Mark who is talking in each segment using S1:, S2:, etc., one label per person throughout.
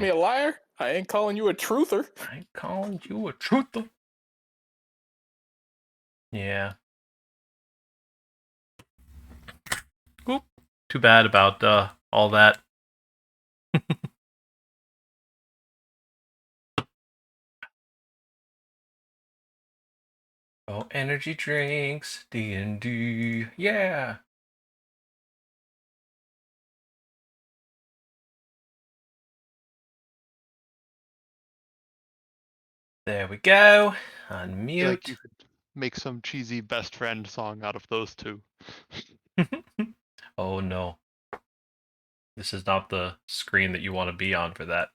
S1: Me a liar? I ain't calling you a truther.
S2: I ain't calling you a truther. Yeah. Oop. Too bad about all that. Oh, energy drinks, D&D, yeah. There we go.
S3: I feel
S2: Unmute.
S3: like you could make some cheesy best friend song out of those two.
S2: Oh no. This is not the screen that you want to be on for that.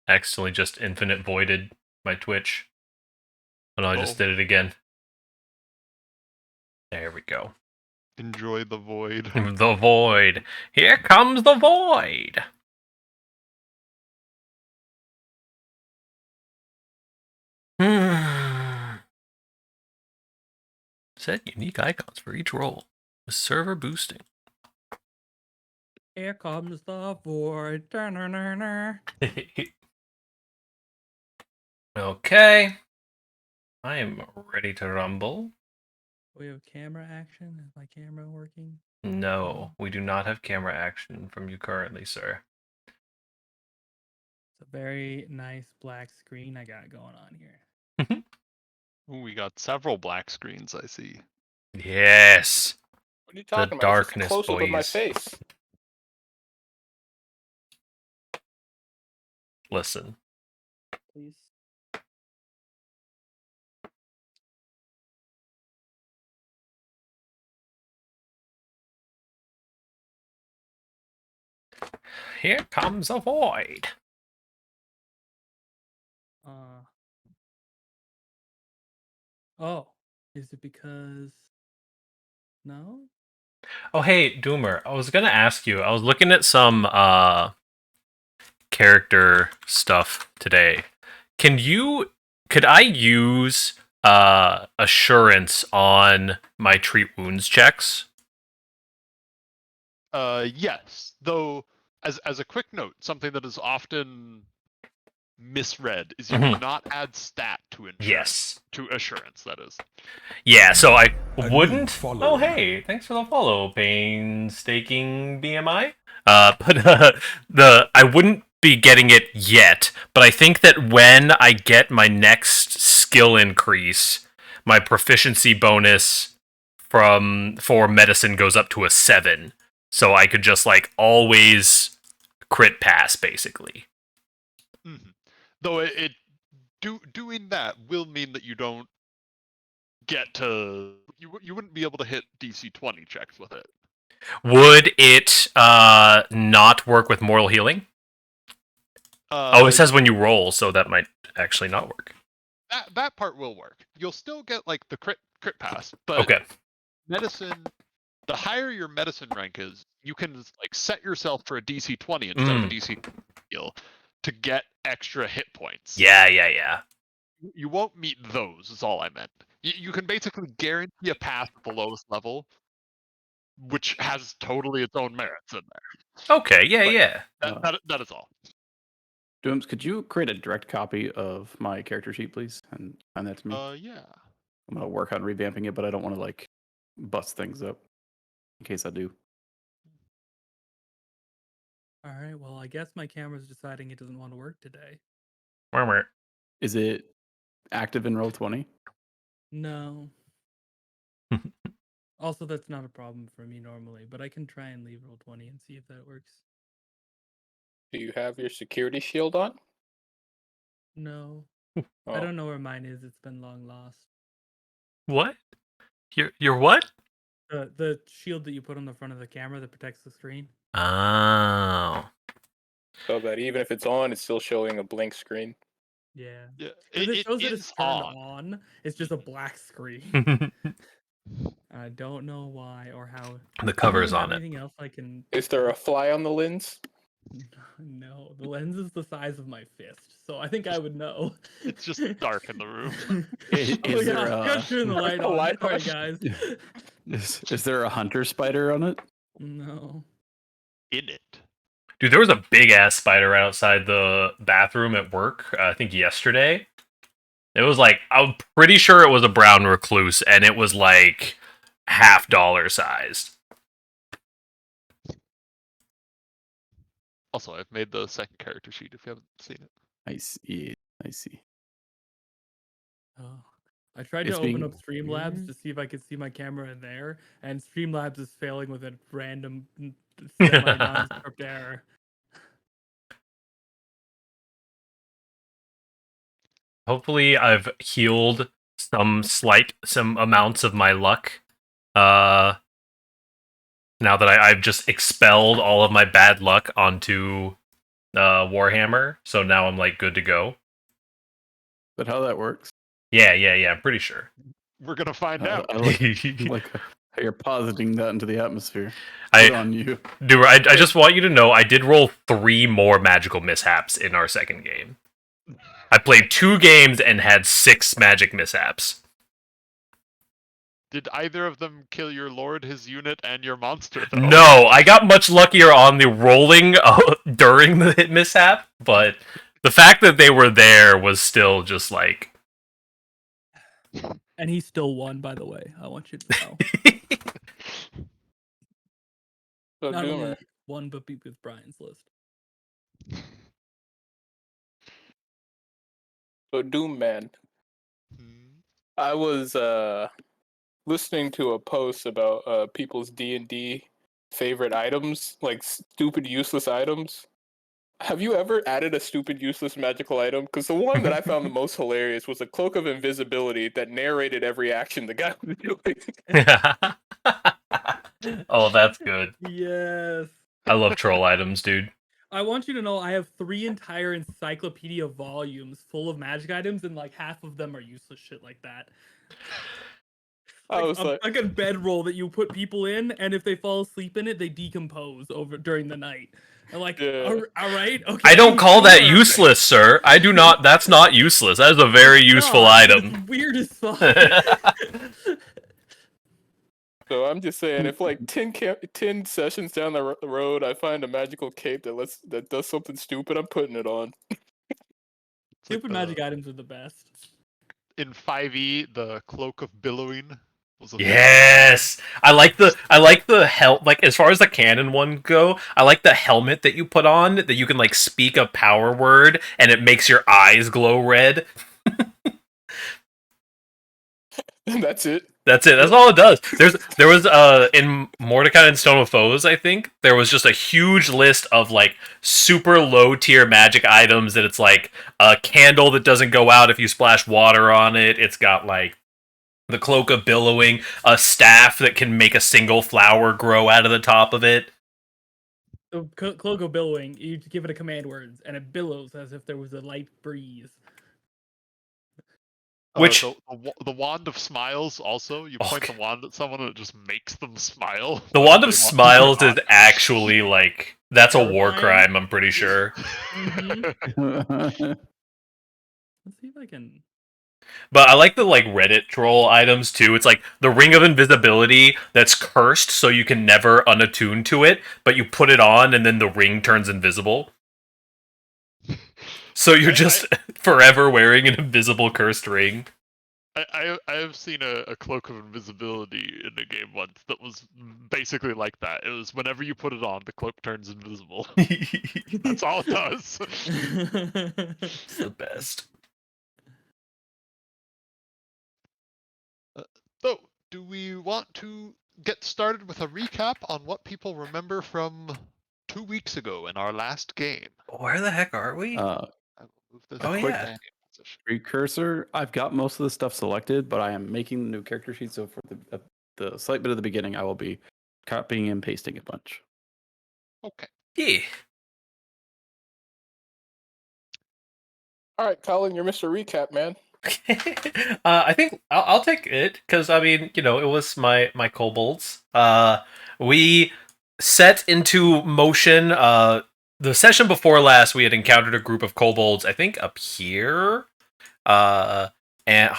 S2: Accidentally just infinite voided my Twitch. Oh no, I just did it again. There we go.
S3: Enjoy the void.
S2: The void. Here comes the void. Set unique icons for each role. Server boosting.
S4: Here comes the void.
S2: Okay. I am ready to rumble.
S4: We have camera action. Is my camera working?
S2: No, we do not have camera action from you currently, sir.
S4: It's a very nice black screen I got going on here.
S3: Ooh, we got several black screens, I see.
S2: Yes.
S1: What are you talking
S2: The
S1: about?
S2: darkness,
S1: It's just close up of my
S2: boys.
S1: face.
S2: Listen.
S4: Please.
S2: Here comes a void.
S4: Oh, is it because? No.
S2: Oh, hey, Doomer. I was gonna ask you. I was looking at some character stuff today. Could I use assurance on my treat wounds checks?
S3: Yes. Though, as a quick note, something that is often misread is you do not add stat to insurance.
S2: Yes.
S3: To assurance, that is.
S2: Yeah, so I
S5: A
S2: wouldn't.
S5: new follower.
S2: Oh, hey, thanks for the follow, painstaking BMI. I wouldn't be getting it yet, but I think that when I get my next skill increase, my proficiency bonus for medicine goes up to a 7. So I could just like always crit pass basically.
S3: Mm-hmm. Though doing that will mean that you don't get to you wouldn't be able to hit DC 20 checks with it.
S2: Would it not work with mortal healing? It says when you roll, so that might actually not work.
S3: That part will work. You'll still get like the crit pass, but
S2: okay.
S3: Medicine, the higher your medicine rank is, you can like set yourself for a DC 20 instead of a DC heal to get extra hit points.
S2: Yeah.
S3: You won't meet those, is all I meant. You can basically guarantee a path at the lowest level, which has totally its own merits in there.
S2: Okay, yeah.
S3: That is all.
S6: Dooms, could you create a direct copy of my character sheet, please, and send that to me?
S3: Yeah.
S6: I'm gonna work on revamping it, but I don't want to like bust things up in case I do.
S4: All right. Well, I guess my camera's deciding it doesn't want to work today.
S6: Is it active in Roll20?
S4: No. Also, that's not a problem for me normally, but I can try and leave Roll20 and see if that works.
S1: Do you have your security shield on?
S4: No.
S1: Oh.
S4: I don't know where mine is. It's been long lost.
S2: What? Your what?
S4: The shield that you put on the front of the camera that protects the screen.
S2: Oh.
S1: So that even if it's on, it's still showing a blank screen.
S4: Yeah.
S3: Yeah.
S4: It shows that
S3: is
S4: it's turned on. It's just a black screen. I don't know why or how.
S2: The cover's on
S4: anything else I can.
S1: Is there a fly on the lens?
S4: No, the lens is the size of my fist, so I think I would know.
S3: It's just dark in the room.
S6: Is there
S4: Just turn the light on.
S1: Light
S4: Sorry,
S1: on?
S4: guys.
S6: is there a hunter spider on it?
S4: No.
S3: In it.
S2: Dude, there was a big ass spider right outside the bathroom at work. I think yesterday. It was like I'm pretty sure it was a brown recluse, and it was like $50 sized.
S3: Also, I've made the second character sheet if you haven't seen it.
S6: I see. I see.
S4: Oh. I tried
S6: It's
S4: to open
S6: being
S4: up Streamlabs to see if I could see my camera in there, and Streamlabs is failing with a random semi-nondescript error.
S2: Hopefully, I've healed some amounts of my luck. Now that I've just expelled all of my bad luck onto Warhammer, so now I'm like good to go.
S6: But how that works?
S2: Yeah, I'm pretty sure.
S3: We're gonna find out.
S6: I like how you're positing that into the atmosphere.
S2: I
S6: Good on you.
S2: Dude, I just want you to know I did roll 3 more magical mishaps in our second game. I played 2 games and had 6 magic mishaps.
S3: Did either of them kill your lord, his unit, and your monster, though?
S2: No, I got much luckier on the rolling during the hit mishap, but the fact that they were there was still just like...
S4: And he still won, by the way. I want you to know.
S1: So
S4: Not
S1: Doomer.
S4: only won, but beat with Brian's list.
S1: So Doom Man.
S3: Hmm.
S1: I was listening to a post about people's D&D favorite items, like stupid useless items. Have you ever added a stupid useless magical item? Because the one that I found the most hilarious was a cloak of invisibility that narrated every action the guy was doing.
S2: Oh, that's good.
S4: Yes.
S2: I love troll items, dude.
S4: I want you to know I have 3 entire encyclopedia volumes full of magic items, and like half of them are useless shit like that.
S1: I was like,
S4: Like a bedroll that you put people in, and if they fall asleep in it, they decompose during the night. And like,
S1: Yeah.
S4: all right, okay.
S2: I don't call that
S4: sure.
S2: useless, sir. I do not. That's not useless. That is a very useful
S4: God, but
S2: item.
S4: It's weird as fuck.
S1: so I'm just saying, if like 10 sessions down the road, I find a magical cape that does something stupid, I'm putting it on.
S3: It's
S4: Stupid
S3: like
S4: magic items are the best.
S3: in 5e, the cloak of billowing was a thing.
S2: Yes, I like the like as far as the canon one go. I like the helmet that you put on that you can like speak a power word and it makes your eyes glow red.
S1: That's it.
S2: That's it. That's all it does. There was in Mordecai and Stone of Foes, I think there was just a huge list of like super low tier magic items that it's like a candle that doesn't go out if you splash water on it. It's got like the cloak of billowing, a staff that can make a single flower grow out of the top of it.
S4: The cloak of billowing, you give it a command word, and it billows as if there was a light breeze.
S2: Which
S3: the wand of smiles also, you point the wand at someone and it just makes them smile.
S2: The wand of smiles is actually like that's a war crime, I'm pretty sure.
S4: Mm-hmm. Let's see if I can.
S2: But I like the like Reddit troll items too. It's like the ring of invisibility that's cursed, so you can never unattune to it, but you put it on and then the ring turns invisible. So you're just forever wearing an invisible cursed ring.
S3: I have seen a cloak of invisibility in a game once that was basically like that. It was whenever you put it on, the cloak turns invisible. That's all it does.
S2: It's the best.
S3: So, do we want to get started with a recap on what people remember from 2 weeks ago in our last game?
S2: Where the heck are we?
S3: I will move this
S2: Oh,
S3: quick
S2: yeah.
S3: game position.
S6: Precursor. I've got most of the stuff selected, but I am making the new character sheet. So for the slight bit of the beginning, I will be copying and pasting a bunch.
S3: Okay.
S2: Yeah.
S1: All right, Colin, you're Mr. Recap, man.
S2: I think I'll take it because I mean, you know, it was my kobolds. We set into motion. The session before last, we had encountered a group of kobolds. I think up here. And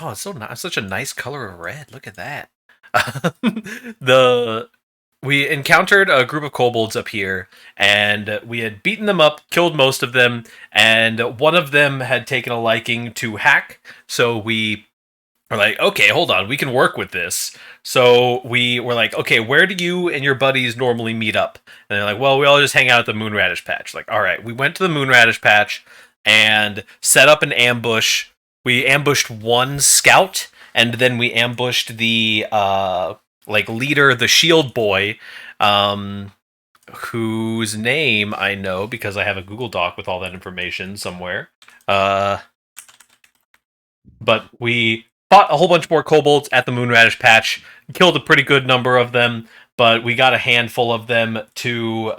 S2: oh, it's so nice, such a nice color of red. Look at that. we encountered a group of kobolds up here, and we had beaten them up, killed most of them, and one of them had taken a liking to hack, so we were like, okay, hold on, we can work with this. So we were like, okay, where do you and your buddies normally meet up? And they're like, well, we all just hang out at the Moonradish Patch. Like, all right, we went to the Moonradish Patch and set up an ambush. We ambushed one scout, and then we ambushed the leader, the shield boy, whose name I know because I have a Google Doc with all that information somewhere. But we fought a whole bunch more kobolds at the Moonradish Patch, killed a pretty good number of them, but we got a handful of them to,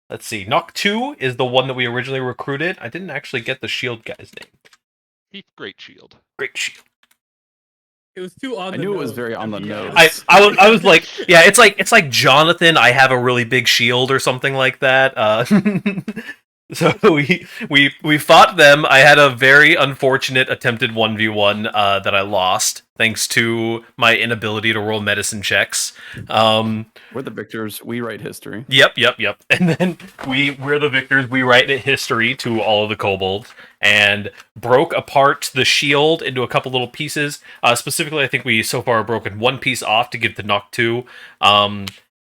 S2: let's see, Knock 2 is the one that we originally recruited. I didn't actually get the shield guy's name.
S3: Heath Great Shield.
S2: Great Shield.
S4: It was too on
S6: I
S4: the
S6: knew
S4: nose.
S6: it was very on the
S4: Yeah.
S6: nose.
S2: I was like, yeah, it's like Jonathan, I have a really big shield or something like that. So we fought them. I had a very unfortunate attempted 1v1 that I lost thanks to my inability to roll medicine checks.
S6: We're the victors. We write history.
S2: Yep. And then we're the victors. We write history to all of the kobolds and broke apart the shield into a couple little pieces. Specifically, I think we so far have broken one piece off to give to Knock 2.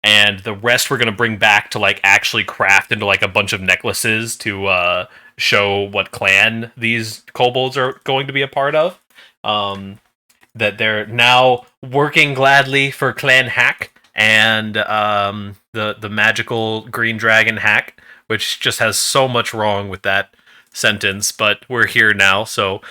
S2: And the rest we're going to bring back to like actually craft into like a bunch of necklaces to show what clan these kobolds are going to be a part of. That they're now working gladly for Clan Hack and the magical green dragon Hack, which just has so much wrong with that sentence, but we're here now, so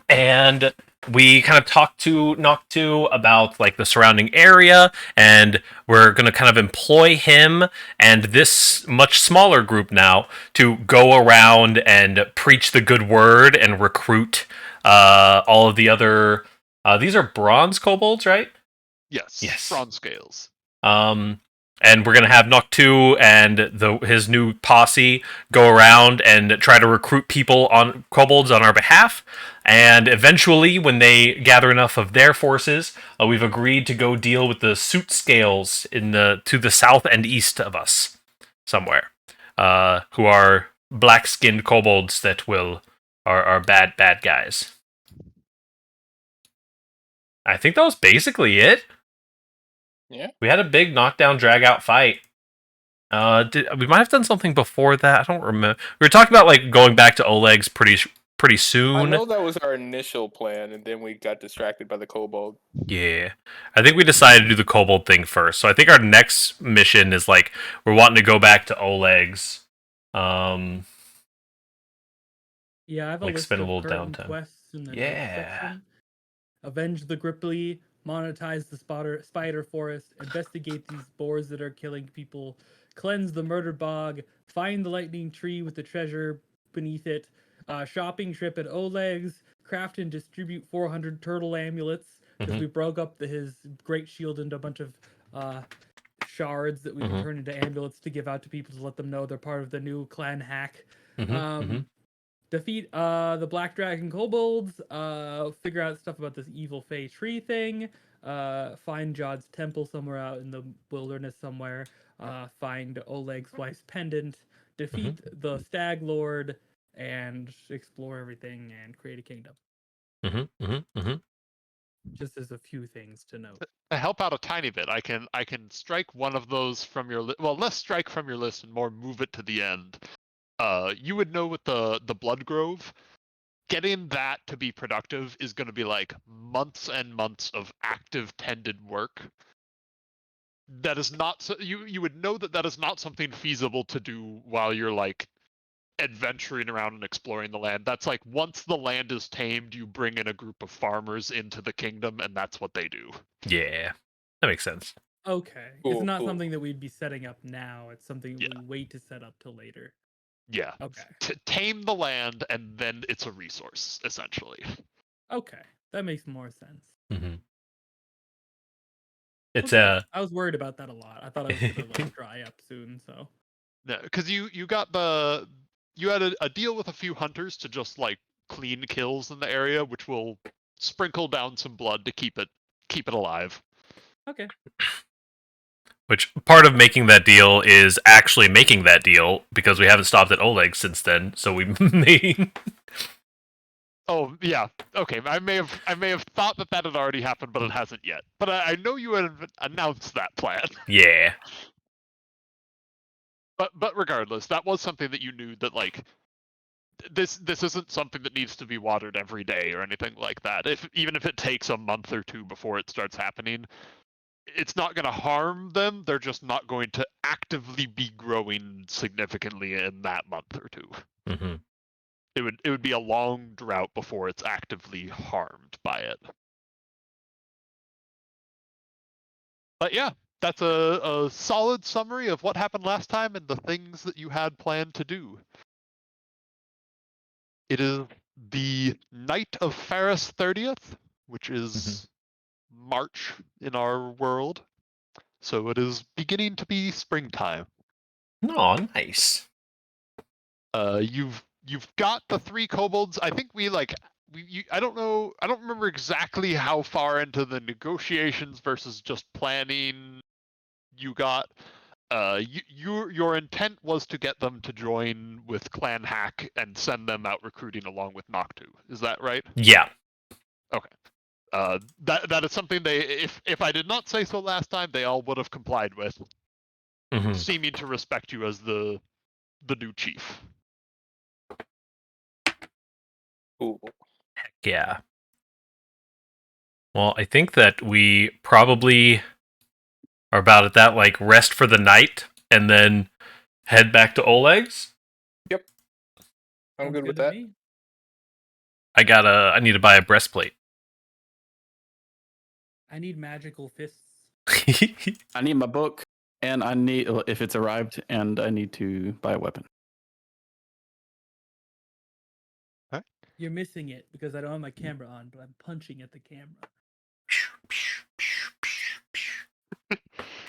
S2: and we kind of talked to Knock 2 about like the surrounding area, and we're going to kind of employ him and this much smaller group now to go around and preach the good word and recruit all of the other these are bronze kobolds, right?
S3: Yes. Bronze scales.
S2: And we're going to have Knock 2 and his new posse go around and try to recruit people on kobolds on our behalf. And eventually, when they gather enough of their forces, we've agreed to go deal with the suit scales to the south and east of us somewhere, who are black-skinned kobolds that are bad guys. I think that was basically it.
S1: Yeah.
S2: We had a big knockdown, drag-out fight. We might have done something before that. I don't remember. We were talking about like going back to Oleg's pretty soon.
S1: I know that was our initial plan, and then we got distracted by the kobold.
S2: Yeah. I think we decided to do the kobold thing first. So I think our next mission is like we're wanting to go back to Oleg's.
S4: Yeah, I have a
S2: like
S4: list
S2: spend a
S4: of
S2: little
S4: current
S2: downtime.
S4: quests in the notes
S2: Yeah.
S4: section. Avenge the Gripply, monetize the spider forest, investigate these boars that are killing people, cleanse the murdered bog, find the lightning tree with the treasure beneath it, shopping trip at Oleg's, craft and distribute 400 turtle amulets, because we broke up his great shield into a bunch of shards that we can turn into amulets to give out to people to let them know they're part of the new clan Hack. Defeat the Black Dragon kobolds, figure out stuff about this evil Fey tree thing, find Jod's temple somewhere out in the wilderness somewhere, find Oleg's wife's pendant, defeat the Stag Lord, and explore everything and create a kingdom. Just as a few things to note.
S3: To help out a tiny bit, I can strike one of those from your list. Well, less strike from your list and more move it to the end. You would know with the Blood Grove, getting that to be productive is going to be like months and months of active tended work. That is not so you would know that is not something feasible to do while you're like adventuring around and exploring the land. That's like once the land is tamed, you bring in a group of farmers into the kingdom, and that's what they do.
S2: Yeah, that makes sense.
S4: Okay,
S1: Cool,
S4: it's not
S1: cool.
S4: something that we'd be setting up now. It's something we wait to set up till later.
S3: Yeah.
S4: Okay.
S3: Tame the land, and then it's a resource, essentially.
S4: Okay, that makes more sense.
S2: It's
S4: I was worried about that a lot. I thought I was gonna like dry up soon. So.
S3: No, because you had a deal with a few hunters to just like clean kills in the area, which will sprinkle down some blood to keep it keep it alive.
S4: Okay.
S2: Which part of making that deal is actually making that deal because we haven't stopped at Oleg since then. So we may.
S3: Oh yeah, okay. I may have thought that had already happened, but it hasn't yet. But I know you had announced that plan.
S2: Yeah.
S3: But regardless, that was something that you knew that like this isn't something that needs to be watered every day or anything like that. Even if it takes a month or two before it starts happening, it's not going to harm them. They're just not going to actively be growing significantly in that month or two.
S2: Mm-hmm.
S3: It would be a long drought before it's actively harmed by it. But yeah, that's a solid summary of what happened last time and the things that you had planned to do. It is the night of Ferris 30th, which is March in our world. So it is beginning to be springtime.
S2: Oh, nice.
S3: You've got the 3 kobolds. I think I don't know. I don't remember exactly how far into the negotiations versus just planning you got. Your intent was to get them to join with Clan Hack and send them out recruiting along with Noctu. Is that right?
S2: Yeah.
S3: Okay. That is something if I did not say so last time, they all would have complied with, seeming to respect you as the new chief.
S1: Ooh.
S2: Heck yeah. Well, I think that we probably are about at that, like, rest for the night and then head back to Oleg's.
S1: I'm
S4: Sounds
S1: good with
S4: to
S1: that.
S4: me.
S2: I need to buy a breastplate.
S4: I need magical fists.
S6: I need my book, and I need if it's arrived, and I need to buy a weapon.
S4: You're missing it because I don't have my camera on, but I'm punching at the camera.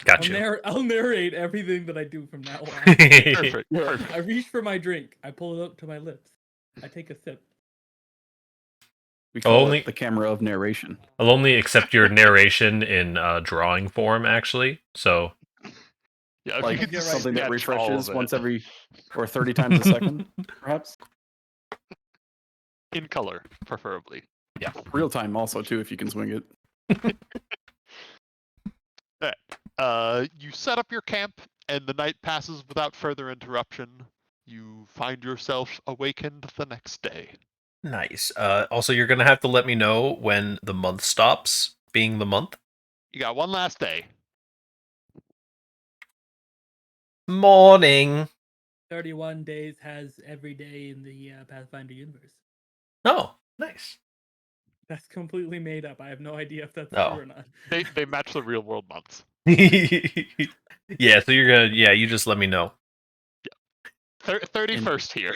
S2: Gotcha.
S4: I'll narrate everything that I do from now on.
S3: Perfect.
S4: I reach for my drink. I pull it up to my lips. I take a sip.
S6: We call
S2: Only-
S6: it the camera of narration.
S2: I'll only accept your narration in drawing form, actually. So,
S3: Yeah, if
S6: Like
S3: you could just
S6: something that
S3: sketch all
S6: refreshes
S3: of it
S6: once every or 30 times a second, perhaps.
S3: in color, preferably.
S6: Yeah, real time also too, if you can swing it.
S3: You set up your camp, and the night passes without further interruption. You find yourself awakened the next day.
S2: nice. Also, you're going to have to let me know when the month stops being the month.
S3: You got one last day.
S2: Morning.
S4: 31 days has every day in the Pathfinder universe.
S2: Oh, nice.
S4: That's completely made up. I have no idea if that's
S2: Oh.
S4: true or not.
S3: They match the real world months.
S2: Yeah, so you're going to, you just let me know.
S3: 31st here.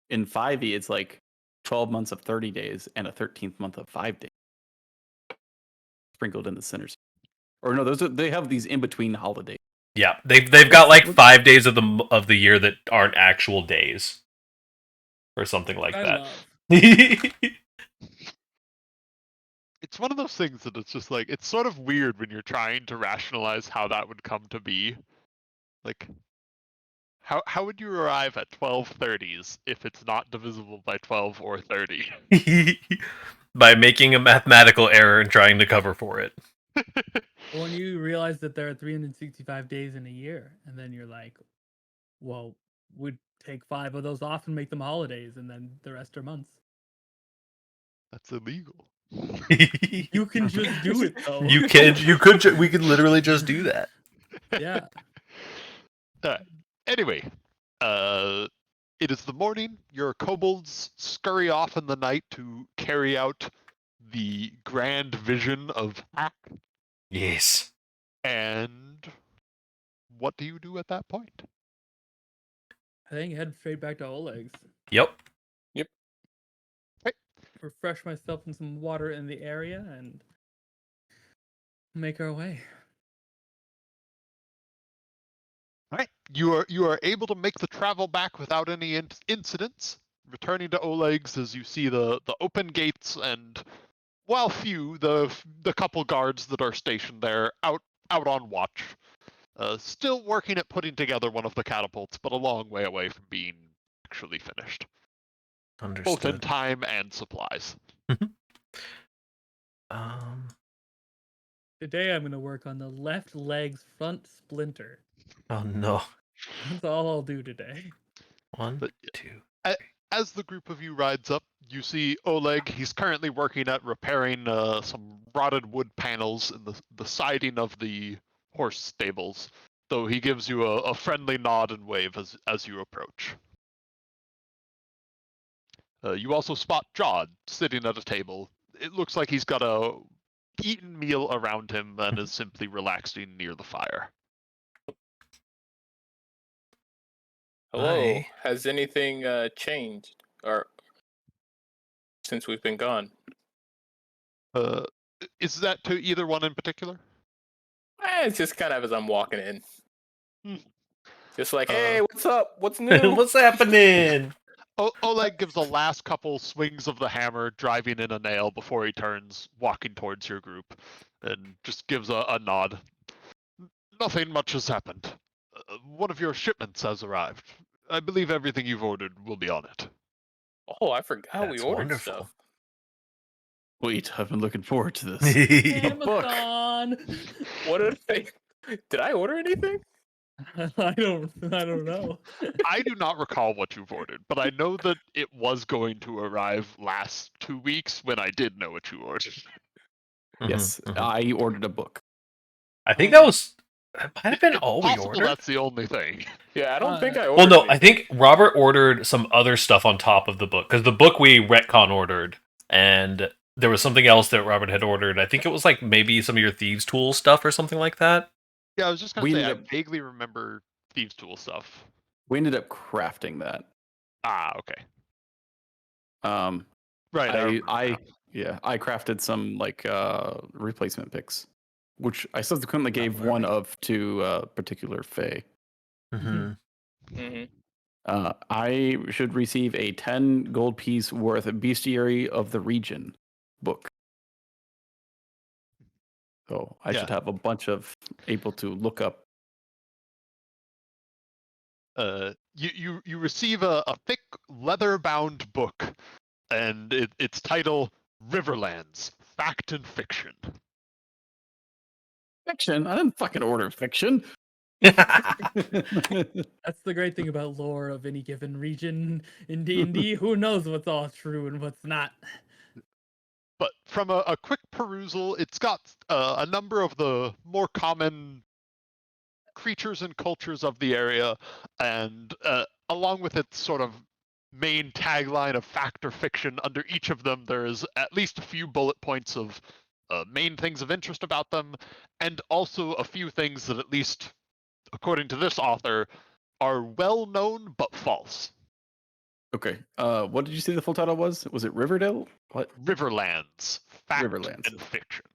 S6: In 5e, it's like 12 months of 30 days and a 13th month of 5 days. Sprinkled in the centers. Or no, they have these in between holidays.
S2: Yeah, they've got like 5 days of the year that aren't actual days, or something like
S4: I
S2: that.
S4: love.
S3: It's one of those things that it's just like, it's sort of weird when you're trying to rationalize how that would come to be. Like, how would you arrive at 12/30s if it's not divisible by 12 or 30?
S2: By making a mathematical error and trying to cover for it.
S4: When you realize that there are 365 days in a year, and then you're like, well, we'd take 5 of those off and make them holidays, and then the rest are months.
S3: That's illegal.
S4: You can just do it, though.
S2: We could literally just do that.
S4: Yeah.
S3: Anyway, it is the morning. Your kobolds scurry off in the night to carry out the grand vision of Hack.
S2: Yes.
S3: And what do you do at that point?
S4: I think head straight back to Oleg's.
S2: Yep.
S4: Refresh myself in some water in the area and make our way.
S3: All right, you are able to make the travel back without any incidents. Returning to Oleg's as you see the open gates and while few, the couple guards that are stationed there out on watch, still working at putting together one of the catapults, but a long way away from being actually finished, both in
S2: Understood.
S3: time and supplies.
S2: Um.
S4: Today I'm going to work on the left leg's front splinter.
S2: Oh no.
S4: That's all I'll do today.
S2: One,
S3: But
S2: two.
S3: as the group of you rides up, you see Oleg. He's currently working at repairing some rotted wood panels in the siding of the horse stables. Though he gives you a friendly nod and wave as you approach. You also spot Jod sitting at a table. It looks like he's got a eaten meal around him and is simply relaxing near the fire.
S1: Hello.
S2: Hi.
S1: Has anything changed or since we've been gone?
S3: Is that to either one in particular?
S1: It's just kind of as I'm walking in.
S3: Hmm.
S1: Just like, hey, what's up? What's new?
S2: What's happening?
S3: Oleg gives the last couple swings of the hammer, driving in a nail before he turns, walking towards your group, and just gives a nod. Nothing much has happened. One of your shipments has arrived. I believe everything you've ordered will be on it.
S1: Oh, I forgot we
S2: That's
S1: ordered
S2: wonderful.
S1: stuff.
S6: Wait, I've been looking forward to this. A book.
S4: Amazon.
S1: What did I? Did I order anything?
S4: I don't know.
S3: I do not recall what you've ordered, but I know that it was going to arrive last 2 weeks when I did know what you ordered.
S6: Yes,
S2: Mhm.
S6: I ordered a book.
S2: I think that might have been
S3: It's
S2: all we
S3: possible
S2: ordered.
S3: that's the only thing.
S1: Yeah, I don't think I
S2: Well,
S1: ordered.
S2: no, I
S1: anything.
S2: think Robert ordered some other stuff on top of the book because the book we retcon ordered, and there was something else that Robert had ordered. I think it was like maybe some of your thieves' tool stuff or something like that.
S3: Yeah, I was just going
S6: We
S3: to say, I
S6: ended up-
S3: vaguely remember Thieves' Tool stuff.
S6: We ended up crafting that.
S3: Ah, okay.
S6: Um,
S3: Right, I remember now.
S6: I crafted some like replacement picks, which I subsequently gave
S2: where are
S6: one
S2: we?
S6: of to a particular Fae.
S2: Mm-hmm.
S1: Mhm.
S6: I should receive a 10 gold piece worth of Bestiary of the Region book. So I should
S3: Yeah.
S6: have a bunch of able to look up.
S3: You receive a thick leather-bound book, and its title, Riverlands, Fact and Fiction.
S6: Fiction? I didn't fucking order fiction.
S4: That's the great thing about lore of any given region in D&D. Who knows what's all true and what's not?
S3: But from a quick perusal, it's got a number of the more common creatures and cultures of the area, and along with its sort of main tagline of fact or fiction, under each of them there is at least a few bullet points of main things of interest about them, and also a few things that, at least according to this author, are well known but false.
S6: Okay. What did you say the full title was? Was it Riverdale? What?
S3: Riverlands, fact
S6: Riverlands.
S3: and fiction.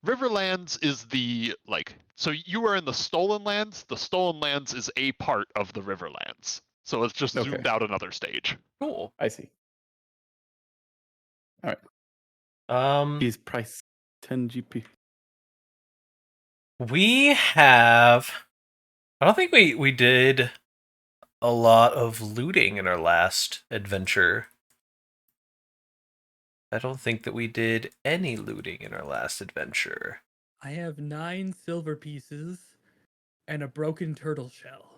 S3: Riverlands is the, like, so you are in the Stolen Lands. The Stolen Lands is a part of the Riverlands. So it's just
S6: Okay.
S3: zoomed out another stage.
S2: Cool.
S6: I see. All right. Piece price 10 GP.
S2: We have. I don't think we did a lot of looting in our last adventure. I don't think that we did any looting in our last adventure.
S4: I have 9 silver pieces and a broken turtle shell.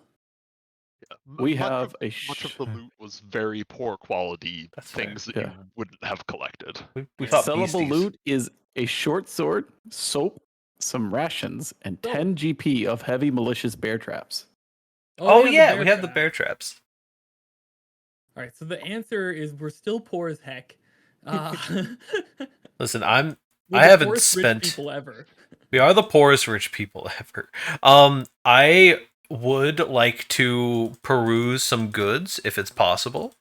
S6: We
S3: Much
S6: have
S3: of,
S6: a
S3: much of the loot was very poor quality
S2: That's fair.
S3: things that
S6: Yeah.
S3: you wouldn't have collected.
S2: We fought
S6: sellable
S2: beasties.
S6: loot is a short sword, soap, some rations, and 10 GP of heavy malicious bear traps.
S2: Oh
S4: they
S2: yeah,
S4: the
S2: we have the
S4: trap.
S2: bear traps.
S4: All right, so the answer is we're still poor as heck.
S2: Listen,
S4: we're
S2: I
S4: the
S2: haven't
S4: poorest
S2: spent.
S4: rich people ever.
S2: We are the poorest rich people ever. I would like to peruse some goods if it's possible.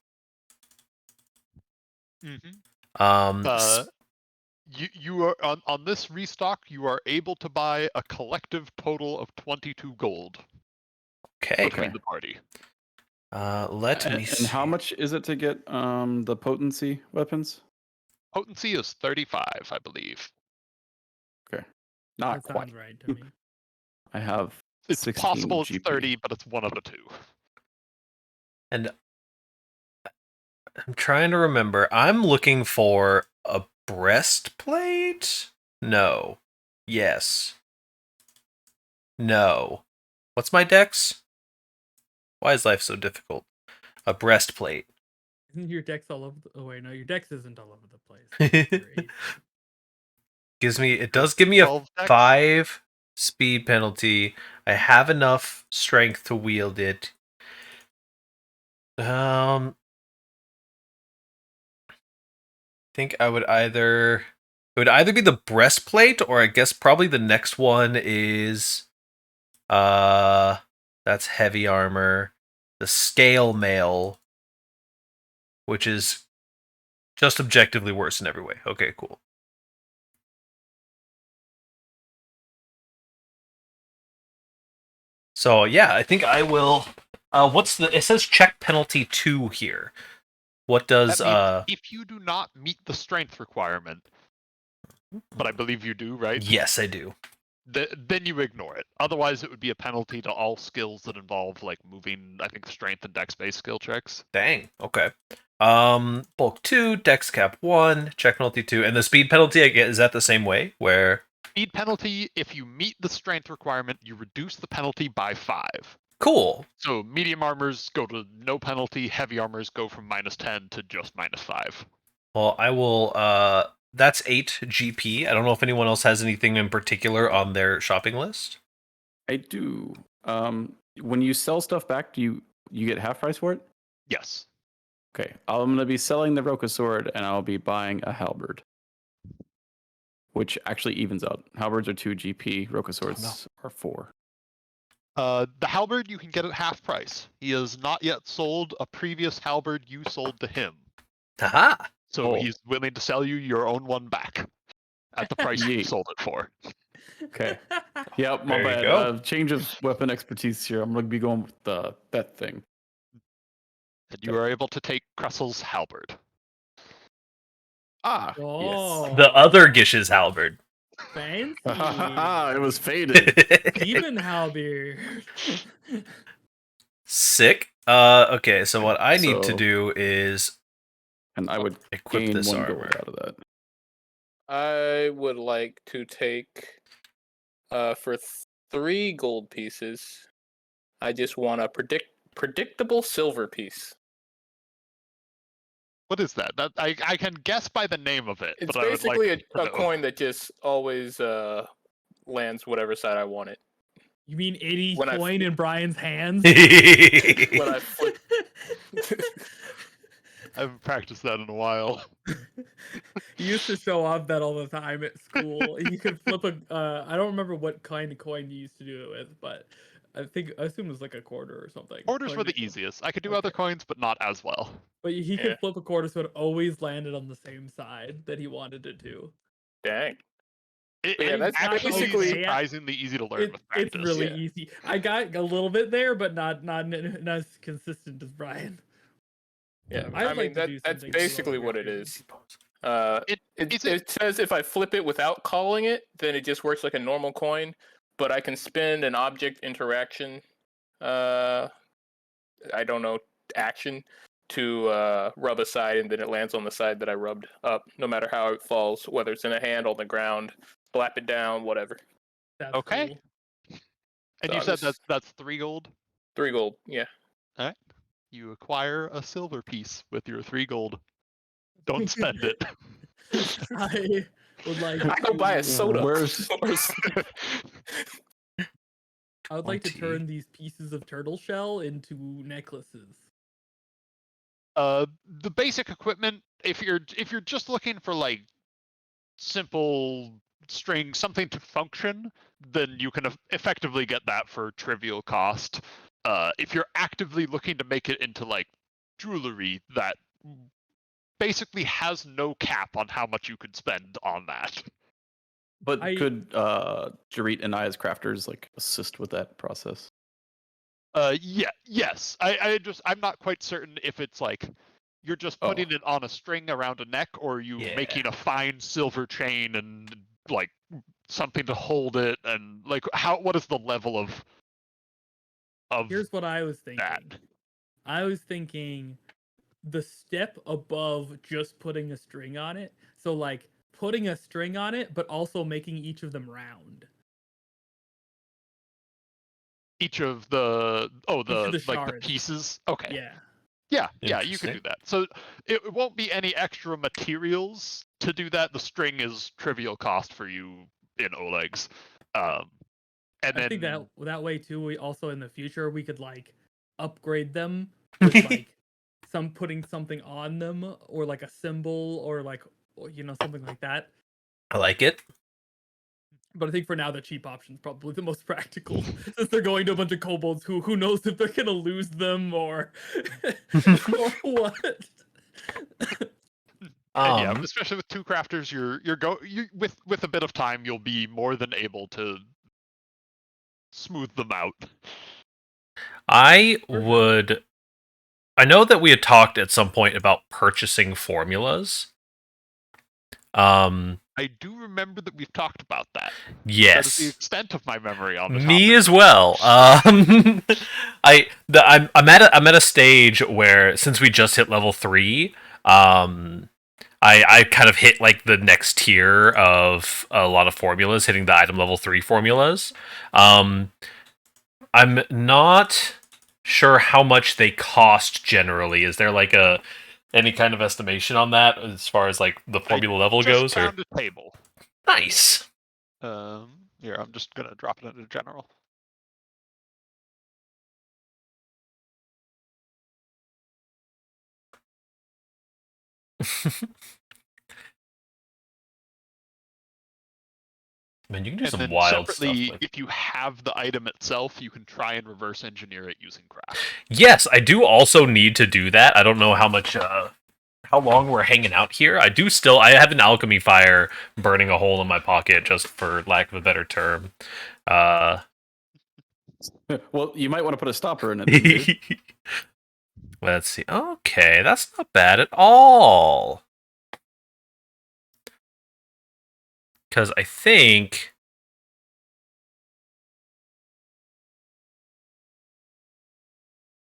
S3: Mm-hmm. You are on this restock. You are able to buy a collective total of 22 gold
S2: Okay.
S3: between the party.
S2: Let me see.
S6: And how much is it to get the potency weapons?
S3: Potency is 35, I believe.
S6: Not
S4: That
S6: quite.
S4: sounds right to me.
S6: I have
S3: It's
S6: 16
S3: possible it's
S6: GP.
S3: 30, but it's one of the two.
S2: And I'm trying to remember. I'm looking for a breastplate? No. Yes. No. What's my dex? Why is life so difficult? A breastplate.
S4: Isn't your dex all over the... Oh, wait, no, your dex isn't all over the place. Your AC.
S2: It does give me a
S3: 12 dex?
S2: 5 speed penalty. I have enough strength to wield it. I think it would either be the breastplate, or I guess probably the next one is that's heavy armor. The scale mail, which is just objectively worse in every way. Okay, cool. So yeah, I think I will. It says check penalty 2 here. What does
S3: That means if you do not meet the strength requirement, but I believe you do, right?
S2: Yes, I do.
S3: Then you ignore it. Otherwise, it would be a penalty to all skills that involve like moving. I think strength and dex-based skill checks.
S2: Dang. Okay. Bulk 2, dex cap 1, check penalty 2, and the speed penalty, I guess, is that the same way? Where
S3: Speed penalty, if you meet the strength requirement, you reduce the penalty by 5.
S2: cool.
S3: So medium armors go to no penalty, heavy armors go from -10 to just -5.
S2: Well, I will. That's 8 GP. I don't know if anyone else has anything in particular on their shopping list.
S6: I do. When you sell stuff back, do you get half price for it?
S3: Yes.
S6: Okay, I'm gonna be selling the Roka sword, and I'll be buying a halberd, which actually evens out. Halberds are 2 GP. Roka swords are 4.
S3: The halberd you can get at half price. He has not yet sold a previous halberd you sold to him.
S2: Haha.
S3: So
S6: Oh.
S3: he's willing to sell you your own one back at the price you
S6: Yeet.
S3: sold it for.
S6: Okay. Yep, my
S2: There you
S6: bad.
S2: go.
S6: Change of weapon expertise here. I'm gonna be going with that thing.
S3: And you are able to take Cressel's halberd.
S6: Ah,
S4: Oh,
S2: The other Gish's halberd.
S4: fancy.
S6: yes. It was faded.
S4: Demon Halberd.
S2: Sick. Okay, so what I need to
S6: So-
S2: do is
S6: And I would
S2: equip
S6: gain
S2: this
S6: 1
S2: armor.
S6: gold out of that.
S1: I would like to take for 3 gold pieces. I just want a predictable silver piece.
S3: What is that? That I can guess by the name of it,
S1: It's
S3: but I would like
S1: basically
S3: to
S1: a
S3: know.
S1: coin that just always lands whatever side I want it.
S4: You mean 80
S1: When I
S4: coin
S1: f-
S4: in Brian's hands?
S1: When I flip,
S3: I haven't practiced that in a while.
S4: He used to show off that all the time at school. He could flip I don't remember what kind of coin you used to do it with, but I assume it was like a quarter or something.
S3: Quarters
S4: Coin
S3: were
S4: to
S3: the
S4: flip.
S3: easiest. I could do other
S4: Okay.
S3: coins, but not as well.
S4: But he
S1: Yeah.
S4: could flip a quarter so it always landed on the same side that he wanted it to.
S1: dang.
S3: It,
S1: Yeah,
S3: it's
S1: that's
S3: actually
S1: basically-
S3: surprisingly easy to learn with practice.
S4: It's really
S1: Yeah.
S4: easy. I got a little bit there, but not as consistent as Brian.
S1: Yeah,
S4: I'd
S1: I
S4: like
S1: mean
S4: to do
S1: that's
S4: something
S1: basically
S4: slower
S1: what it
S4: too.
S1: is.
S3: Is
S1: It says if I flip it without calling it, then it just works like a normal coin. But I can spend an object interaction, I don't know, action to rub a side, and then it lands on the side that I rubbed up, no matter how it falls, whether it's in a hand, on the ground, slap it down, whatever.
S4: That's
S3: Okay.
S4: cool.
S3: And
S1: So
S3: you
S1: I
S3: said
S1: was-
S3: that's 3 gold?
S1: 3 gold, yeah.
S3: You acquire a silver piece with your 3 gold. Don't spend it.
S4: I would like.
S1: I go buy a
S4: to-
S1: soda.
S6: Where's-
S4: I would like to
S2: 20.
S4: turn these pieces of turtle shell into necklaces.
S3: The basic equipment, if you're just looking for like simple string, something to function, then you can effectively get that for trivial cost. If you're actively looking to make it into like jewelry, that basically has no cap on how much you could spend on that.
S6: But
S4: I-
S6: could Gerrit and I as crafters like assist with that process?
S3: Yes. I'm not quite certain if it's like you're just putting it on a string around a neck, or are you making a fine silver chain and like something to hold it, and like what is the level of
S4: Here's what I was thinking.
S3: that?
S4: I was thinking the step above just putting a string on it. So like putting a string on it, but also making each of them round.
S3: Each of the
S4: the
S3: like the
S4: shards.
S3: pieces. Okay.
S4: Yeah.
S3: Yeah, you can do that. So it won't be any extra materials to do that. The string is trivial cost for you in Oleg's. And
S4: I
S3: then
S4: think that way too. We also in the future we could like upgrade them with like putting something on them or like a symbol or like something like that.
S2: I like it.
S4: But I think for now the cheap option is probably the most practical since they're going to a bunch of kobolds who knows if they're gonna lose them or or what.
S3: and yeah, especially with 2 crafters, you with a bit of time you'll be more than able to smooth them out.
S2: I know that we had talked at some point about purchasing formulas.
S3: I do remember that we've talked about that.
S2: Yes.
S3: That is the extent of my memory on the topic.
S2: Me as well. I'm at a stage where since we just hit level 3, I kind of hit like the next tier of a lot of formulas, hitting the item level 3 formulas. I'm not sure how much they cost generally. Is there like any kind of estimation on that as far as like the formula level goes?
S3: Just found a table.
S2: Nice.
S3: Here, I'm just gonna drop it into general.
S2: Man, you can do
S3: and
S2: some
S3: then
S2: wild
S3: separately,
S2: stuff.
S3: if you have the item itself, you can try and reverse engineer it using craft.
S2: Yes, I do also need to do that. I don't know how much, how long we're hanging out here. I have an alchemy fire burning a hole in my pocket, just for lack of a better term.
S6: Well, you might want to put a stopper in it, then, dude.
S2: Let's see. Okay, that's not bad at all. Because I think...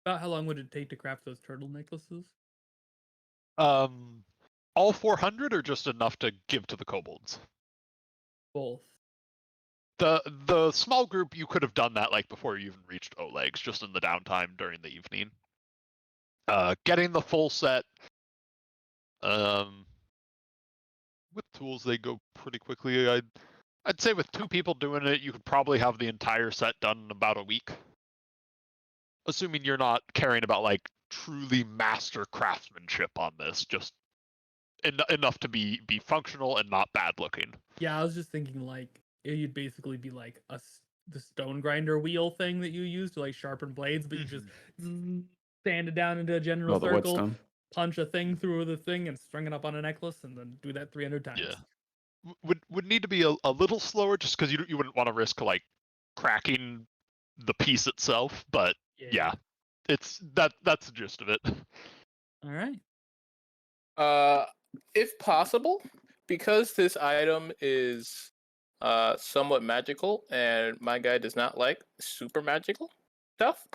S4: About how long would it take to craft those turtle necklaces?
S3: All 400 or just enough to give to the kobolds?
S4: Both.
S3: The small group, you could have done that like before you even reached Oleg's, just in the downtime during the evening. Getting the full set, with tools they go pretty quickly. I'd say with 2 people doing it, you could probably have the entire set done in about a week. Assuming you're not caring about like truly master craftsmanship on this, just enough to be functional and not bad looking.
S4: Yeah, I was just thinking like you'd basically be like the stone grinder wheel thing that you use to like sharpen blades, but you just stand it down into a general circle,
S6: whetstone.
S4: punch a thing through the thing, and string it up on a necklace, and then do that 300 times.
S3: Yeah, would need to be a little slower, just because you wouldn't want to risk like cracking the piece itself. But yeah, it's that's the gist of it.
S4: All right.
S1: If possible, because this item is somewhat magical, and my guy does not like super magical stuff,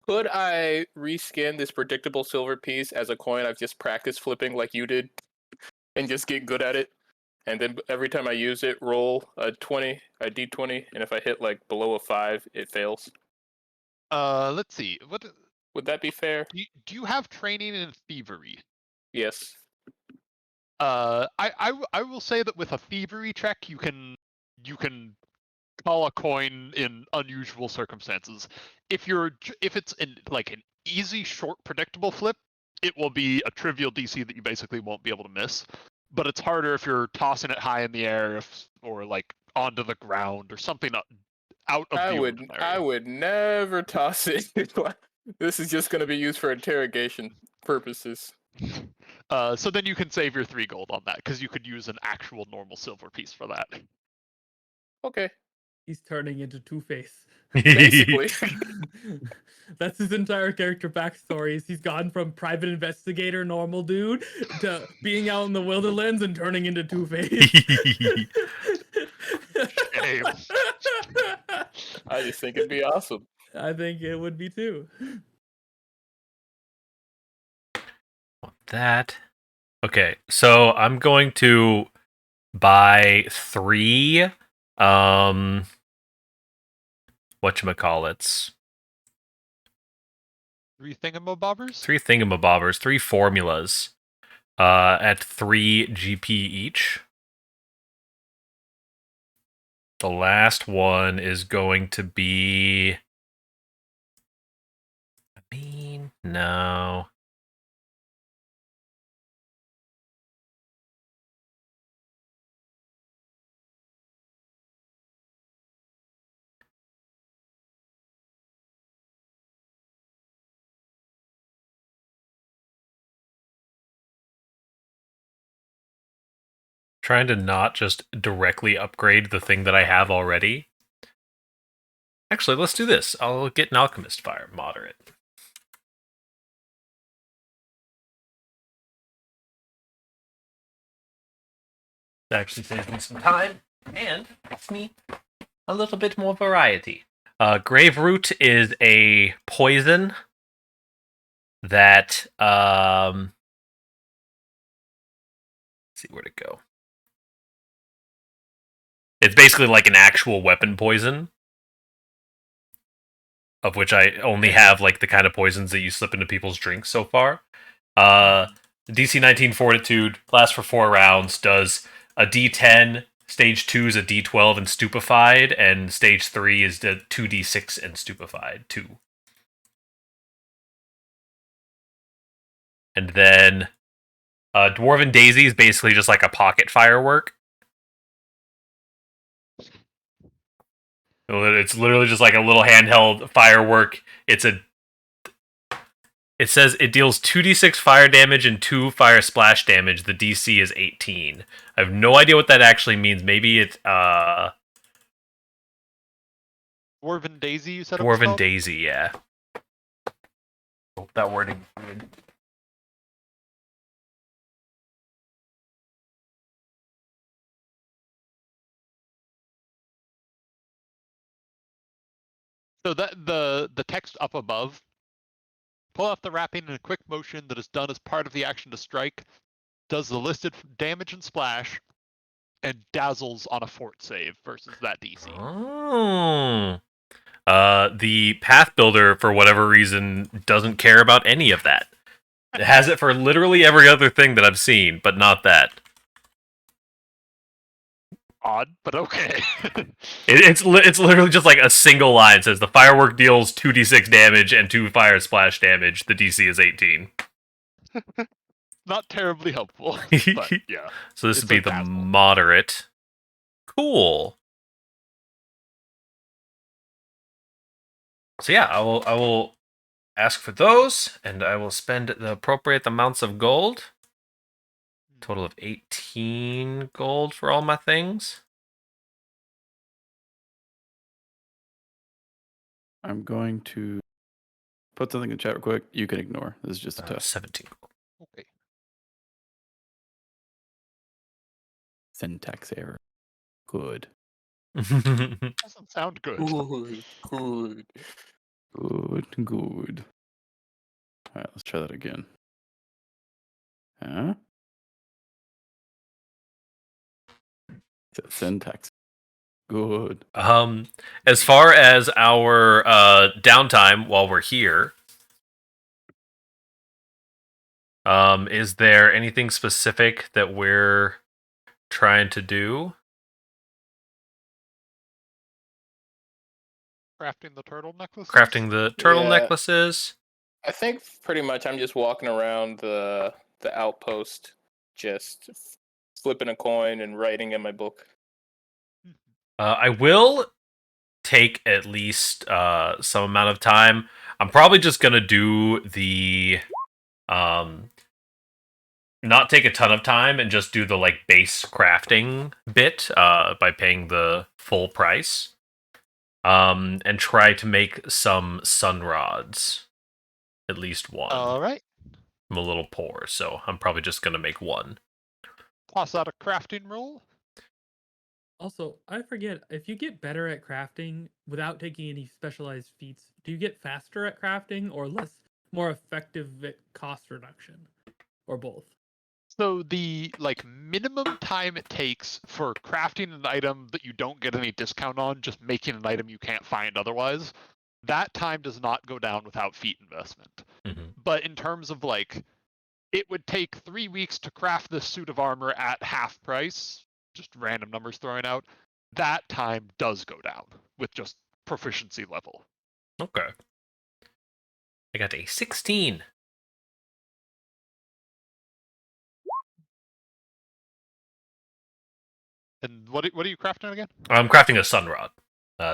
S1: could I reskin this predictable silver piece as a coin I've just practiced flipping like you did, and just get good at it? And then every time I use it, roll a d20, and if I hit like below a 5, it fails.
S3: Let's see. What
S1: would that be fair?
S3: Do you have training in thievery?
S1: Yes.
S3: I will say that with a thievery check, you can call a coin in unusual circumstances. If it's in like an easy, short, predictable flip, it will be a trivial DC that you basically won't be able to miss. But it's harder if you're tossing it high in the air, or like onto the ground or something out of the ordinary.
S1: I would never toss it. This is just going to be used for interrogation purposes.
S3: So then you can save your 3 gold on that, because you could use an actual normal silver piece for that.
S1: Okay.
S4: He's turning into Two-Face.
S1: Basically.
S4: That's his entire character backstory. Is he's gone from private investigator, normal dude, to being out in the Wildlands and turning into Two-Face.
S3: Shame.
S1: I just think it'd be awesome.
S4: I think it would be too.
S2: That. Okay, so I'm going to buy 3 whatchamacallits.
S3: 3 thingamabobbers?
S2: 3 thingamabobbers, 3 formulas. At 3 GP each. The last one is going to be... no. Trying to not just directly upgrade the thing that I have already. Actually, let's do this. I'll get an Alchemist Fire, moderate. That actually saves me some time, and gives me a little bit more variety. Grave Root is a poison that, let's see where to go. It's basically like an actual weapon poison, of which I only have like the kind of poisons that you slip into people's drinks so far. DC 19 Fortitude, lasts for 4 rounds, does a D10, stage 2 is a D12 and stupefied, and stage 3 is the 2D6 and stupefied, 2. And then Dwarven Daisy is basically just like a pocket firework. It's literally just like a little handheld firework. It says it deals 2d6 fire damage and 2 fire splash damage. The DC is 18. I have no idea what that actually means. Maybe it's
S3: Dwarven Daisy, you said it was
S2: Dwarven
S3: called?
S2: Daisy, yeah. Hope that wording is good.
S3: So that the text up above, pull off the wrapping in a quick motion that is done as part of the action to strike, does the listed damage and splash, and dazzles on a fort save versus that DC.
S2: Oh. The Path Builder, for whatever reason, doesn't care about any of that. It has it for literally every other thing that I've seen, but not that.
S3: Odd, but okay.
S2: It's literally just like a single line. It says the firework deals 2d6 damage and 2 fire splash damage. The DC is 18.
S3: Not terribly helpful, but yeah.
S2: So this
S3: It's
S2: would be
S3: a
S2: the
S3: dazzle.
S2: moderate. Cool. So yeah, I will ask for those, and I will spend the appropriate amounts of gold. Total of 18 gold for all my things.
S6: I'm going to put something in chat real quick. You can ignore. This is just a test.
S2: 17 gold.
S3: Okay.
S6: Syntax error. Good.
S3: Doesn't sound good.
S1: Good, good.
S6: Good. All right, let's try that again. Huh? Syntax. Good.
S2: As far as our downtime while we're here, is there anything specific that we're trying to do?
S3: Crafting the turtle necklaces?
S2: Crafting the turtle
S1: Yeah.
S2: necklaces?
S1: I think pretty much I'm just walking around the outpost, just flipping a coin and writing in my book.
S2: I will take at least some amount of time. I'm probably just gonna do the not take a ton of time and just do the like base crafting bit by paying the full price. and try to make some sun rods. At least one.
S3: All right.
S2: I'm a little poor, so I'm probably just gonna make one.
S3: Toss out a crafting roll.
S4: Also, I forget, if you get better at crafting without taking any specialized feats, do you get faster at crafting or more effective at cost reduction? Or both?
S3: So the minimum time it takes for crafting an item that you don't get any discount on, just making an item you can't find otherwise, that time does not go down without feat investment.
S2: Mm-hmm.
S3: But in terms of it would take 3 weeks to craft this suit of armor at half price, just random numbers throwing out, that time does go down with just proficiency level.
S2: Okay. I got a 16.
S3: And what are you crafting again?
S2: I'm crafting a sun rod.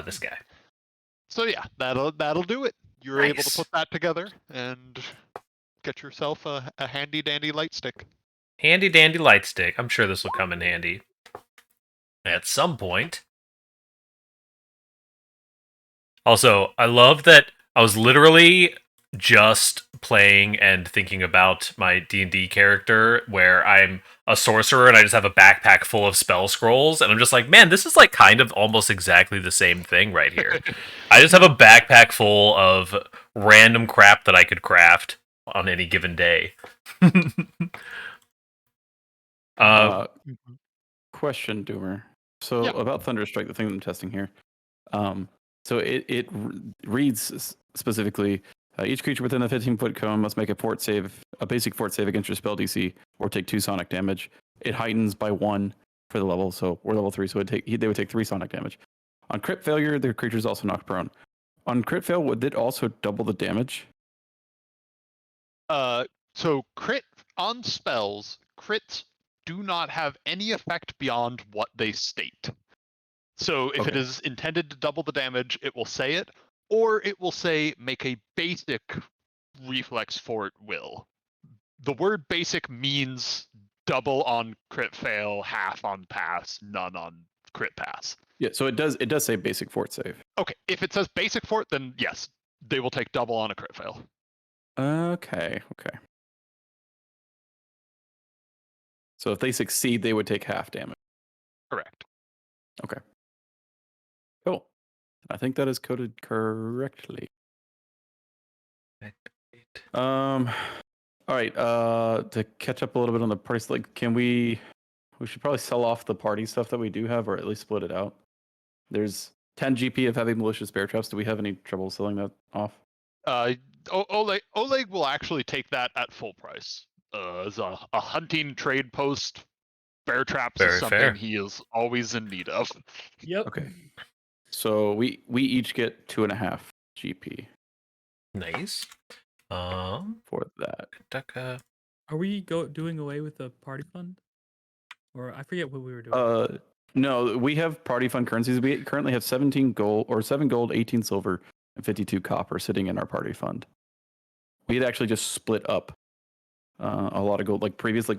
S2: This guy.
S3: So yeah, that'll do it. You're able to
S2: Nice.
S3: put that together and get yourself a handy dandy light stick.
S2: Handy dandy light stick. I'm sure this will come in handy at some point. Also, I love that I was literally just playing and thinking about my D&D character where I'm a sorcerer and I just have a backpack full of spell scrolls, and I'm just like, man, this is kind of almost exactly the same thing right here. I just have a backpack full of random crap that I could craft on any given day.
S6: Question, Doomer. So
S3: Yeah.
S6: about Thunderstrike, the thing that I'm testing here. So it reads specifically, each creature within the 15-foot cone must make a basic fort save against your spell DC, or take 2 sonic damage. It heightens by 1 for the level, so we're level 3, so they would take 3 sonic damage. On crit failure, the creature is also knocked prone. On crit fail, would it also double the damage?
S3: So crit on spells, crits do not have any effect beyond what they state. So if it
S6: Okay.
S3: is intended to double the damage, it will say it, or it will say make a basic reflex for it will. The word basic means double on crit fail, half on pass, none on crit pass.
S6: Yeah, so it does say basic fort save.
S3: Okay, if it says basic fort, then yes, they will take double on a crit fail.
S6: Okay. So if they succeed, they would take half damage.
S3: Correct.
S6: Okay. Cool. I think that is coded correctly. All right. To catch up a little bit on the price, we should probably sell off the party stuff that we do have, or at least split it out. There's 10 GP of heavy malicious bear traps. Do we have any trouble selling that off?
S3: Oleg will actually take that at full price. As a hunting trade post, bear traps
S2: Very
S3: is something
S2: fair.
S3: he is always in need of.
S4: Yep.
S6: Okay. So we each get 2.5 GP
S2: Nice.
S6: for that.
S4: Are we doing away with the party fund? Or I forget what we were doing.
S6: No, we have party fund currencies. We currently have 17 gold, or 7 gold, 18 silver, and 52 copper sitting in our party fund. We had actually just split up a lot of gold.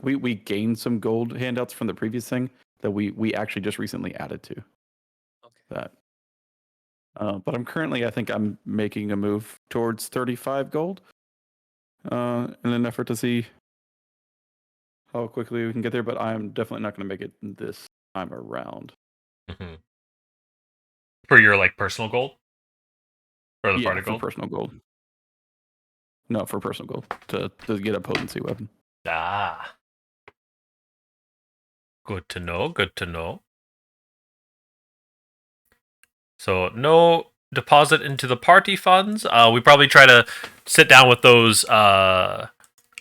S6: We gained some gold handouts from the previous thing that we actually just recently added to that. But I think I'm making a move towards 35 gold in an effort to see how quickly we can get there. But I'm definitely not going to make it this time around.
S2: Mm-hmm. For your personal gold? Or the party
S6: for
S2: gold?
S6: personal gold. No, for personal gold to get a potency weapon.
S2: Ah. Good to know. So no deposit into the party funds. We probably try to sit down with those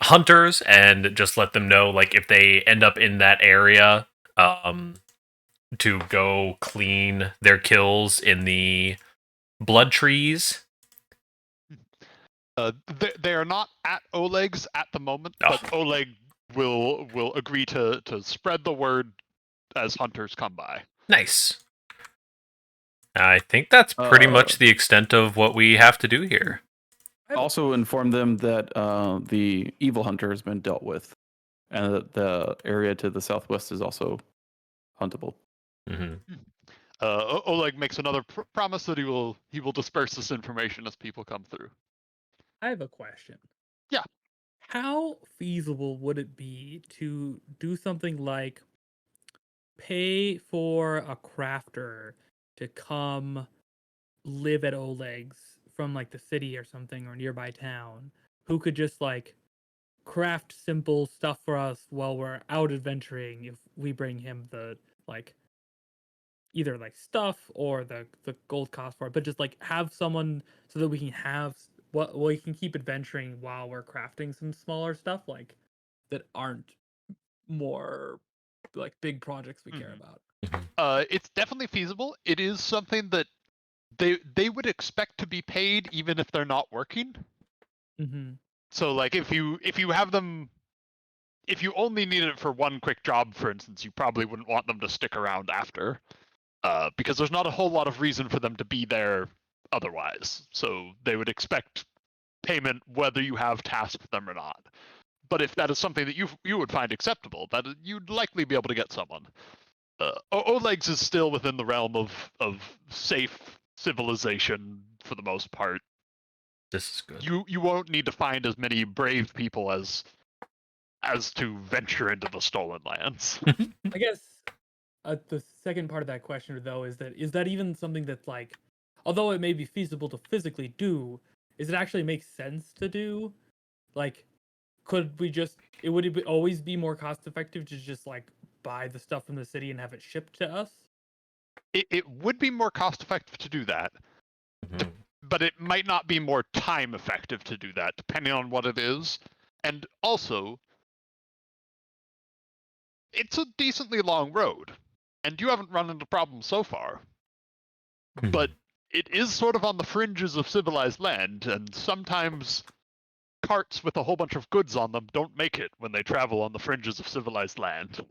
S2: hunters and just let them know, if they end up in that area, to go clean their kills in the blood trees.
S3: They are not at Oleg's at the moment, but Oleg will agree to spread the word as hunters come by.
S2: Nice. I think that's pretty much the extent of what we have to do here.
S6: Also inform them that the evil hunter has been dealt with, and that the area to the southwest is also huntable.
S2: Mm-hmm.
S3: Oleg makes another promise that he will disperse this information as people come through.
S4: I have a question.
S3: Yeah.
S4: How feasible would it be to do something like pay for a crafter to come live at Oleg's from like the city or something or nearby town, who could just like craft simple stuff for us while we're out adventuring if we bring him the like either like stuff or the gold cost for it, but just like have someone so that we can have what we can keep adventuring while we're crafting some smaller stuff like that aren't more like big projects we care about.
S3: It's definitely feasible. It is something that they would expect to be paid even if they're not working.
S4: Mm-hmm.
S3: So like if you have them, if you only needed it for one quick job, for instance, you probably wouldn't want them to stick around after, because there's not a whole lot of reason for them to be there otherwise. So they would expect payment whether you have tasked them or not. But if that is something that you would find acceptable, that you'd likely be able to get someone. Oleg's is still within the realm of safe civilization for the most part.
S2: This is good.
S3: You won't need to find as many brave people as to venture into the stolen lands.
S4: I guess the second part of that question though is that even something that's like, although it may be feasible to physically do, is it actually make sense to do? Like, could we just always be more cost effective to just like buy the stuff from the city and have it shipped to us?
S3: It would be more cost effective to do that, but it might not be more time effective to do that, depending on what it is. And also, it's a decently long road, and you haven't run into problems so far. But it is sort of on the fringes of civilized land, and sometimes carts with a whole bunch of goods on them don't make it when they travel on the fringes of civilized land.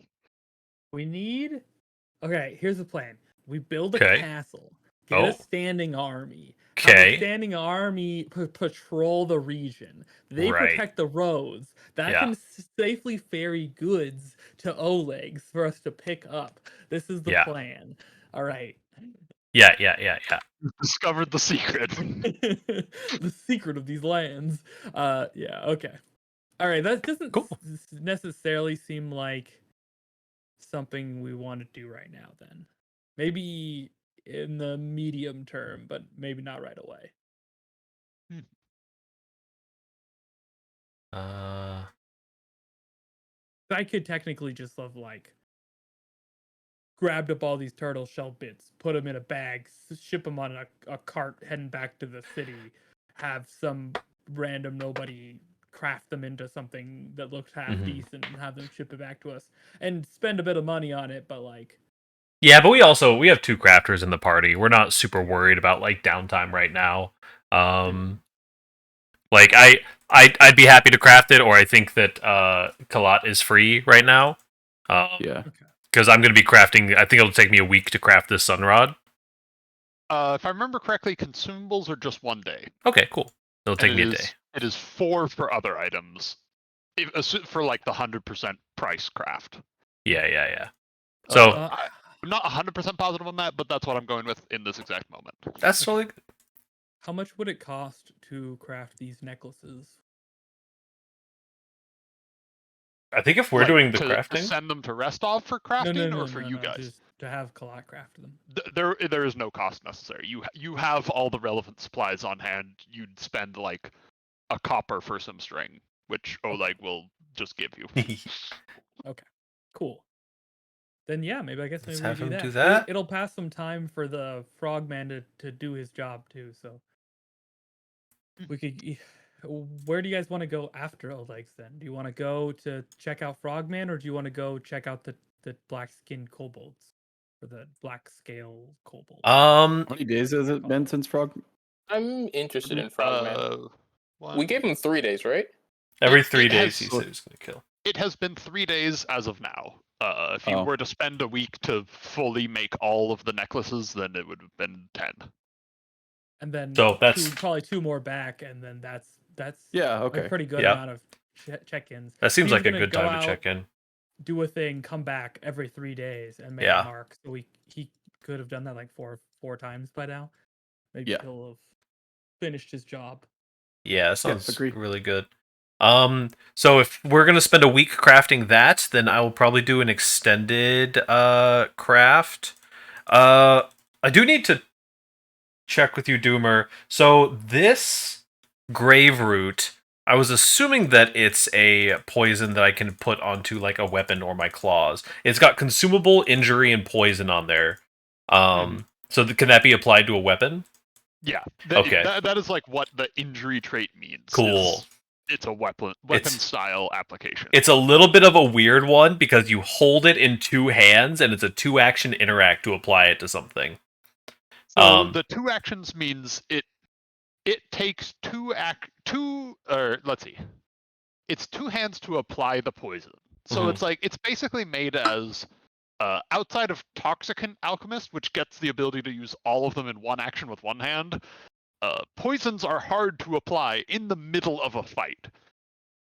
S4: Okay, here's the plan. We build a
S2: Okay.
S4: castle, get a
S2: Oh.
S4: standing army, have
S2: Okay.
S4: a standing army patrol the region. They
S2: Right.
S4: protect the roads. That
S2: Yeah.
S4: can safely ferry goods to Oleg's for us to pick up. This is the
S2: Yeah.
S4: plan. All right.
S2: Yeah.
S3: Discovered the secret.
S4: The secret of these lands. Yeah, okay. All right, that doesn't
S2: Cool.
S4: necessarily seem like something we want to do right now then. Maybe in the medium term, but maybe not right away. I could technically just have like grabbed up all these turtle shell bits, put them in a bag, ship them on a cart heading back to the city, have some random nobody craft them into something that looks half decent and have them ship it back to us and spend a bit of money on it, but like
S2: Yeah, but we have 2 crafters in the party. We're not super worried about like downtime right now. Like I'd be happy to craft it, or I think that Kalat is free right now.
S6: Yeah.
S2: Because I'm going to be crafting. I think it'll take me a week to craft this sunrod.
S3: If I remember correctly, consumables are just 1 day.
S2: Okay, cool. It'll take me a day.
S3: It is 4 for other items, for like the 100% price craft.
S2: Yeah. So
S3: I'm not 100% positive on that, but that's what I'm going with in this exact moment.
S2: that's really good.
S4: how much would it cost to craft these necklaces?
S2: I think if we're
S3: Like,
S2: doing the
S3: to
S2: crafting,
S3: send them to Restov for crafting,
S4: No,
S3: or for you guys?
S4: just to have Kalat craft them.
S3: There is no cost necessary. You have all the relevant supplies on hand. You'd spend like a copper for some string, which Oleg will just give you.
S4: Okay, cool. Then yeah, maybe I guess
S2: Let's
S4: maybe
S2: have
S4: we
S2: him
S4: do
S2: do
S4: that.
S2: that.
S4: It'll pass some time for the frogman to do his job too. So we could. Where do you guys want to go after Oleg's then? Do you want to go to check out Frogman, or do you want to go check out the black skinned kobolds or the black scale kobolds?
S6: How many days has it been since Frog?
S1: I'm interested in Frogman. We gave him 3 days, right?
S2: Every
S3: It
S2: 3 days
S3: has-
S2: he said he was going to kill.
S3: It has been 3 days as of now. If you were to spend a week to fully make all of the necklaces, then it would have been 10.
S4: And then
S2: So that's
S4: probably 2 more back, and then that's
S6: Yeah.
S4: a
S6: Okay.
S4: pretty good
S2: Yeah.
S4: amount of check-ins.
S2: that seems
S4: He's
S2: like a
S4: gonna
S2: good
S4: go
S2: time to
S4: out,
S2: check in.
S4: do a thing, come back every 3 days, and make
S2: Yeah.
S4: a mark. So he could have done that like four times by now. Maybe
S6: Yeah.
S4: he'll have finished his job.
S2: Yeah, that sounds
S6: agree.
S2: really good. So if we're gonna spend a week crafting that, then I will probably do an extended craft. I do need to check with you, Doomer. So this grave root, I was assuming that it's a poison that I can put onto like a weapon or my claws. It's got consumable, injury, and poison on there. So can that be applied to a weapon?
S3: Yeah.
S2: Okay.
S3: That is like what the injury trait means.
S2: Cool.
S3: It's a weapon style application.
S2: It's a little bit of a weird one because you hold it in two hands and it's a 2-action interact to apply it to something.
S3: So the 2 actions means it takes it's 2 hands to apply the poison. So it's like it's basically made as outside of Toxicant Alchemist, which gets the ability to use all of them in 1 action with 1 hand. Poisons are hard to apply in the middle of a fight.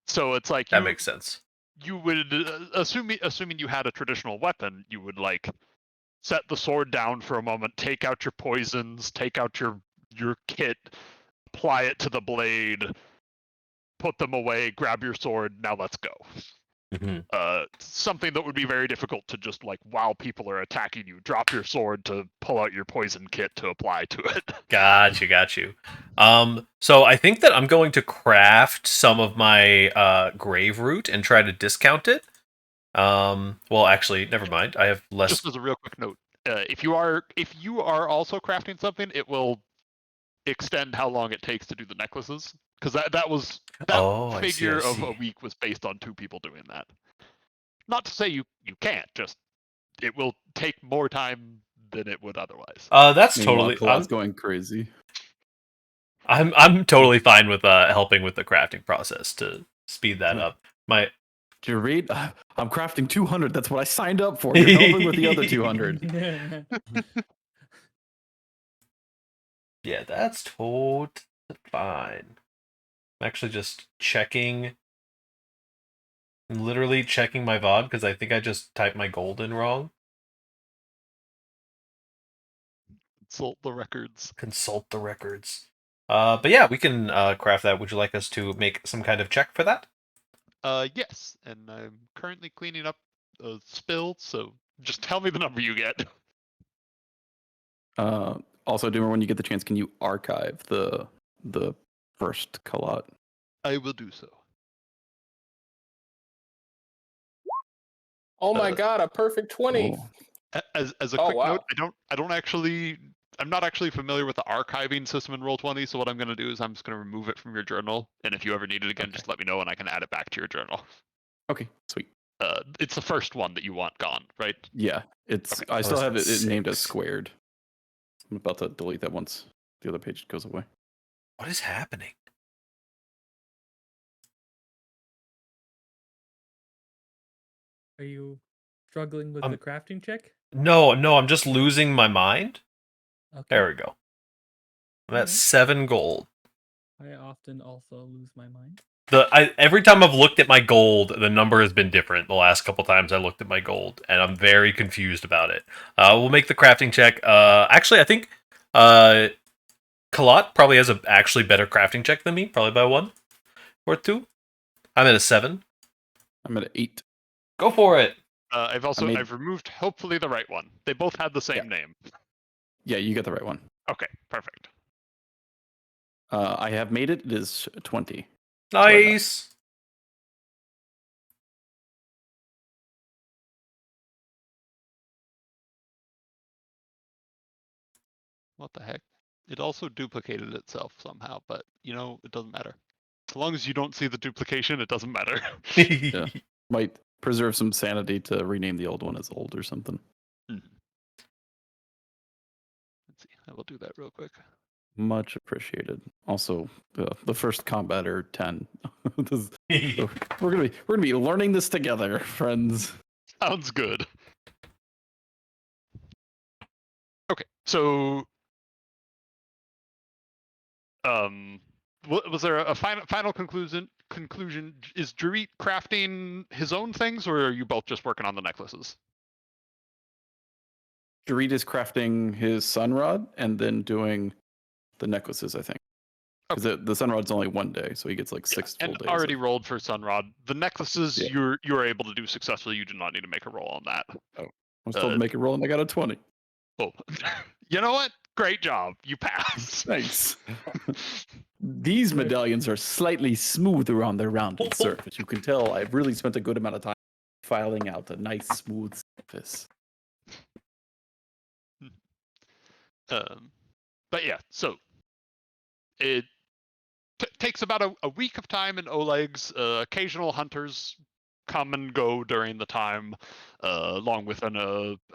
S3: So it's like
S2: that makes sense.
S3: You would assuming you had a traditional weapon, you would like set the sword down for a moment, take out your poisons, take out your kit, apply it to the blade, put them away, grab your sword, now let's go. Something that would be very difficult to just like while people are attacking you, drop your sword to pull out your poison kit to apply to it. Got
S2: you. So I think that I'm going to craft some of my grave root and try to discount it. Well, actually, never mind. I have less.
S3: Just as a real quick note, if you are also crafting something, it will extend how long it takes to do the necklaces, because that figure of a week was based on 2 people doing that. Not to say you can't, just it will take more time than it would otherwise.
S2: That's totally.
S6: I'm going crazy.
S2: I'm totally fine with helping with the crafting process to speed that up.
S6: Gerrit, I'm crafting 200. That's what I signed up for. You're helping with the other 200.
S2: Yeah, that's totally fine. I'm actually just checking. I'm literally checking my VOD because I think I just typed my gold in wrong.
S3: Consult the records.
S2: But yeah, we can craft that. Would you like us to make some kind of check for that?
S3: Yes, and I'm currently cleaning up a spill, so just tell me the number you get.
S6: Also, Doomer, when you get the chance, can you archive the first Kalat?
S3: I will do so.
S1: Oh my god, a perfect 20.
S6: Oh.
S3: As a quick note, I'm not actually familiar with the archiving system in Roll20, so what I'm going to do is I'm just going to remove it from your journal, and if you ever need it again, just let me know and I can add it back to your journal.
S6: Okay, sweet.
S3: It's the first one that you want gone, right?
S6: Yeah, it's.
S3: Okay.
S6: I still have it named as squared. I'm about to delete that once the other page goes away.
S2: What is happening?
S4: Are you struggling with the crafting check?
S2: No, I'm just losing my mind.
S4: Okay.
S2: There we go. I'm at 7 gold.
S4: I often also lose my mind.
S2: Every time I've looked at my gold, the number has been different the last couple times I looked at my gold, and I'm very confused about it. We'll make the crafting check. Actually, I think Kalat probably has a actually better crafting check than me, probably by 1 or 2. I'm at a 7.
S6: I'm at 8.
S2: Go for it.
S3: I've removed hopefully the right one. They both had the same name.
S6: Yeah, you got the right one.
S3: Okay, perfect.
S6: I have made it. It is 20.
S2: Nice.
S3: What the heck? It also duplicated itself somehow, but it doesn't matter. As long as you don't see the duplication, it doesn't matter.
S6: Yeah. Might preserve some sanity to rename the old one as old or something.
S3: Let's see. I will do that real quick.
S6: Much appreciated. Also, the first combatter 10. We're gonna be learning this together, friends.
S3: Sounds good. Okay, so was there a final conclusion? Is Gerrit crafting his own things, or are you both just working on the necklaces?
S6: Gerrit is crafting his sunrod and then doing the necklaces, I think. Because the sunrod's only 1 day, so he gets like 6 full
S3: and
S6: days.
S3: already rolled for Sunrod. The necklaces
S6: Yeah.
S3: you're able to do successfully. You do not need to make a roll on that.
S6: I was told to make a roll and I got a 20.
S3: Oh, you know what? Great job. You passed.
S6: Thanks. These medallions are slightly smoother on their rounded surface. You can tell I've really spent a good amount of time filing out a nice smooth surface.
S3: But yeah, so it takes about a week of time in Oleg's. Occasional hunters come and go during the time, along with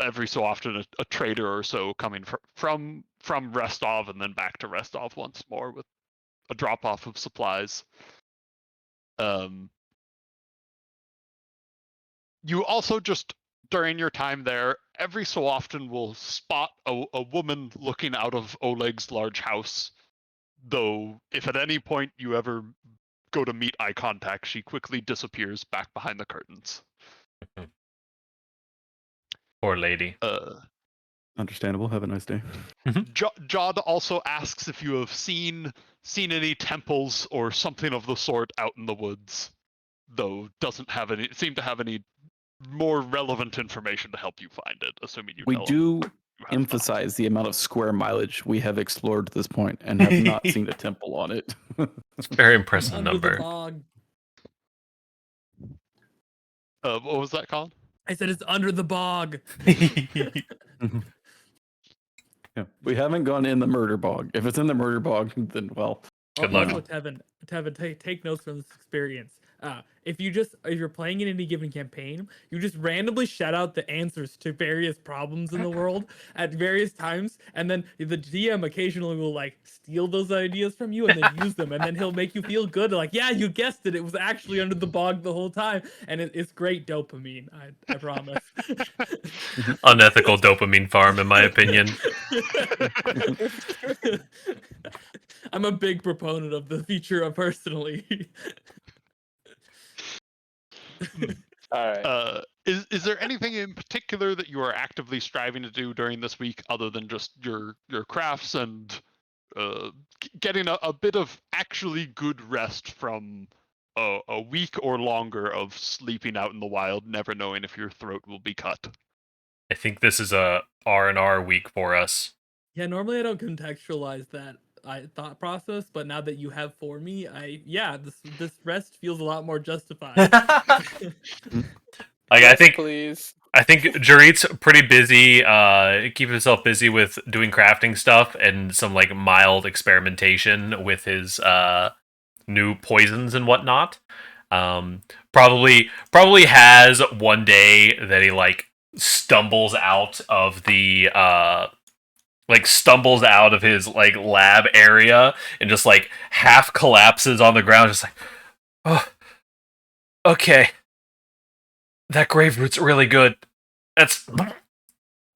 S3: every so often a trader or so coming from Restov and then back to Restov once more with a drop off of supplies. You also just during your time there, every so often will spot a woman looking out of Oleg's large house. Though, if at any point you ever go to meet eye contact, she quickly disappears back behind the curtains.
S2: Poor lady.
S6: Understandable. Have a nice day.
S3: Jod also asks if you have seen any temples or something of the sort out in the woods, though doesn't seem to have any more relevant information to help you find it, assuming you
S6: We
S3: tell
S6: do
S3: him you have
S6: emphasize the amount of square mileage we have explored to this point and have not seen a temple on it.
S2: It's a very impressive
S4: Under the
S2: number.
S4: bog.
S3: What was that called?
S4: I said it's under the bog.
S6: Yeah, we haven't gone in the murder bog. If it's in the murder bog, then well.
S2: Good luck.
S4: Also, Tevin, take notes from this experience. If you're playing in any given campaign, you just randomly shout out the answers to various problems in the world at various times, and then the DM occasionally will like steal those ideas from you and then use them, and then he'll make you feel good, like, yeah, you guessed it, it was actually under the bog the whole time, and it's great dopamine. I promise.
S2: Unethical dopamine farm, in my opinion.
S4: I'm a big proponent of the feature personally.
S1: All right.
S3: Is there anything in particular that you are actively striving to do during this week, other than just your crafts and getting a bit of actually good rest from a week or longer of sleeping out in the wild, never knowing if your throat will be cut?
S2: I think this is a R&R week for us.
S4: Yeah, normally I don't contextualize that thought process, but now that you have for me, this rest feels a lot more justified.
S2: I think
S1: Please.
S2: Gerrit's pretty busy, keeping himself busy with doing crafting stuff and some like mild experimentation with his new poisons and whatnot. Probably has one day that he like stumbles out of the his like lab area and just like half collapses on the ground, just like, oh, okay. That grave root's really good. That's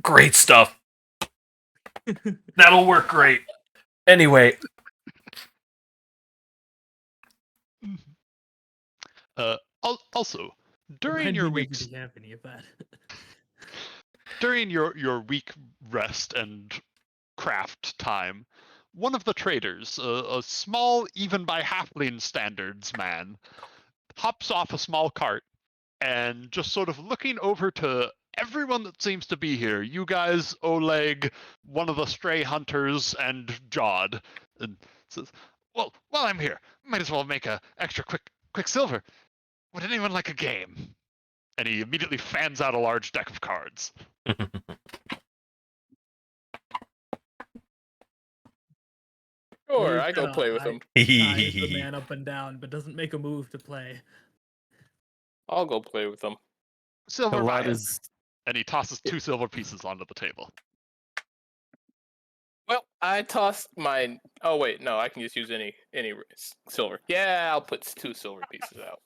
S2: great stuff. That'll work great. Anyway.
S3: Also, during your weeks, during your week rest and craft time, one of the traders, a small, even by halfling standards man, hops off a small cart and just sort of looking over to everyone that seems to be here. You guys, Oleg, one of the stray hunters, and Jod, and says, "Well, while I'm here, might as well make a extra Quicksilver. Would anyone like a game?" And he immediately fans out a large deck of cards.
S1: Sure, I go play with him.
S4: Eyes the man up and down, but doesn't make a move to play.
S1: I'll go play with them.
S3: Silver
S6: lot
S3: buy it.
S6: is
S3: And he tosses 2 silver pieces onto the table.
S1: Well, I tossed mine. Oh wait, no, I can just use any silver. Yeah, I'll put 2 silver pieces out.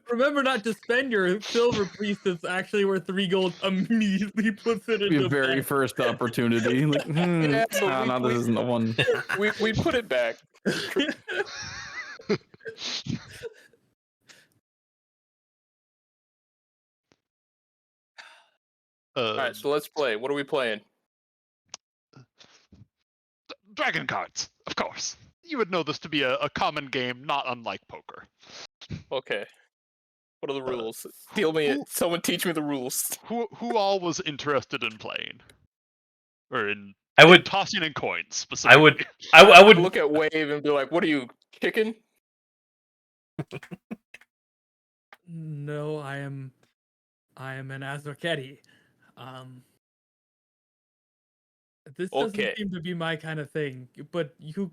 S4: Remember not to spend your silver piece that's actually worth 3 gold. Immediately puts it in
S6: your
S4: the
S6: very
S4: bag.
S6: first opportunity. Like,
S1: Yeah, but
S6: no, this isn't the one.
S1: We put it back. Alright, so let's play. What are we playing?
S3: Dragon cards, of course. You would know this to be a common game, not unlike poker.
S1: Okay. What are the
S3: Uh,
S1: rules? Someone teach me the rules.
S3: Who all was interested in playing? Or in
S2: I would.
S3: tossing in coins,
S2: I
S3: specifically.
S2: would. I would
S1: Look at Wave and be like, what are you, chicken?
S4: No, I am an Azorketti. This doesn't
S1: Okay.
S4: seem to be my kind of thing, but you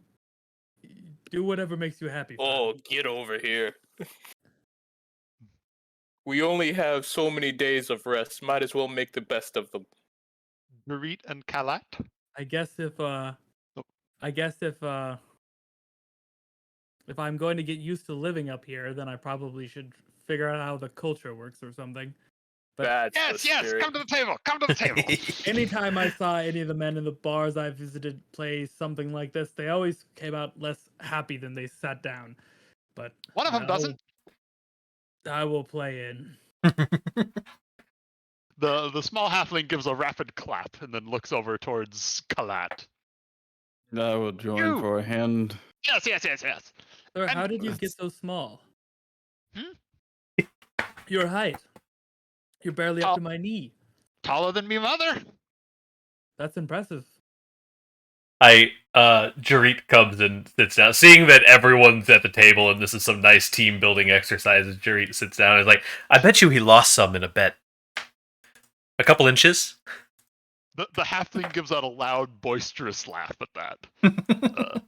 S4: do whatever makes you happy.
S1: Oh, get over here. We only have so many days of rest. Might as well make the best of them.
S3: Gerrit and Kalat?
S4: I guess if I'm going to get used to living up here, then I probably should figure out how the culture works or something. But
S1: That's the
S3: Yes,
S1: spirit.
S3: come to the table, come to the table.
S4: anytime I saw any of the men in the bars I visited play something like this, they always came out less happy than they sat down. But
S3: One of them doesn't.
S4: I will play in.
S3: The small halfling gives a rapid clap and then looks over towards Kalat.
S6: I will join
S3: You!
S6: for a hand.
S3: Yes.
S4: Sir, how
S3: And-
S4: did you get so small?
S3: Hmm?
S4: Your height. You're barely up
S3: Tall-
S4: to my knee.
S3: Taller than me, mother.
S4: That's impressive.
S2: Gerrit comes and sits down. Seeing that everyone's at the table and this is some nice team building exercises, Gerrit sits down and is like, I bet you he lost some in a bet. A couple inches?
S3: The halfling gives out a loud, boisterous laugh at that.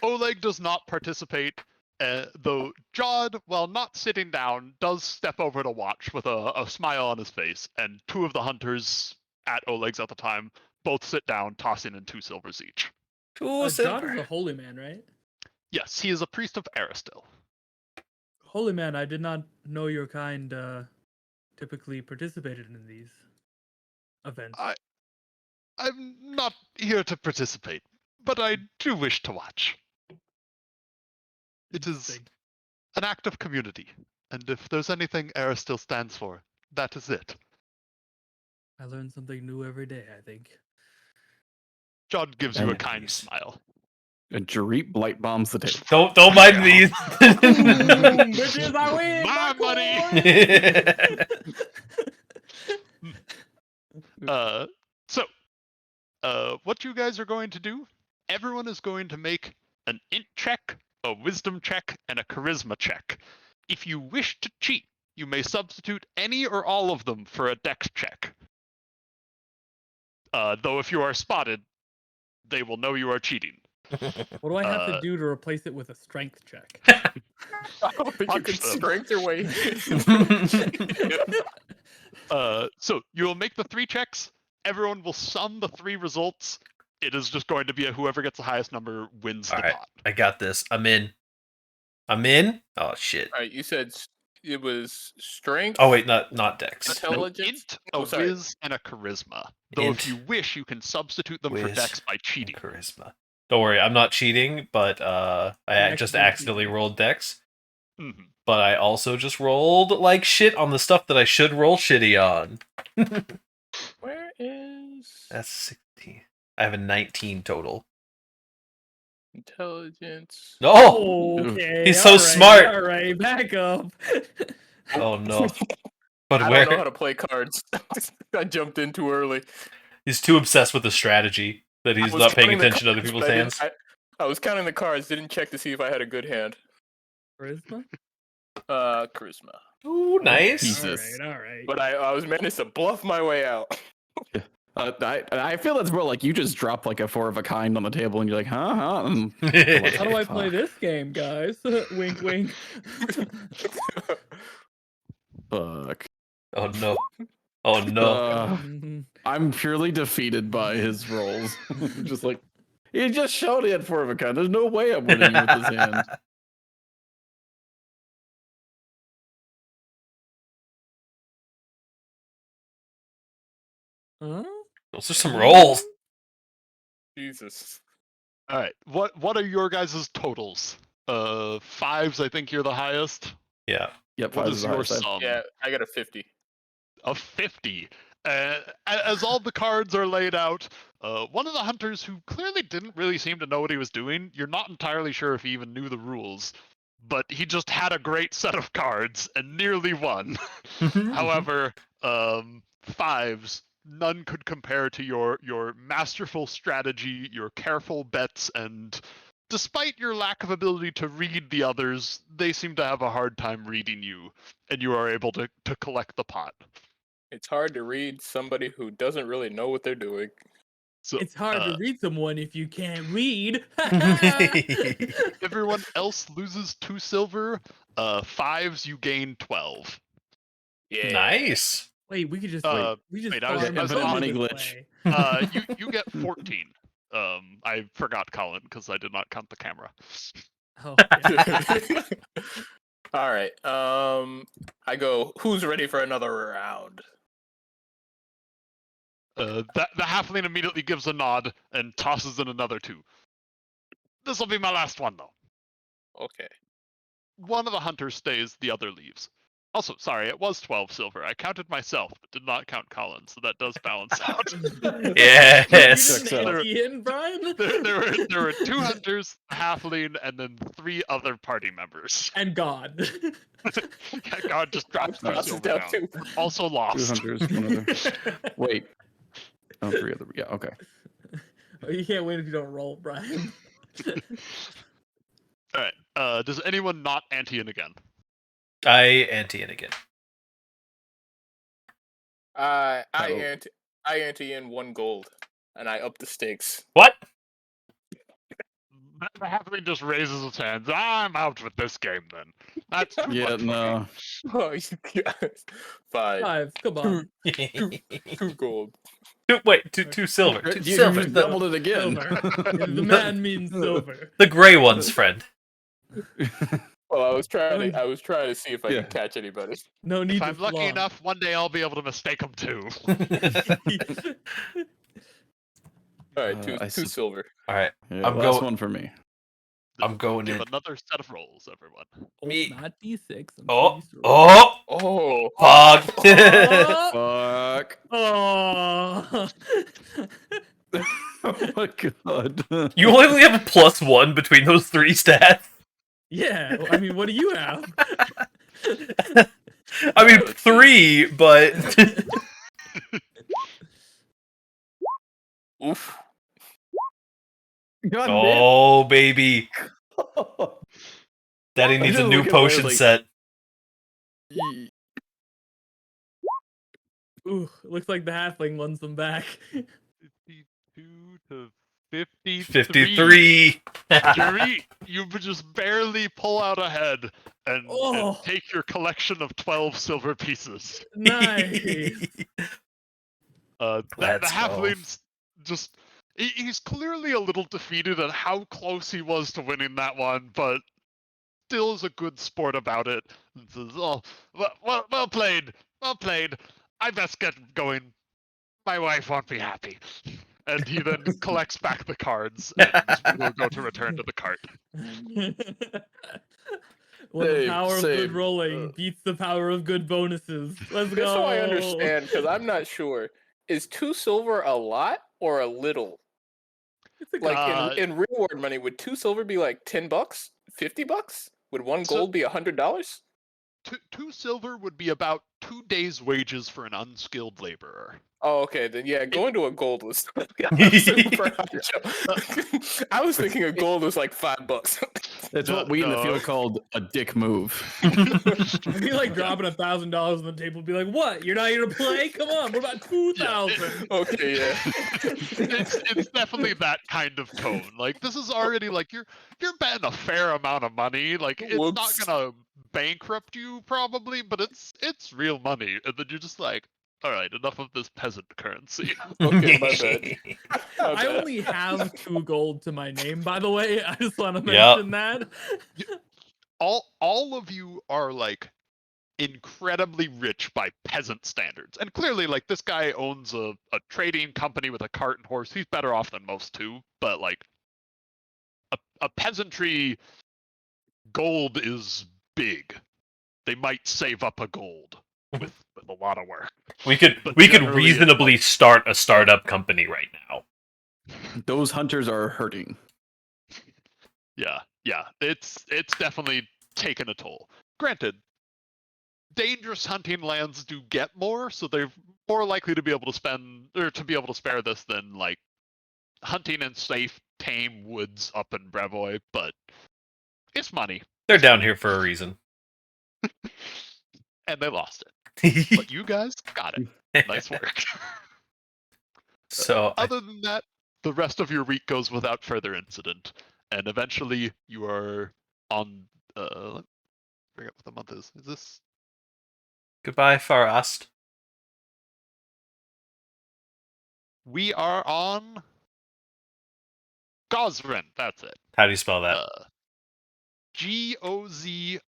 S3: Oleg does not participate, though Jod, while not sitting down, does step over to watch with a smile on his face, and two of the hunters at Oleg's at the time both sit down, tossing in 2 silvers each.
S4: John is a holy man, right?
S3: Yes, he is a priest of Aristil.
S4: Holy man, I did not know your kind typically participated in these events.
S3: I'm not here to participate, but I do wish to watch. It is
S4: Interesting.
S3: an act of community, and if there's anything Aristil stands for, that is it.
S4: I learn something new every day, I think.
S3: Jod gives you a
S6: And
S3: kind
S2: these.
S3: smile.
S6: And Gerrit blight bombs the table.
S2: Don't mind these.
S4: Bitches, I win!
S3: My money! What you guys are going to do, everyone is going to make an int check, a wisdom check, and a charisma check. If you wish to cheat, you may substitute any or all of them for a dex check. Though if you are spotted, they will know you are cheating.
S4: What do I have to do to replace it with a strength check?
S1: I don't think you can
S3: Punch them.
S1: strength your way.
S3: So you will make the 3 checks. Everyone will sum the 3 results. It is just going to be whoever gets the highest number wins the
S2: Alright.
S3: pot.
S2: I got this. I'm in. Oh shit.
S1: Alright, you said it was strength.
S2: Oh wait, not Dex.
S1: Intelligence?
S3: Int,
S1: Oh,
S3: a
S1: sorry.
S3: whiz, and a charisma. Though
S2: Int,
S3: if you wish, you can substitute them for
S2: whiz,
S3: dex by cheating.
S2: Charisma. Don't worry, I'm not cheating, but I just
S4: accidentally
S2: accidentally
S4: cheated.
S2: rolled Dex.
S3: Mhm.
S2: But I also just rolled like shit on the stuff that I should roll shitty on.
S1: Where is
S2: That's 16. I have a 19 total.
S1: intelligence?
S2: No!
S4: Okay,
S2: He's so
S4: alright,
S2: smart.
S4: Alright, back up.
S2: Oh no. But
S1: I
S2: where?
S1: don't know how to play cards. I jumped in too early.
S2: He's too obsessed with the strategy that he's
S1: I was
S2: not paying
S1: counting the
S2: attention to other
S1: cards,
S2: people's
S1: but
S2: hands.
S1: I was counting the cards, didn't check to see if I had a good hand.
S4: Charisma?
S1: Charisma.
S2: Ooh, nice.
S6: Jesus.
S4: Alright.
S1: But I was managed to bluff my way out.
S6: I feel that's more like you just drop like a 4 of a kind on the table and you're like, huh?
S4: How do I play this game, guys? Wink, wink.
S6: Fuck.
S2: Oh no. Oh no.
S6: I'm purely defeated by his rolls. Just like, he just showed he had 4 of a kind. There's no way I'm winning with his hand.
S4: Huh?
S2: Those are some rolls.
S1: Jesus.
S3: All right. What are your guys' totals? 5s, I think you're the highest.
S2: Yeah.
S6: Yep,
S3: What
S6: 5
S3: is
S6: is the
S3: your
S6: highest.
S3: sum?
S1: Yeah, I got a 50.
S3: A 50. As all the cards are laid out, one of the hunters who clearly didn't really seem to know what he was doing, you're not entirely sure if he even knew the rules, but he just had a great set of cards and nearly won. However, fives, none could compare to your masterful strategy, your careful bets, and despite your lack of ability to read the others, they seem to have a hard time reading you, and you are able to collect the pot.
S1: It's hard to read somebody who doesn't really know what they're doing.
S3: So
S4: It's hard to read someone if you can't read.
S3: everyone else loses 2 silver. Fives, you gain 12.
S1: Yeah.
S2: Nice.
S4: Wait, we could just we just
S3: wait, I was
S4: farm
S6: infinite
S4: silver
S6: money
S4: this
S6: glitch.
S4: way.
S3: You get 14. I forgot Colin because I did not count the camera.
S4: Oh, yeah.
S1: All right. I go. Who's ready for another round?
S3: The halfling immediately gives a nod and tosses in another 2. This will be my last one, though.
S1: Okay.
S3: One of the hunters stays, the other leaves. Also, sorry, it was 12 silver. I counted myself, but did not count Colin, so that does balance out.
S2: Yes.
S4: You didn't ante in, Brian?
S3: There were 2 hunters, a halfling, and then 3 other party members.
S4: And God.
S3: God just drops 2
S1: Tosses
S3: silver
S1: down
S3: down.
S1: 2.
S3: Also lost.
S6: 2 hunters, 1 other. Wait. Oh, 3 other. Yeah, okay.
S4: Oh, you can't win if you don't roll, Brian.
S3: All right. Does anyone not ante in again?
S2: I ante in again.
S1: I ante in 1 gold, and I up the stakes.
S2: What?
S3: The halfling just raises his hands. I'm out with this game then. That's too
S6: Yeah,
S3: much for me.
S6: no.
S1: Oh, you guys. 5.
S4: 5, come on.
S1: 2 gold.
S2: Wait, two silver. Two
S6: You
S2: silver.
S6: just doubled it again.
S4: Silver. The man means silver.
S2: The gray ones, friend.
S1: Well, I was trying to see if I
S6: Yeah.
S1: could catch anybody.
S4: No need
S3: If
S4: to
S3: I'm lucky
S4: flaunt.
S3: enough, one day I'll be able to mistake them too.
S1: All right, two
S6: I
S1: two
S6: see.
S1: silver.
S2: All right,
S6: Yeah,
S2: I'm
S6: last
S2: go-
S6: one for me.
S2: I'm going
S3: Give
S2: in.
S3: another set of rolls, everyone.
S2: Me.
S4: Not D6. I'm
S2: Oh,
S4: pretty sure.
S2: oh,
S1: Oh,
S2: Pog.
S6: Fuck.
S4: Oh.
S6: Oh my god.
S2: You only have a +1 between those 3 stats.
S4: Yeah, I mean, what do you have?
S2: I mean, 3, but
S1: oof.
S6: God
S2: oh baby,
S6: damn.
S2: Daddy needs a
S6: just
S2: new
S6: looking away,
S2: potion
S6: like-
S2: set.
S4: Ooh, looks like the halfling wants them back.
S3: 52 to 53.
S2: 53.
S3: Gerrit, you just barely pull out ahead and
S4: Oh.
S3: take your collection of 12 silver pieces.
S4: Nice.
S3: The
S2: Let's go.
S3: halfling's just... He's clearly a little defeated at how close he was to winning that one, but still is a good sport about it. And says, oh, well played. Well played. I best get going. My wife won't be happy. And he then collects back the cards and will go to return to the cart.
S4: Well, the
S1: Same,
S4: power of good
S1: same.
S4: rolling beats the power of good bonuses. Let's go.
S1: Just so I understand, because I'm not sure. Is 2 silver a lot or a little?
S4: It's a
S1: Like in reward money, would 2 silver be like $10, $50? Would 1
S3: So-
S1: gold be $100?
S3: 2 silver would be about 2 days' wages for an unskilled laborer.
S1: Oh, okay. Then yeah, going to a gold was super high jump. I was thinking a gold was like $5.
S6: It's what we in the field called a dick move.
S4: I'd be like dropping $1,000 on the table, be like, "What? You're not here to play? Come on, what about 2,000?"
S1: Okay, yeah.
S3: It's definitely that kind of tone. Like this is already like you're betting a fair amount of money. Like it's not
S1: Whoops.
S3: gonna bankrupt you probably, but it's real money. And then you're just like, all right, enough of this peasant currency.
S1: Okay, my bad. My
S4: I
S1: bad.
S4: only have 2 gold to my name, by the way. I just want to mention that.
S3: All of you are like incredibly rich by peasant standards, and clearly like this guy owns a trading company with a cart and horse. He's better off than most too, but like a peasantry gold is big. They might save up a gold with a lot of work.
S2: We could
S3: But generally, it's
S2: reasonably start a startup company right now.
S6: Those hunters are hurting.
S3: Yeah, it's definitely taken a toll. Granted, dangerous hunting lands do get more, so they're more likely to be able to spare this than like hunting in safe, tame woods up in Brevoy. But it's money.
S2: They're
S3: It's
S2: down
S3: money.
S2: here for a reason.
S3: And they lost it. But you guys got it. Nice work.
S2: So
S3: Other than that, the rest of your week goes without further incident, and eventually you are on. I forget what the month is. Is this?
S2: goodbye, Farast.
S3: We are on Gozran. That's it.
S2: How do you spell that?
S3: Gozran.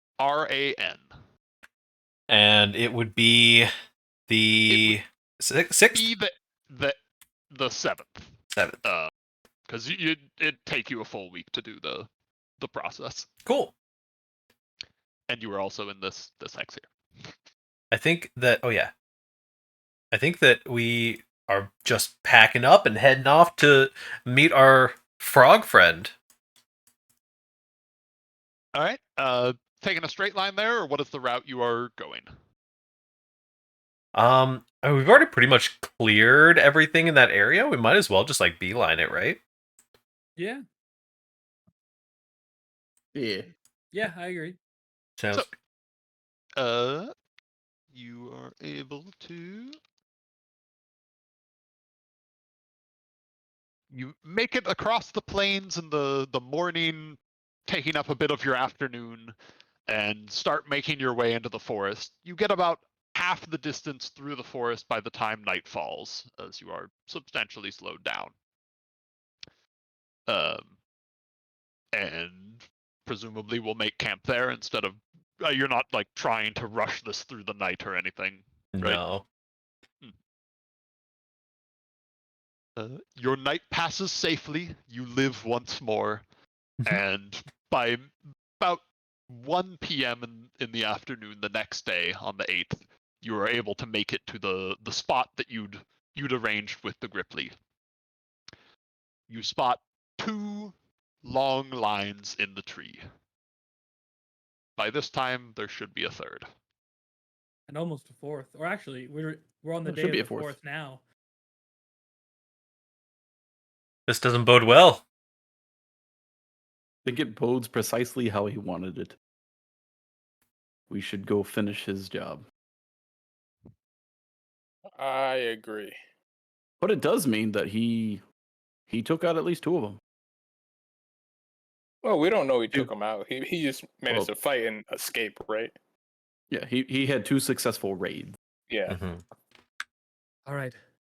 S2: And it would be the sixth,
S3: Be the 7th.
S2: 7th.
S3: Because it'd take you a full week to do the process,
S2: Cool.
S3: and you were also in this hex here.
S2: I think that. Oh yeah. I think that we are just packing up and heading off to meet our frog friend.
S3: All right. Taking a straight line there, or what is the route you are going?
S2: We've already pretty much cleared everything in that area. We might as well just like beeline it, right?
S4: Yeah.
S6: Yeah.
S4: Yeah, I agree.
S2: Sounds.
S3: You are able to. You make it across the plains in the morning, taking up a bit of your afternoon, and start making your way into the forest. You get about half the distance through the forest by the time night falls, as you are substantially slowed down. And presumably will make camp there instead of you're not like trying to rush this through the night or anything, right?
S2: No.
S3: Your night passes safely. You live once more, and by about 1 p.m. in the afternoon the next day on the 8th, you are able to make it to the spot that you'd arranged with the Gripply. You spot 2 long lines in the tree. By this time, there should be a 3rd.
S4: And almost a 4th. Or actually, we're on the
S6: There
S4: day
S6: should
S4: of
S6: be
S4: the
S6: a 4th.
S4: 4th now.
S2: This doesn't bode well.
S6: I think it bodes precisely how he wanted it. We should go finish his job.
S1: I agree.
S6: But it does mean that he took out at least 2 of them.
S1: Well, we don't know he
S6: Two.
S1: took him out. He just managed to fight and escape, right?
S6: Yeah, he had 2 successful raids.
S1: Yeah.
S2: Mm-hmm.
S4: All right.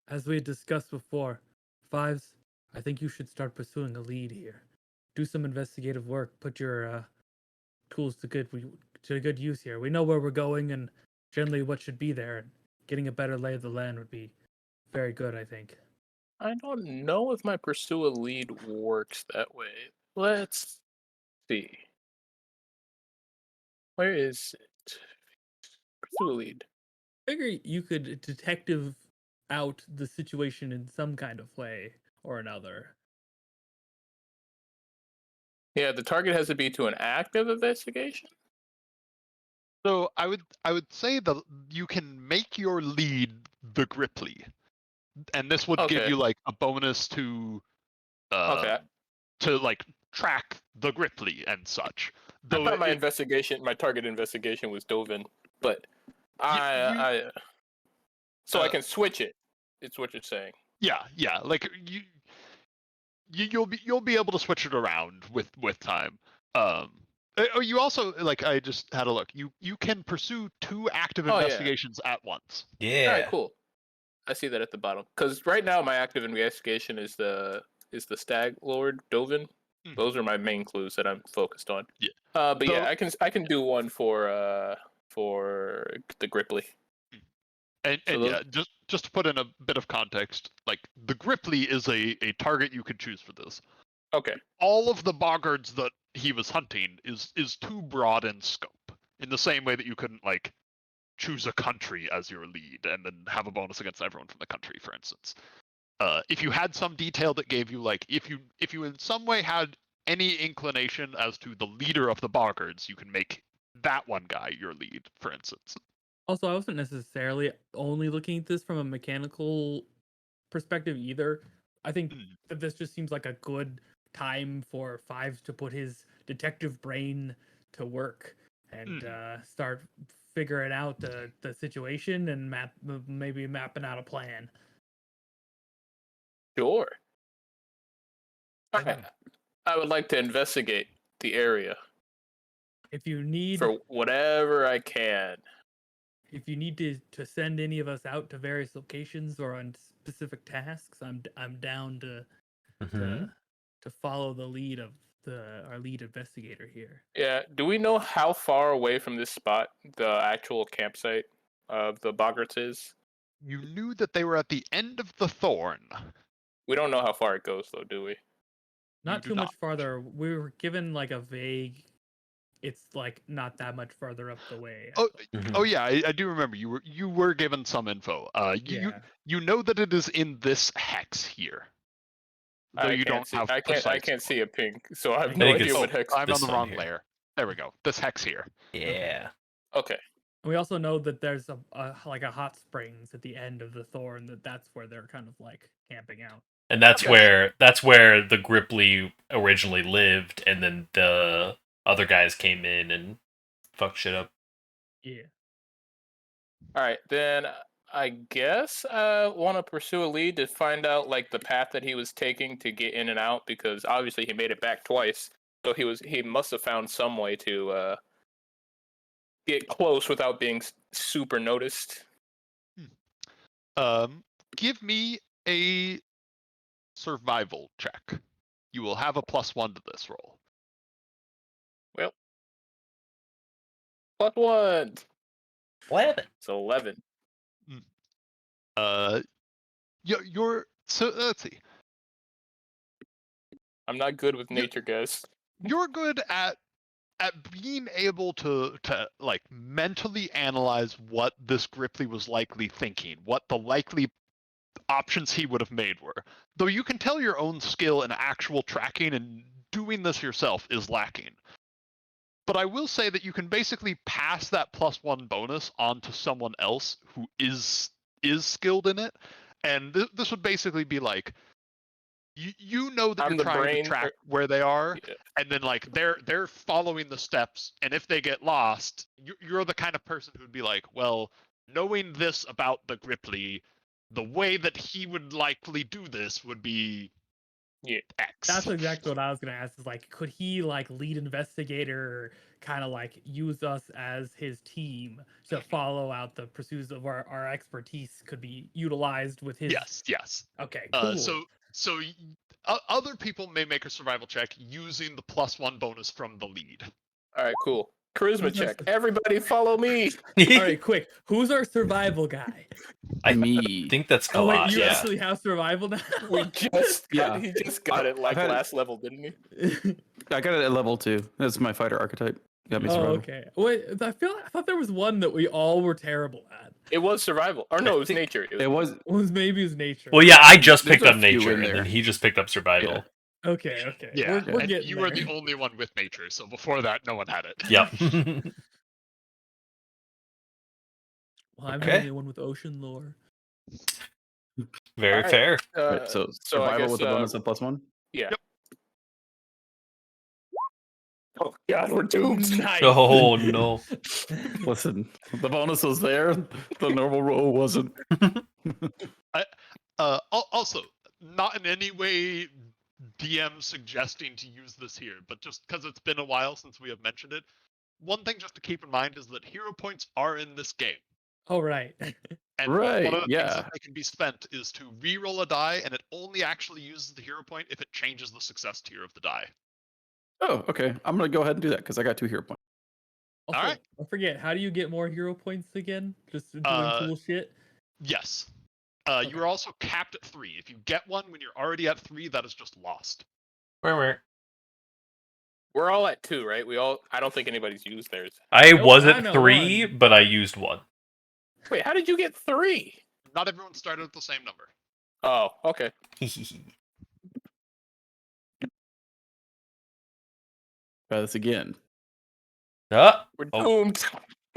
S4: As we discussed before, Fives, I think you should start pursuing a lead here. Do some investigative work. Put your tools to good use here. We know where we're going and generally what should be there. And getting a better lay of the land would be very good, I think.
S1: I don't know if my pursue a lead works that way. Let's see. Where is it? Pursue a lead.
S4: Figure you could detective out the situation in some kind of way or another.
S1: Yeah, the target has to be to an active investigation.
S3: So I would say that you can make your lead the Gripply, and this would give
S1: Okay.
S3: you like a bonus to
S1: Okay.
S3: to like track the Gripply and such.
S1: I
S3: Though
S1: thought my target investigation was Dovin, but so I can switch it. It's what you're saying.
S3: yeah, like you'll be able to switch it around with time. You also, like, I just had a look. You can pursue 2 active
S1: Oh, yeah.
S3: investigations at once.
S2: Yeah.
S1: All right, cool. I see that at the bottom. Because right now my active investigation is the Stag Lord Dovin.
S3: Mhm.
S1: Those are my main clues that I'm focused on.
S3: Yeah.
S1: But yeah, I can do one for the Gripply.
S3: And
S1: So
S3: yeah, just to put in a bit of context, like the Gripply is a target you could choose for this.
S1: Okay.
S3: All of the Boggards that he was hunting is too broad in scope. In the same way that you couldn't like choose a country as your lead and then have a bonus against everyone from the country, for instance. If you had some detail that gave you like if you in some way had any inclination as to the leader of the Boggards, you can make that one guy your lead, for instance.
S4: Also, I wasn't necessarily only looking at this from a mechanical perspective either. I think that this just seems like a good time for Fives to put his detective brain to work and start figuring out the situation and maybe mapping out a plan.
S1: Sure. Okay. I would like to investigate the area
S4: If you need
S1: for whatever I can.
S4: if you need to send any of us out to various locations or on specific tasks, I'm down to to follow the lead of our lead investigator here.
S1: Yeah. Do we know how far away from this spot the actual campsite of the Boggarts is?
S3: You knew that they were at the end of the thorn.
S1: We don't know how far it goes, though, do we?
S4: Not
S3: do
S4: too much
S3: not.
S4: farther. We were given like a vague. It's like not that much farther up the way.
S3: Oh yeah, I do remember you were given some info. You know that it is in this hex here. Though you don't have
S1: I
S3: precise
S1: can't see a pink, so I have
S2: I
S1: no
S2: think
S1: idea
S2: it's-
S1: what hex.
S3: I'm on
S2: this
S3: the
S2: one
S3: wrong
S2: here.
S3: layer. There we go. This hex here.
S2: Yeah.
S1: Okay.
S4: And we also know that there's a like a hot springs at the end of the thorn. That's where they're kind of like camping out.
S2: And that's
S1: Okay.
S2: where the Gripply originally lived, and then the other guys came in and fucked shit up.
S4: Yeah.
S1: All right, then I guess I want to pursue a lead to find out like the path that he was taking to get in and out, because obviously he made it back twice, so he must have found some way to get close without being super noticed.
S3: Give me a survival check. You will have a +1 to this roll.
S1: Well, +1.
S2: 11.
S1: So 11.
S3: You're so let's see.
S1: I'm not good with nature, guys.
S3: You're good at being able to like mentally analyze what this Gripply was likely thinking, what the likely options he would have made were. Though you can tell your own skill in actual tracking and doing this yourself is lacking. But I will say that you can basically pass that +1 bonus on to someone else who is skilled in it, and this would basically be like, you know that
S1: I'm
S3: you're
S1: the
S3: trying
S1: brain,
S3: to track where they are,
S1: Yeah.
S3: and then like they're following the steps, and if they get lost, you're the kind of person who'd be like, well, knowing this about the Gripply, the way that he would likely do this would be X.
S4: That's exactly what I was gonna ask. Is like, could he like lead investigator, kind of like use us as his team to follow out the pursuits of our expertise could be utilized with his.
S3: Yes.
S4: Okay. Cool.
S3: So other people may make a survival check using the +1 bonus from the lead.
S1: All right, cool. Charisma
S4: Who's
S1: check.
S4: next?
S1: Everybody follow me.
S4: All right, quick. Who's our survival guy?
S2: I
S6: Me.
S2: think that's
S4: Oh wait,
S2: Kalat,
S4: you
S2: yeah.
S4: actually have survival now.
S1: We just
S6: Yeah.
S1: he just got it like
S6: I've had it-
S1: last level, didn't he?
S6: I got it at level 2. That's my fighter archetype. Got me
S4: Oh,
S6: survival.
S4: okay. Wait, I thought there was one that we all were terrible at.
S1: It was survival. Or no, it was nature.
S6: It was.
S4: It was maybe his nature.
S2: Well, yeah, I just
S6: There's
S2: picked
S6: a
S2: up
S6: few
S2: nature,
S6: in
S2: and
S6: there.
S2: then he just picked up survival.
S4: Okay.
S3: Yeah,
S4: We're
S3: and
S4: getting
S3: you were
S4: there.
S3: the only one with nature, so before that, no one had it.
S2: Yep.
S4: Well, I'm
S2: Okay.
S4: the only one with ocean lore.
S2: Very
S1: Alright.
S2: fair.
S6: Right, so
S1: I
S6: survival
S1: guess,
S6: with the bonus of +1.
S1: Yeah.
S3: Yep.
S1: Oh God, we're doomed.
S4: Nice.
S2: Oh no.
S6: Listen, the bonus was there. The normal roll wasn't.
S3: Also, not in any way DM suggesting to use this here, but just because it's been a while since we have mentioned it, one thing just to keep in mind is that hero points are in this game.
S4: Oh, right.
S3: And
S6: Right,
S3: one of the things
S6: yeah.
S3: that they can be spent is to re-roll a die, and it only actually uses the hero point if it changes the success tier of the die.
S6: Oh, okay. I'm gonna go ahead and do that because I got 2 hero points.
S4: Also,
S3: Alright.
S4: I forget, how do you get more hero points again? Just doing cool shit?
S3: Yes.
S4: Okay.
S3: You are also capped at 3. If you get one when you're already at 3, that is just lost.
S2: Where?
S1: We're all at 2, right? I don't think anybody's used theirs.
S2: I
S4: Nope,
S2: was
S4: I'm
S2: at
S4: at
S2: 3,
S4: one.
S2: but I used 1.
S1: Wait, how did you get 3?
S3: Not everyone started with the same number.
S1: Oh, okay.
S6: Try this again.
S2: Oh,
S1: We're doomed.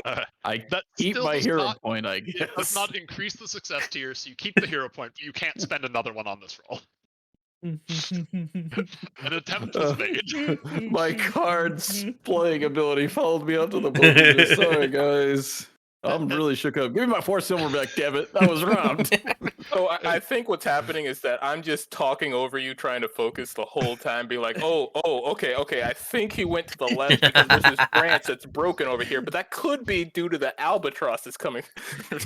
S6: I
S3: That
S6: keep
S3: still
S6: my
S3: does
S6: hero
S3: not-
S6: point, I
S3: It does
S6: guess.
S3: not increase the success tier, so you keep the hero point, but you can't spend another one on this roll. An attempt was made.
S6: My card's playing ability followed me onto the boat. Sorry, guys. I'm really shook up. Give me my 4 silver back, damn it. That was robbed.
S1: So I think what's happening is that I'm just talking over you, trying to focus the whole time, being like, oh, okay. I think he went to the left because there's this branch that's broken over here, but that could be due to the albatross that's coming.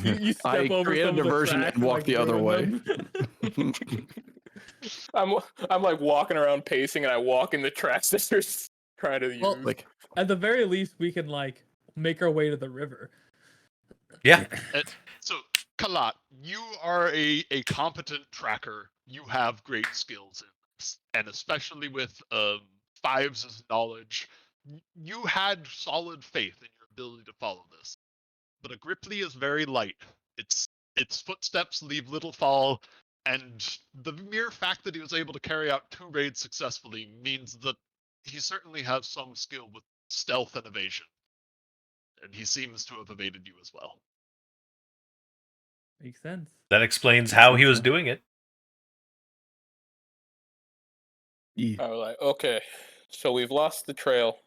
S4: You step
S6: I
S4: over
S6: create a
S4: some of the
S6: diversion
S4: tracks
S6: and walk
S4: like,
S6: the other
S4: ruin
S6: way.
S4: them.
S1: I'm like walking around pacing, and I walk in the tracks that you're trying to
S4: Well,
S1: use.
S6: Like,
S4: At the very least, we can like make our way to the river.
S2: yeah.
S3: So, Kalat, you are a competent tracker. You have great skills in this, and especially with Fives' knowledge, you had solid faith in your ability to follow this. But a Gripply is very light. Its footsteps leave little fall, and the mere fact that he was able to carry out 2 raids successfully means that he certainly has some skill with stealth and evasion. And he seems to have evaded you as well.
S4: Makes sense.
S2: That explains how he was doing it.
S1: I was like, okay, so we've lost the trail.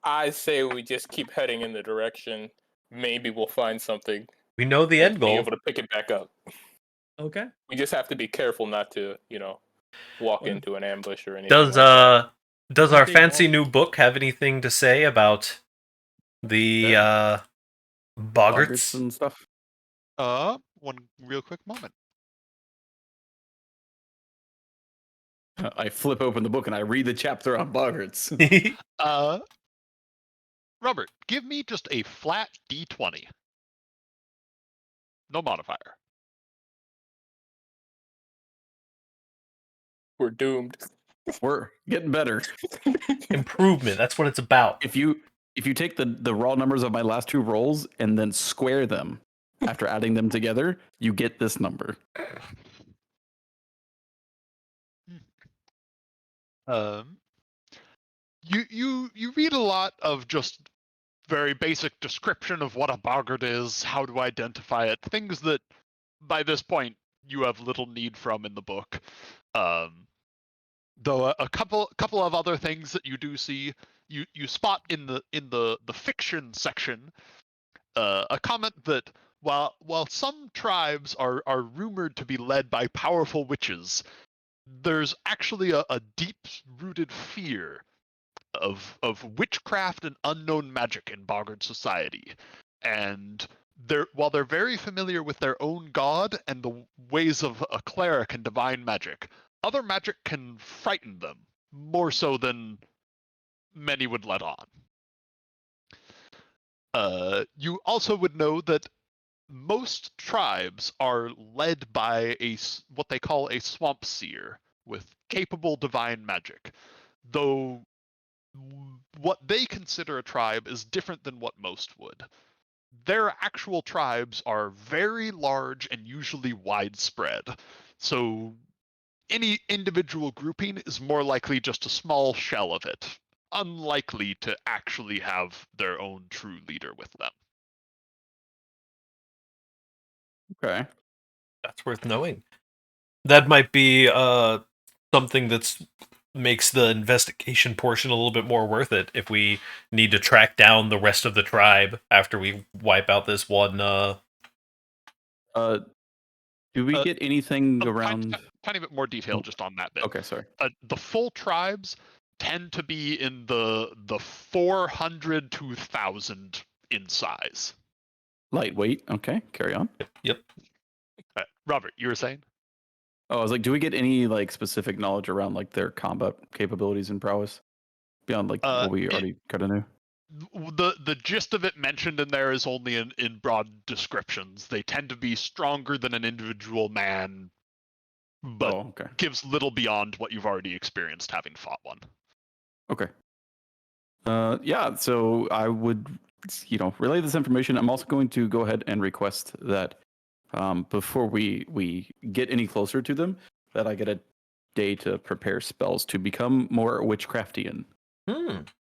S1: I say we just keep heading in the direction. Maybe we'll find something.
S2: We know the
S1: and
S2: end
S1: be
S2: goal.
S1: able to pick it back up.
S4: Okay.
S1: We just have to be careful not to, walk
S4: What if-
S1: into an ambush or anything.
S2: Does
S1: like that.
S2: does
S4: What if
S2: our
S4: they
S2: fancy
S4: all-
S2: new book have anything to say about the
S6: Boggarts
S2: Boggarts?
S6: and stuff.
S3: One real quick moment.
S6: I flip open the book and I read the chapter on Boggarts.
S3: Robert, give me just a flat D20. No modifier.
S1: We're doomed.
S6: We're getting better.
S2: Improvement. That's what it's about.
S6: If you take the raw numbers of my last 2 rolls and then square them after adding them together, you get this number.
S3: You read a lot of just very basic description of what a boggart is, how to identify it, things that by this point you have little need from in the book. Though a couple of other things that you do see, you spot in the fiction section a comment that while some tribes are rumored to be led by powerful witches, there's actually a deep-rooted fear of witchcraft and unknown magic in Boggart society. And while they're very familiar with their own god and the ways of a cleric and divine magic, other magic can frighten them, more so than many would let on. You also would know that most tribes are led by what they call a swamp seer with capable divine magic, though what they consider a tribe is different than what most would. Their actual tribes are very large and usually widespread, so any individual grouping is more likely just a small shell of it, unlikely to actually have their own true leader with them.
S6: Okay.
S2: That's worth knowing. That might be something that's makes the investigation portion a little bit more worth it if we need to track down the rest of the tribe after we wipe out this one.
S6: Do we get anything
S3: A
S6: around?
S3: tiny bit more detail just on that bit.
S6: Okay, sorry.
S3: The full tribes tend to be in the 400 to 1,000 in size.
S6: Lightweight. Okay, carry on.
S2: Yep.
S3: Robert, you were saying?
S6: Oh, I was like, do we get any like specific knowledge around like their combat capabilities and prowess beyond like what we already kind of knew?
S3: The gist of it mentioned in there is only in broad descriptions. They tend to be stronger than an individual man, but gives little beyond what you've already experienced having fought one.
S6: Okay. Yeah, so I would relay this information. I'm also going to go ahead and request that before we get any closer to them, that I get a day to prepare spells to become more witchcraftian.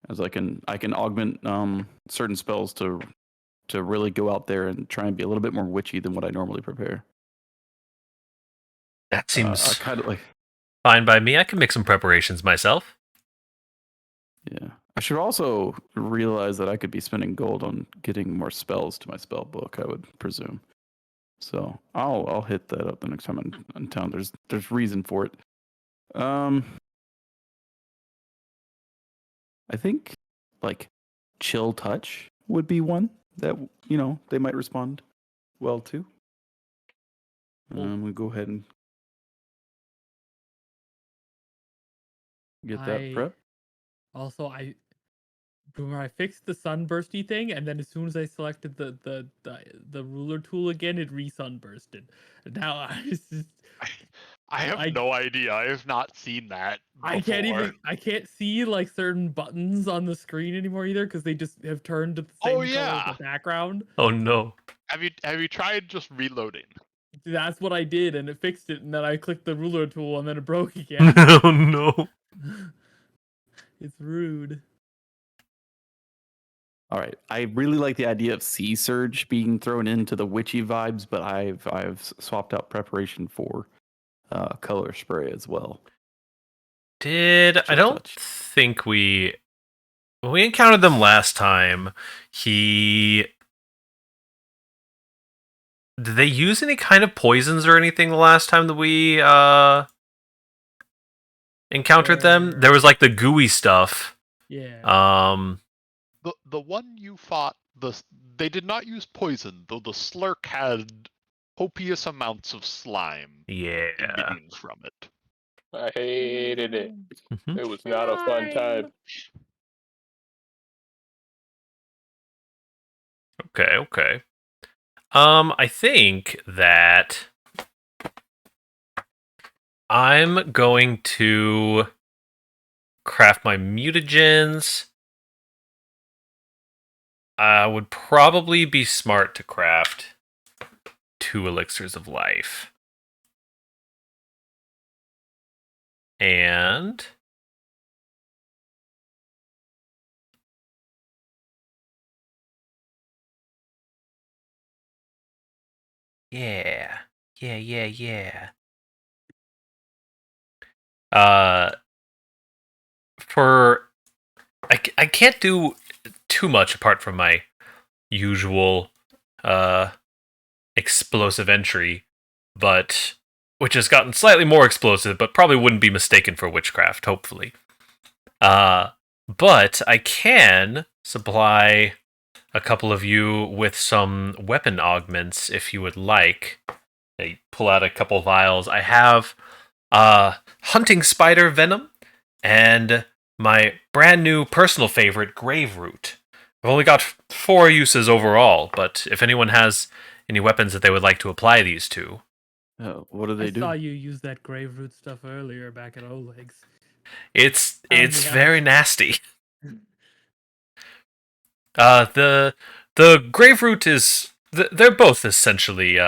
S6: As I can augment certain spells to really go out there and try and be a little bit more witchy than what I normally prepare.
S2: That seems
S6: kind of like
S2: fine by me. I can make some preparations myself.
S6: Yeah. I should also realize that I could be spending gold on getting more spells to my spell book, I would presume. So I'll hit that up the next time I'm in town. There's reason for it. I think like chill touch would be one that they might respond well to. We go ahead and get that prep.
S4: Also, I fixed the sunbursty thing, and then as soon as I selected the ruler tool again, it re-sunbursted. Now
S3: I have no idea. I have not seen that before.
S4: I can't see like certain buttons on the screen anymore either because they just have turned to the same color as the background.
S2: Oh no.
S3: Have you tried just reloading?
S4: That's what I did, and it fixed it, and then I clicked the ruler tool, and then it broke again.
S2: Oh no.
S4: It's rude.
S6: All right. I really like the idea of Sea Surge being thrown into the witchy vibes, but I've swapped out preparation for color spray as well.
S2: I don't think when we encountered them last time, did they use any kind of poisons or anything the last time that we encountered them? There was like the gooey stuff.
S4: Yeah.
S3: The one you fought, they did not use poison, though the slurk had copious amounts of slime emitting from it.
S1: I hated it. It was not a fun time.
S2: Okay. I think that I'm going to craft my mutagens. I would probably be smart to craft 2 Elixirs of Life. And yeah. I can't do too much apart from my usual explosive entry, but which has gotten slightly more explosive, but probably wouldn't be mistaken for witchcraft, hopefully. But I can supply a couple of you with some weapon augments if you would like. I pull out a couple vials. I have hunting spider venom and my brand new personal favorite, grave root. I've only got 4 uses overall, but if anyone has any weapons that they would like to apply these to.
S6: What do they do?
S4: I saw you use that grave root stuff earlier back at Oleg's.
S2: It's very nasty. The grave root is they're both essentially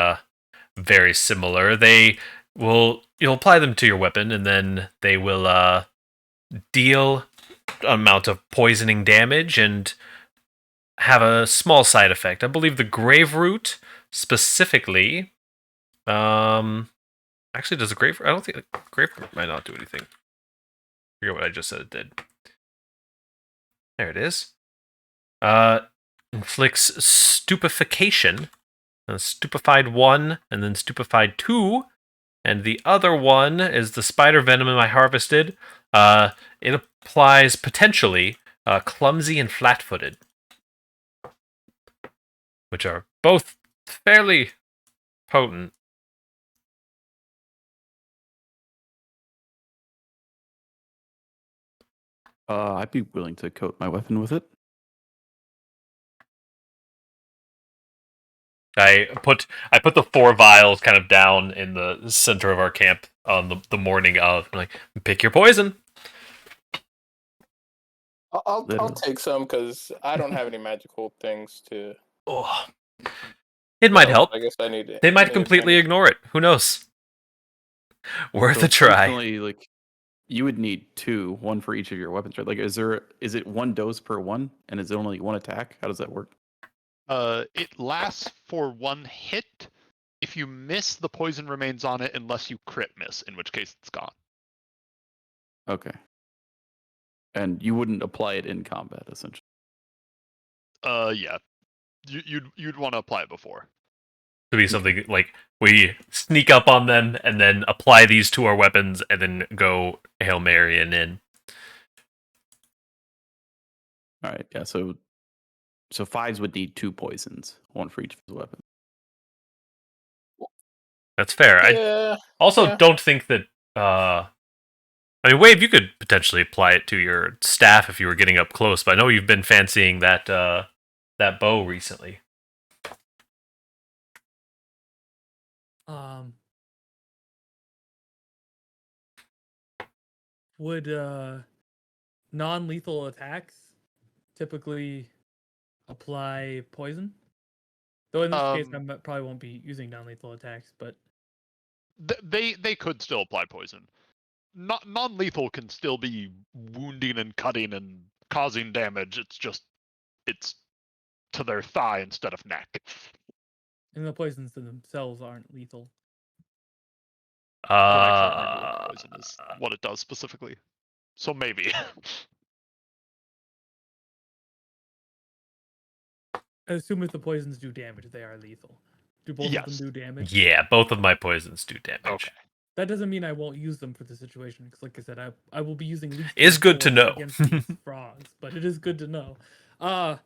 S2: very similar. You'll apply them to your weapon, and then they will deal an amount of poisoning damage and have a small side effect. I believe the grave root specifically, actually does a grave. I don't think grave root might not do anything. I forget what I just said it did. There it is. Inflicts stupefaction. Stupefied 1 and then stupefied 2. And the other one is the spider venom I harvested. It applies potentially clumsy and flat-footed, which are both fairly potent.
S6: I'd be willing to coat my weapon with it.
S2: I put the 4 vials kind of down in the center of our camp on the morning of. I'm like, pick your poison.
S1: I'll
S6: Literally.
S1: take some because I don't have any magical things to.
S2: Oh. It might
S1: so
S2: help.
S1: I guess I need it.
S2: They might completely ignore it. Who knows? Worth
S6: So
S2: a try.
S6: functionally, like, you would need 2, 1 for each of your weapons, right? Like, is it 1 dose per one, and is it only 1 attack? How does that work?
S3: It lasts for 1 hit. If you miss, the poison remains on it unless you crit miss, in which case it's gone.
S6: Okay. And you wouldn't apply it in combat, essentially.
S3: Yeah. You'd want to apply it before.
S2: To be something like we sneak up on them and then apply these to our weapons and then go Hail Mary and in.
S6: All right. Yeah. So 5s would need 2 poisons, 1 for each of his weapons.
S2: That's fair. I
S1: Yeah.
S2: also
S1: yeah.
S2: don't think that. I mean, Wave, you could potentially apply it to your staff if you were getting up close, but I know you've been fancying that that bow recently.
S4: Would non-lethal attacks typically apply poison? Though in this case, I probably won't be using non-lethal attacks, but
S3: They could still apply poison. Non-lethal can still be wounding and cutting and causing damage. It's to their thigh instead of neck.
S4: and the poisons themselves aren't lethal.
S3: Don't actually remember what poison is, what it does specifically. So maybe.
S4: I assume if the poisons do damage, they are lethal. Do both of
S3: Yes.
S4: them do damage?
S2: Yeah, both of my poisons do damage.
S3: Okay.
S4: That doesn't mean I won't use them for the situation, because like I said, I will be using lethal
S2: Is good to
S4: force
S2: know.
S4: against these frogs, but it is good to know. I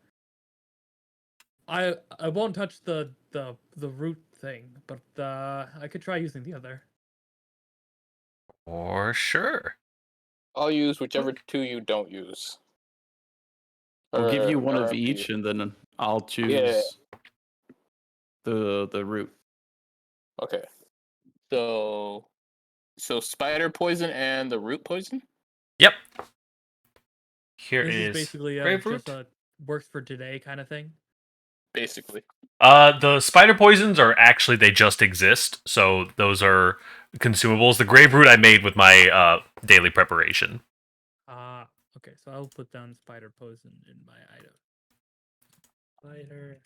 S4: won't touch the root thing, but I could try using the other.
S2: For sure.
S1: I'll use whichever 2 you don't use.
S6: We'll give you
S1: Or-
S6: 1
S1: or
S6: of
S1: up to
S6: each,
S1: you.
S6: and then I'll choose the root.
S1: Okay. So spider poison and the root poison?
S2: Yep. Here
S4: This is
S2: is
S4: basically
S2: Grapefruit.
S4: just a works for today kind of thing.
S1: Basically.
S2: The spider poisons are actually, they just exist, so those are consumables. The grapefruit I made with my daily preparation.
S4: Okay, so I'll put down spider poison in my item. Spider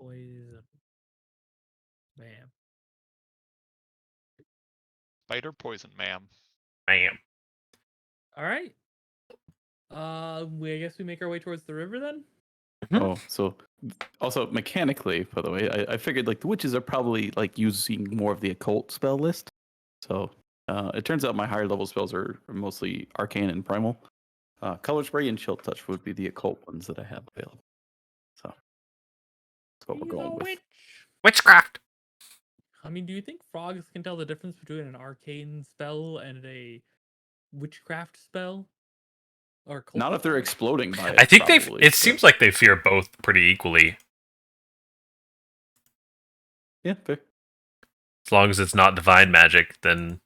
S4: poison. Bam.
S3: Spider poison, ma'am.
S2: Bam.
S4: All right. I guess we make our way towards the river then.
S6: Oh, so also mechanically, by the way, I figured like the witches are probably like using more of the occult spell list. So it turns out my higher level spells are mostly arcane and primal. Color spray and chill touch would be the occult ones that I have available. So that's what we're going with.
S2: Witchcraft.
S4: I mean, do you think frogs can tell the difference between an arcane spell and a witchcraft spell? Or cult
S6: Not if they're
S4: spell?
S6: exploding by it.
S2: I think
S6: probably,
S2: it
S6: but-
S2: seems like they fear both pretty equally,
S6: Yeah, fair.
S2: as long as it's not divine magic. Then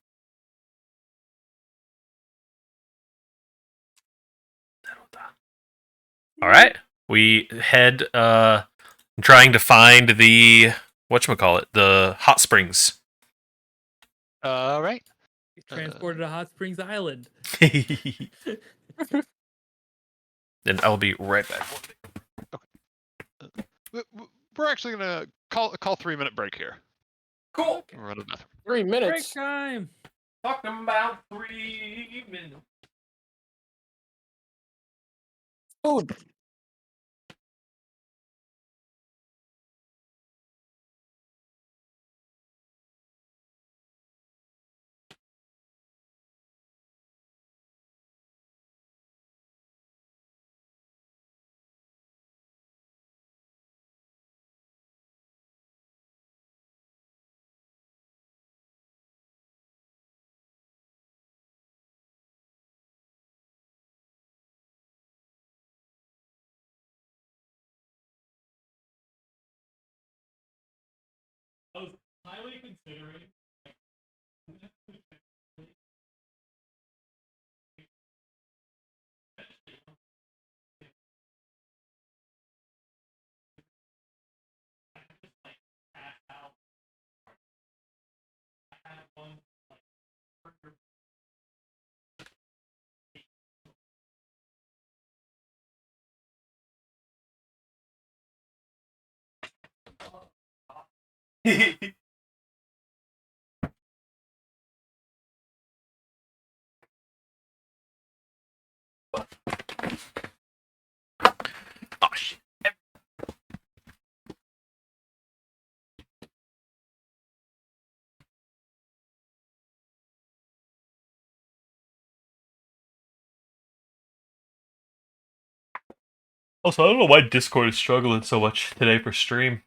S2: all right, we head trying to find the whatchamacallit, the hot springs.
S3: All right.
S4: Transported to Hot Springs Island.
S2: And I'll be right back.
S3: We're actually gonna call 3-minute break here.
S2: Cool.
S3: We're running bathroom.
S1: 3
S4: Break
S1: minutes.
S4: time.
S2: Talking about 3 minutes.
S1: Food.
S4: I was highly considering
S2: Oh shit. Also, I don't know why Discord is struggling so much today for stream.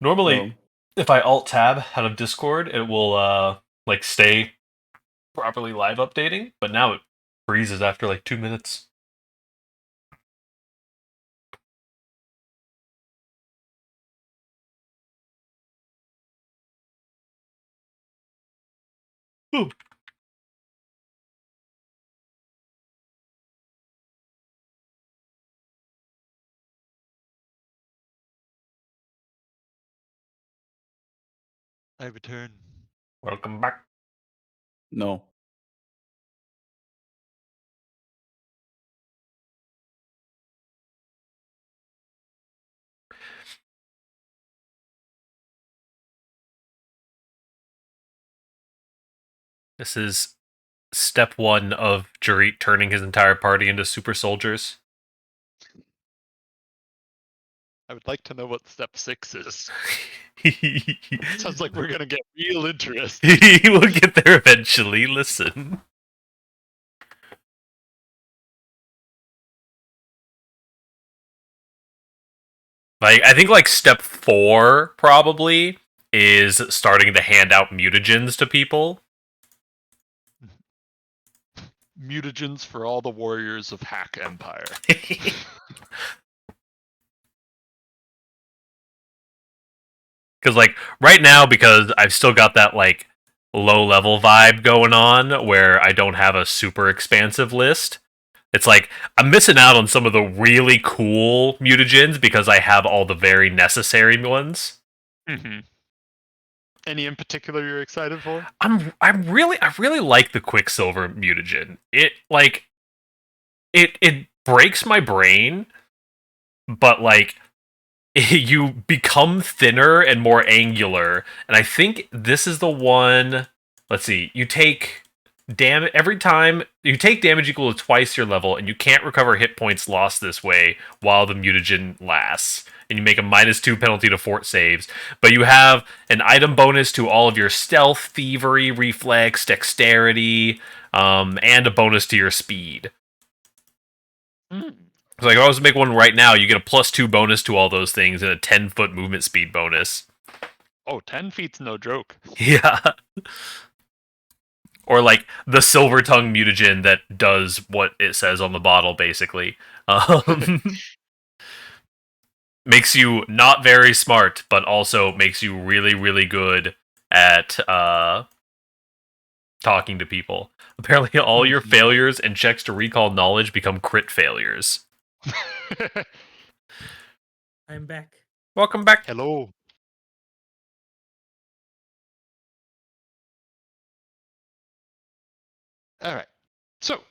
S2: Normally, if I alt tab out of Discord, it will like stay properly live updating, but now it freezes after like 2 minutes. Ooh.
S3: I return.
S2: Welcome back.
S6: No.
S2: This is step 1 of Gerrit turning his entire party into super soldiers.
S3: I would like to know what step 6 is. Sounds like we're gonna get real interest.
S2: We'll get there eventually. Listen. Like, I think like step 4 probably is starting to hand out mutagens to people.
S3: Mutagens for all the warriors of Hack Empire.
S2: Because like right now, because I've still got that like low level vibe going on where I don't have a super expansive list. It's like I'm missing out on some of the really cool mutagens because I have all the very necessary ones.
S3: Mm-hmm. Any in particular you're excited for?
S2: I really like the Quicksilver mutagen. It like it breaks my brain, but like you become thinner and more angular, and I think this is the one. Let's see. You take damage every time you take damage equal to twice your level, and you can't recover hit points lost this way while the mutagen lasts. And you make a -2 penalty to fort saves, but you have an item bonus to all of your stealth, thievery, reflex, dexterity, and a bonus to your speed.
S3: Mm.
S2: So like if I was to make one right now, you get a +2 bonus to all those things and a 10-foot movement speed bonus.
S3: Oh, 10 feet's no joke.
S2: Yeah. Or like the silver tongue mutagen that does what it says on the bottle, basically. Makes you not very smart, but also makes you really, really good at talking to people. Apparently, all your failures and checks to recall knowledge become crit failures.
S4: I'm back.
S2: Welcome back.
S3: Hello. All right. So,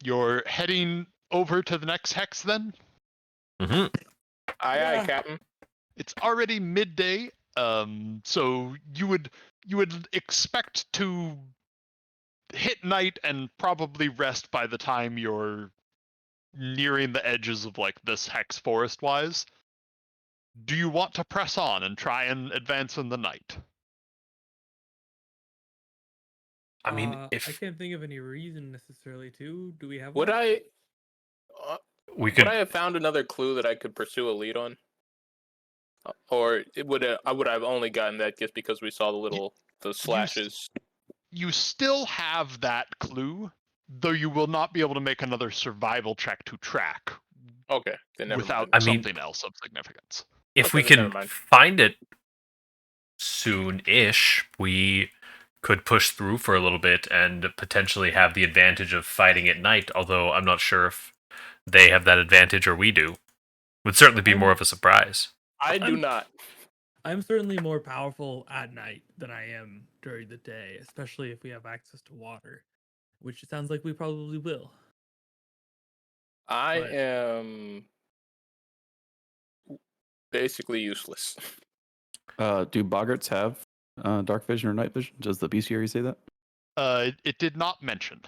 S3: you're heading over to the next hex then?
S2: Mm-hmm.
S1: Aye,
S4: Yeah.
S1: Captain.
S3: It's already midday. So you would expect to hit night and probably rest by the time you're nearing the edges of like this hex forest wise. Do you want to press on and try and advance in the night?
S2: I mean,
S4: I
S2: if
S4: can't think of any reason necessarily to. Do we have
S1: Would
S4: one?
S1: I?
S2: we
S1: Would
S2: could,
S1: I have found another clue that I could pursue a lead on? Or I would have only gotten that just because we saw the slashes.
S3: You still have that clue, though you will not be able to make another survival check to track
S1: Okay, then never
S3: without
S1: mind.
S2: I mean-
S3: something else of significance.
S2: if
S1: Okay,
S2: we
S1: then never
S2: can
S1: mind.
S2: find it soon-ish, we could push through for a little bit and potentially have the advantage of fighting at night, although I'm not sure if they have that advantage or we do. Would certainly be more of a surprise.
S1: I do
S4: I'm-
S1: not.
S4: I'm certainly more powerful at night than I am during the day, especially if we have access to water, which it sounds like we probably will.
S1: I
S4: But-
S1: am. basically useless.
S6: Do Boggarts have dark vision or night vision? Does the bestiary say that?
S3: It did not mention.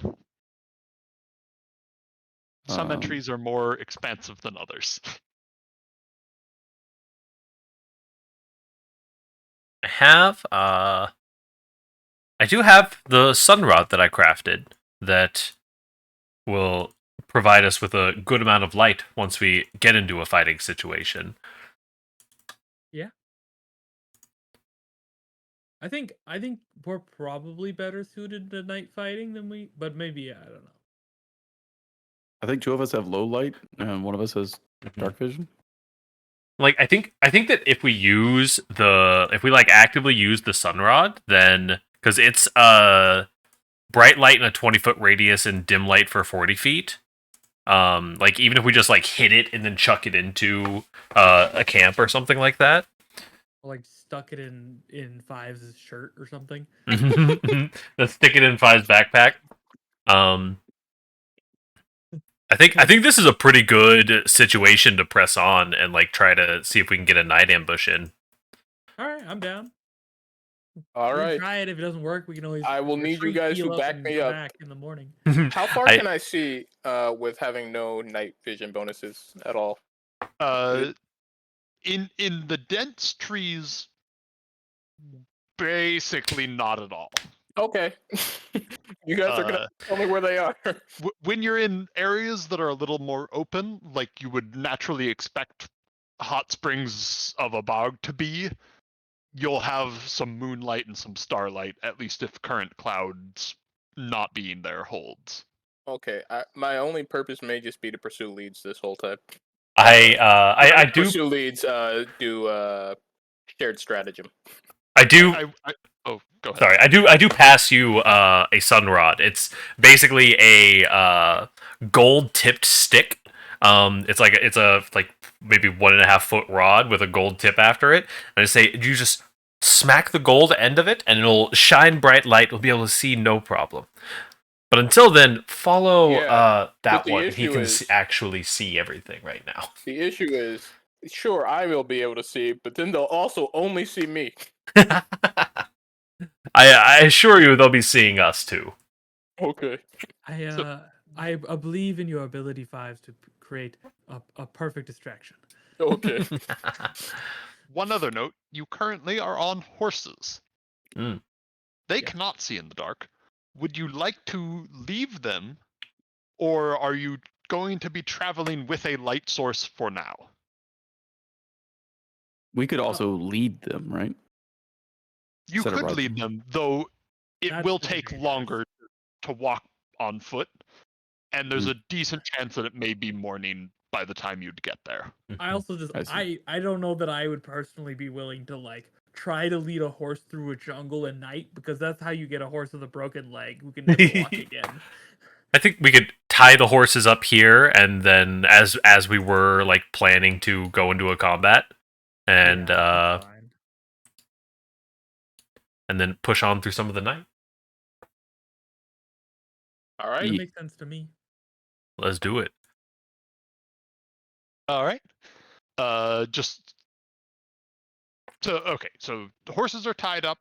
S3: Some entries are more expansive than others.
S2: I do have the sunrod that I crafted that will provide us with a good amount of light once we get into a fighting situation.
S4: Yeah. I think we're probably better suited to night fighting than we, but maybe I don't know.
S6: I think two of us have low light, and one of us has dark vision.
S2: Like I think that if we like actively use the sunrod, then because it's bright light in a 20-foot radius and dim light for 40 feet. Like even if we just like hit it and then chuck it into a camp or something like that.
S4: Or like stuck it in Five's shirt or something.
S2: Let's stick it in Five's backpack. I think this is a pretty good situation to press on and like try to see if we can get a night ambush in.
S4: All right, I'm down.
S1: All
S4: We can
S1: right.
S4: try it. If it doesn't work, we can always.
S1: I will need you
S4: retreat,
S1: guys
S4: heal
S1: to
S4: up,
S1: back
S4: and
S1: me
S4: come
S1: up.
S4: back in the morning.
S1: How far can I see with having no night vision bonuses at all?
S3: In the dense trees, basically not at all.
S1: Okay. You guys are gonna tell me where they are.
S3: When you're in areas that are a little more open, like you would naturally expect hot springs of a bog to be, you'll have some moonlight and some starlight, at least if current clouds not being there holds.
S1: Okay, my only purpose may just be to pursue leads this whole time.
S2: I do
S1: pursue leads. Do shared stratagem.
S2: I do.
S3: Oh, go ahead.
S2: Sorry, I do pass you a sunrod. It's basically a gold tipped stick. It's a maybe 1.5 foot rod with a gold tip after it. And I say you just smack the gold end of it, and it'll shine bright light. We'll be able to see no problem. But until then, follow that one. He can actually see everything right now.
S1: The issue is, sure, I will be able to see, but then they'll also only see me.
S2: I assure you, they'll be seeing us too.
S1: Okay.
S4: I believe in your ability, Fives, to create a perfect distraction.
S1: Okay.
S3: One other note: you currently are on horses.
S2: Mm.
S3: They cannot see in the dark. Would you like to leave them, or are you going to be traveling with a light source for now?
S6: We could also lead them, right?
S3: You
S6: Set of
S3: could
S6: rods.
S3: lead them, though it
S4: That's
S3: will
S4: the
S3: take
S4: thing,
S3: longer to walk on foot, and there's
S6: Mm.
S3: a decent chance that it may be morning by the time you'd get there.
S4: I also just I don't know that I would personally be willing to like try to lead a horse through a jungle at night, because that's how you get a horse with a broken leg who can never walk again.
S2: I think we could tie the horses up here, and then as we were like planning to go into a combat, and
S4: Yeah, that's fine.
S2: and then push on through some of the night.
S1: All right.
S4: That makes sense to me.
S2: Let's do it.
S3: All right. So the horses are tied up,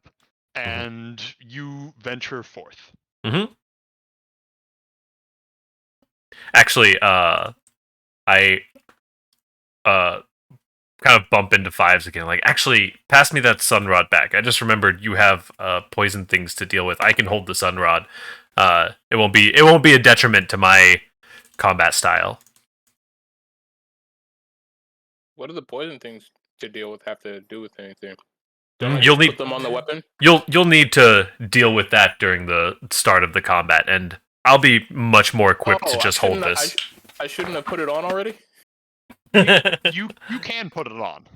S3: and you venture forth.
S2: Mm-hmm. Actually, I kind of bump into Fives again. Like, actually, pass me that sunrod back. I just remembered you have poison things to deal with. I can hold the sunrod. It won't be a detriment to my combat style.
S1: What do the poison things to deal with have to do with anything?
S2: You'll need
S1: put them on the weapon.
S2: You'll need to deal with that during the start of the combat, and I'll be much more equipped to just hold this.
S1: I shouldn't have put it on already.
S3: You can put it on.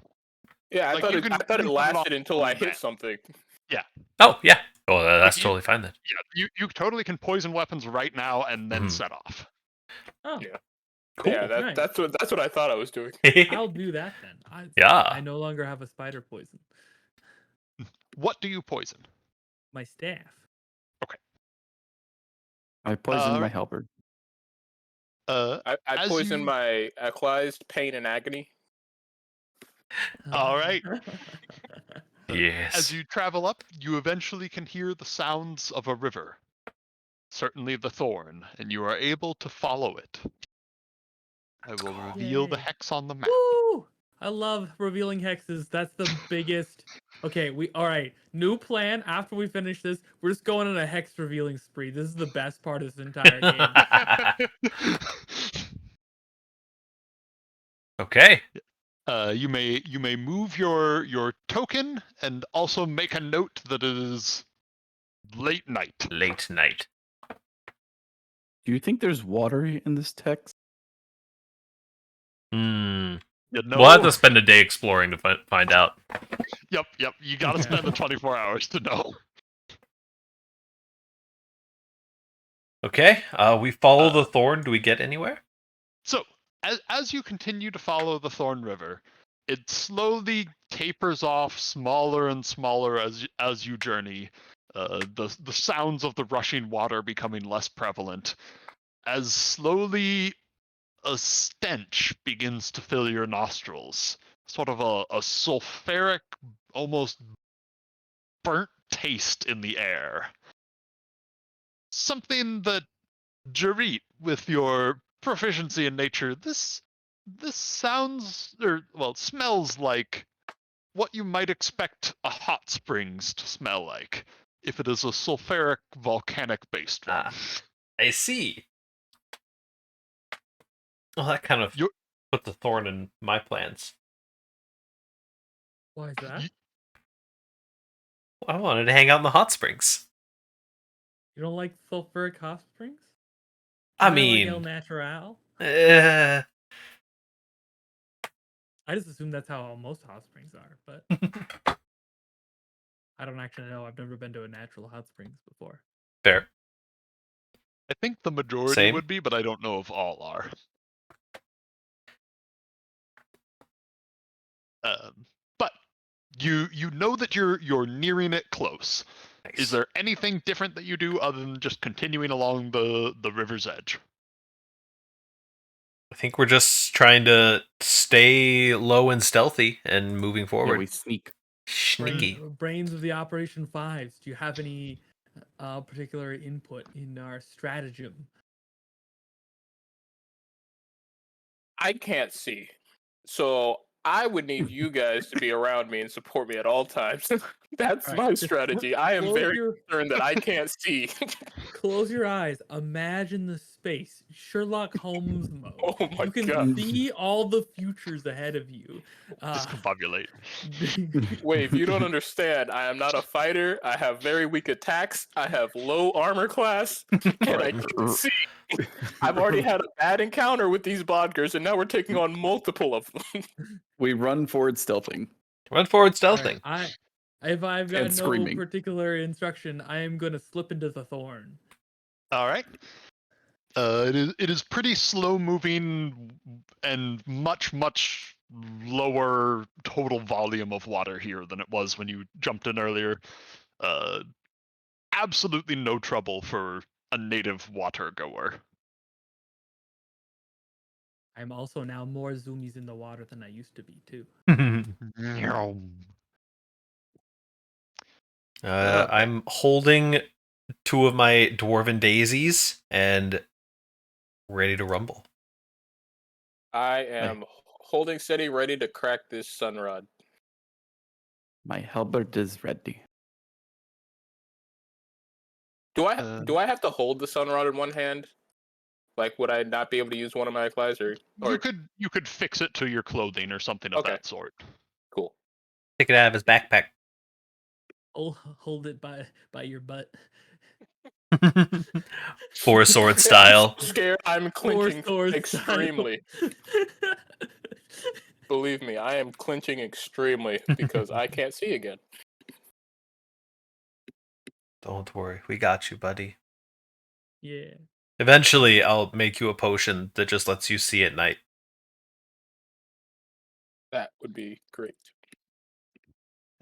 S1: Yeah,
S3: Like,
S1: I
S3: you
S1: thought it lasted until I hit
S3: combat.
S1: something.
S2: Oh yeah. Oh, that's totally fine then.
S3: Yeah, you totally can poison weapons right now and then set off.
S4: Oh,
S1: Yeah.
S2: Cool.
S1: Yeah,
S4: nice.
S1: that's what I thought I was doing.
S4: I'll do that then.
S2: Yeah.
S4: I no longer have a spider poison.
S3: What do you poison?
S4: My staff.
S6: I poisoned my Halberd.
S1: I poisoned my Equalized Pain and Agony.
S3: All right.
S2: Yes.
S3: As you travel up, you eventually can hear the sounds of a river. Certainly the Thorn, and you are able to follow it. I will reveal the
S4: Yay.
S3: hex on the map.
S4: Woo! I love revealing hexes. That's the biggest. Okay, all right. New plan. After we finish this, we're just going on a hex revealing spree. This is the best part of this entire game.
S2: Okay.
S3: You may move your token and also make a note that it is late night.
S2: Late night.
S6: Do you think there's water in this text?
S2: Hmm.
S3: You know?
S2: We'll have to spend a day exploring to find out.
S3: Yep. You gotta spend the 24 hours to know.
S2: Okay. We follow the thorn. Do we get anywhere?
S3: So, as you continue to follow the Thorn River, it slowly tapers off smaller and smaller as you journey. The sounds of the rushing water becoming less prevalent, as slowly a stench begins to fill your nostrils. Sort of a sulfuric, almost burnt taste in the air. Something that Gerrit, with your proficiency in nature, this sounds smells like what you might expect a hot springs to smell like if it is a sulfuric volcanic based one.
S2: I see. Well, that kind of put the thorn in my plans.
S4: Why is that?
S2: I wanted to hang out in the hot springs.
S4: You don't like sulfuric hot springs?
S2: I
S4: Isn't that like El
S2: mean,
S4: Natural? I just assume that's how most hot springs are, but I don't actually know. I've never been to a natural hot springs before.
S2: Fair.
S3: I think the majority
S2: Same.
S3: would be, but I don't know if all are. But you know that you're nearing it close.
S2: Nice.
S3: Is there anything different that you do other than just continuing along the river's edge?
S2: I think we're just trying to stay low and stealthy and moving
S6: Yeah,
S2: forward.
S6: we sneak.
S2: Sneaky.
S4: Brains of the Operation Fives. Do you have any particular input in our stratagem?
S1: I can't see. So I would need you guys to be around me and support me at all times. That's
S4: All right,
S1: my
S4: just
S1: strategy. I am
S4: close
S1: very
S4: your-
S1: concerned that I can't see.
S4: Close your eyes. Imagine the space. Sherlock Holmes mode.
S1: Oh my
S4: You can
S1: god.
S4: see all the futures ahead of you.
S3: Discombobulate.
S1: Wait, if you don't understand, I am not a fighter. I have very weak attacks. I have low armor class, and I can see. I've already had a bad encounter with these Boggars, and now we're taking on multiple of them.
S6: We run forward stealthing.
S2: Run forward
S4: All
S2: stealthing.
S4: right, if I've got
S6: And
S4: no
S6: screaming.
S4: particular instruction, I am going to slip into the thorn.
S3: All right. It is pretty slow moving and much lower total volume of water here than it was when you jumped in earlier. Absolutely no trouble for a native water goer.
S4: I'm also now more zoomies in the water than I used to be too.
S2: I'm holding two of my dwarven daisies and ready to rumble.
S1: I am holding steady, ready to crack this sunrod.
S6: My halberd is ready.
S1: Do I have to hold the sunrod in one hand? Like, would I not be able to use one of my applies, or
S3: You could fix it to your clothing or something of that sort.
S1: Cool.
S2: Take it out of his backpack.
S4: Hold it by your butt.
S2: Four sword style.
S1: I'm scared. I'm clinching extremely. Believe me, I am clinching extremely because I can't see again.
S2: Don't worry, we got you, buddy.
S4: Yeah.
S2: Eventually, I'll make you a potion that just lets you see at night.
S1: That would be great.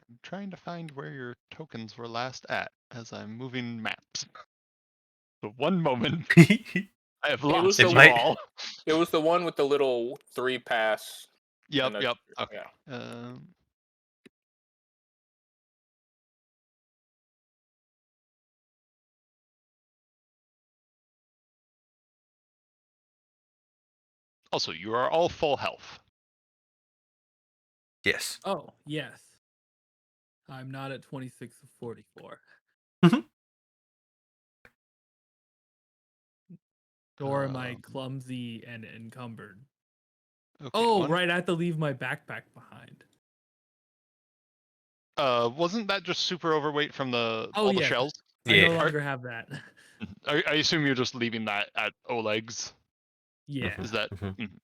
S3: I'm trying to find where your tokens were last at as I'm moving maps. So one moment, I have lost
S1: the
S3: you
S2: might-
S3: all.
S1: It was the one with the little 3 pass
S3: Yep.
S1: not
S3: Yep.
S1: sure.
S3: Okay.
S1: Yeah.
S3: Also, you are all full health.
S2: Yes.
S4: Oh, yes. I'm not at 26 of 44. Nor am I clumsy and encumbered.
S3: Okay,
S4: Oh, right. I have to leave my backpack behind.
S3: Wasn't that just super overweight from the
S4: Oh,
S3: all the
S4: yes.
S3: shells?
S4: I no
S2: Yeah.
S4: longer have that.
S3: I assume you're just leaving that at Oleg's.
S4: Yeah.
S3: Is that?
S2: Mhm.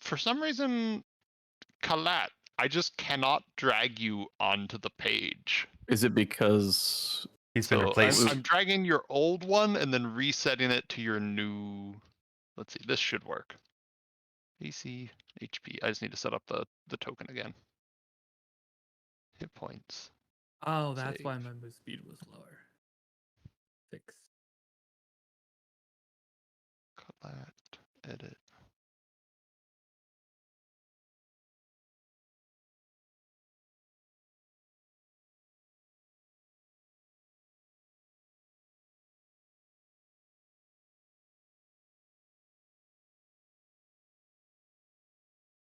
S3: For some reason, Kalat, I just cannot drag you onto the page.
S6: Is it because
S2: He's been
S3: So
S2: replaced.
S3: I'm dragging your old one and then resetting it to your new. Let's see, this should work. AC, HP. I just need to set up the token again. Hit points.
S4: Oh, that's why
S3: Save.
S4: my move speed was lower. 6.
S3: Kalat, edit.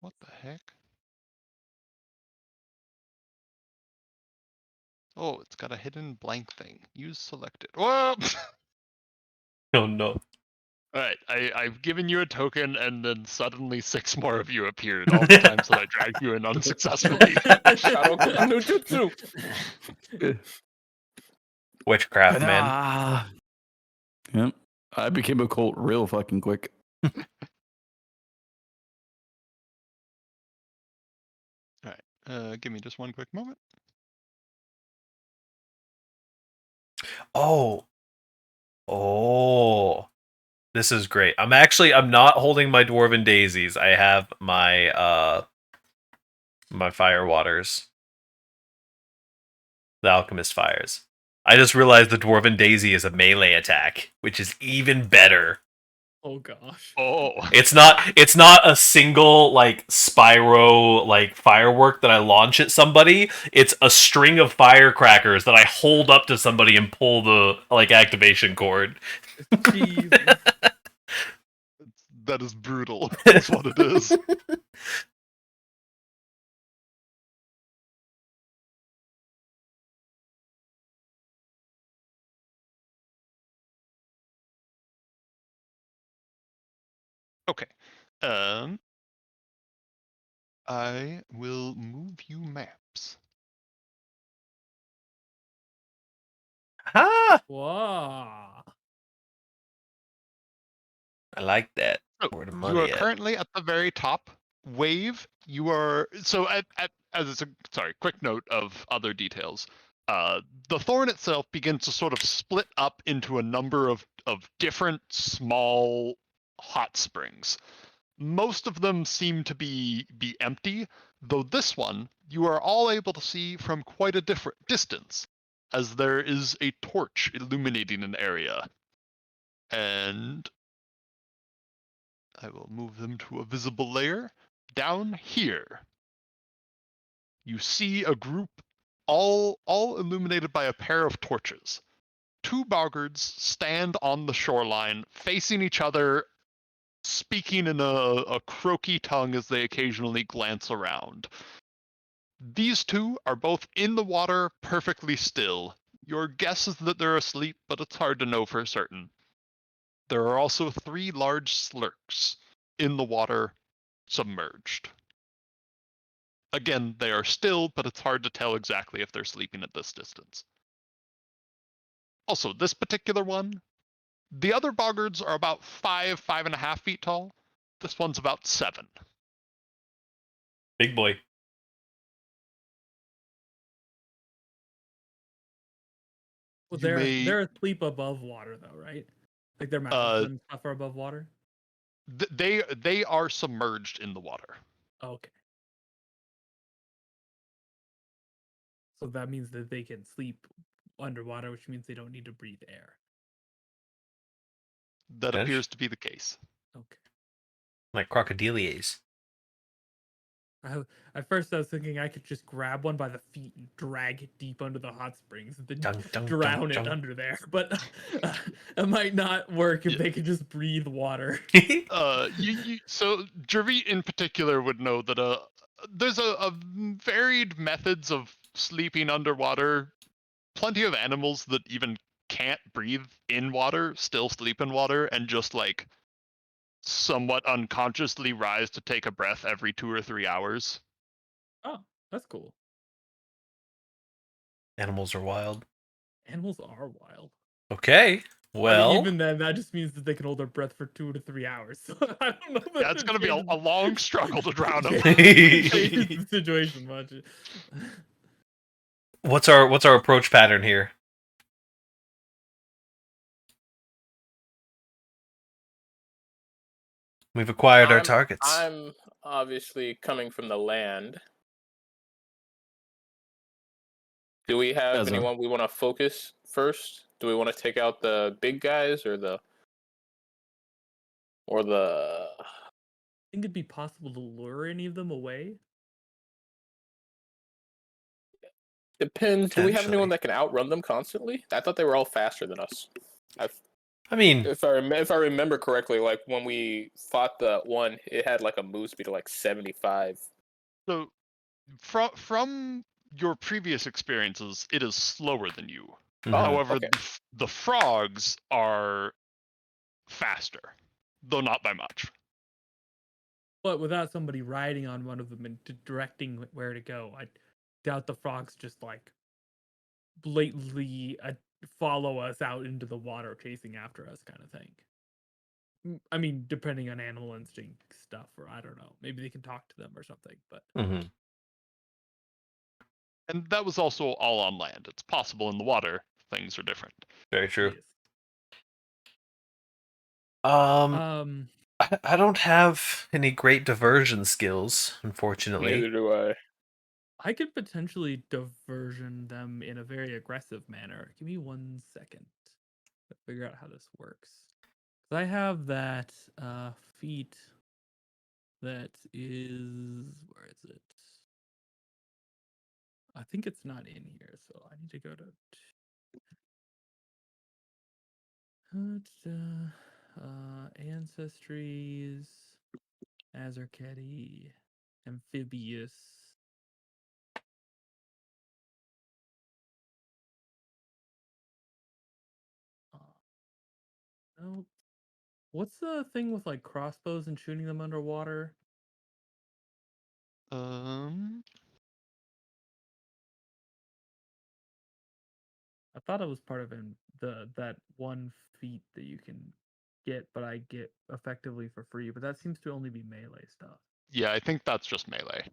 S3: What the heck? Oh, it's got a hidden blank thing. Use selected. Whoa!
S2: Oh no.
S3: Alright, I've given you a token and then suddenly 6 more of you appeared all the times that I dragged you in unsuccessfully.
S1: Shadow no jutsu.
S2: Witchcraft, man.
S6: Ah. Yep. I became a cult real fucking quick.
S3: Alright, give me just one quick moment.
S2: Oh. Oh. This is great. I'm not holding my dwarven daisies. I have my my fire waters. The alchemist fires. I just realized the dwarven daisy is a melee attack, which is even better.
S4: Oh, gosh.
S3: Oh,
S2: It's not a single like Spyro like firework that I launch at somebody. It's a string of firecrackers that I hold up to somebody and pull the like activation cord.
S4: Jesus.
S3: that is brutal. That's what it is. Okay. I will move you maps.
S2: Ah,
S4: Wow.
S2: I like that.
S3: So
S2: Where the
S3: you
S2: money
S3: are
S2: at?
S3: currently at the very top. Wave, you are so at as a sorry, quick note of other details. The thorn itself begins to sort of split up into a number of different small hot springs. Most of them seem to be empty, though this one you are all able to see from quite a different distance, as there is a torch illuminating an area. And I will move them to a visible layer. Down here, you see a group all illuminated by a pair of torches. 2 boggards stand on the shoreline, facing each other, speaking in a croaky tongue as they occasionally glance around. These 2 are both in the water, perfectly still. Your guess is that they're asleep, but it's hard to know for certain. There are also 3 large slurks in the water, submerged. Again, they are still, but it's hard to tell exactly if they're sleeping at this distance. Also, this particular one, the other boggards are about 5.5 feet tall. This one's about 7.
S2: Big boy.
S4: Well,
S3: You may,
S4: they're asleep above water, though, right? Like their mattresses and stuff are above water.
S3: they are submerged in the water.
S4: Okay. So that means that they can sleep underwater, which means they don't need to breathe air.
S3: That
S2: Yes.
S3: appears to be the case.
S4: Okay.
S2: Like crocodiliers.
S4: At first, I was thinking I could just grab one by the feet and drag it deep under the hot springs and then
S2: Dun, dun,
S4: drown
S2: dun,
S4: it
S2: dun.
S4: under there. But it might not work if
S3: Yeah.
S4: they could just breathe water.
S3: So Gerrit in particular would know that there's a varied methods of sleeping underwater. Plenty of animals that even can't breathe in water still sleep in water and just like somewhat unconsciously rise to take a breath every 2 or 3 hours.
S4: Oh, that's cool.
S2: Animals are wild.
S4: Animals are wild.
S2: Okay. Well,
S4: I mean, even then, that just means that they can hold their breath for 2 to 3 hours. So I don't know.
S3: Yeah, it's gonna be a long struggle to drown them.
S4: Changes the situation much.
S2: what's our approach pattern here? We've acquired our targets.
S1: I'm obviously coming from the land. Do we have
S6: As a-
S1: anyone we want to focus first? Do we want to take out the big guys or the?
S4: Think it'd be possible to lure any of them away?
S1: Depends. Do we have anyone
S2: Potentially.
S1: that can outrun them constantly? I thought they were all faster than us.
S2: I mean,
S1: If I remember correctly, like when we fought the one, it had like a move speed of like 75.
S3: So from your previous experiences, it is slower than you.
S2: mhm.
S3: However,
S1: okay.
S3: the frogs are faster, though not by much.
S4: But without somebody riding on one of them and directing where to go, I doubt the frogs just like blatantly follow us out into the water, chasing after us, kind of thing. I mean, depending on animal instinct stuff, or I don't know, maybe they can talk to them or something. But
S2: Mhm.
S3: And that was also all on land. It's possible in the water, things are different.
S2: Very true.
S4: yes.
S2: I don't have any great diversion skills, unfortunately.
S1: Neither do I.
S4: I could potentially diversion them in a very aggressive manner. Give me 1 second to figure out how this works. I have that feat that is, where is it? I think it's not in here, so I need to go to ancestries, Azarketi, amphibious. Nope. What's the thing with like crossbows and shooting them underwater? I thought it was part of that one feat that you can get, but I get effectively for free. But that seems to only be melee stuff.
S3: Yeah, I think that's just melee.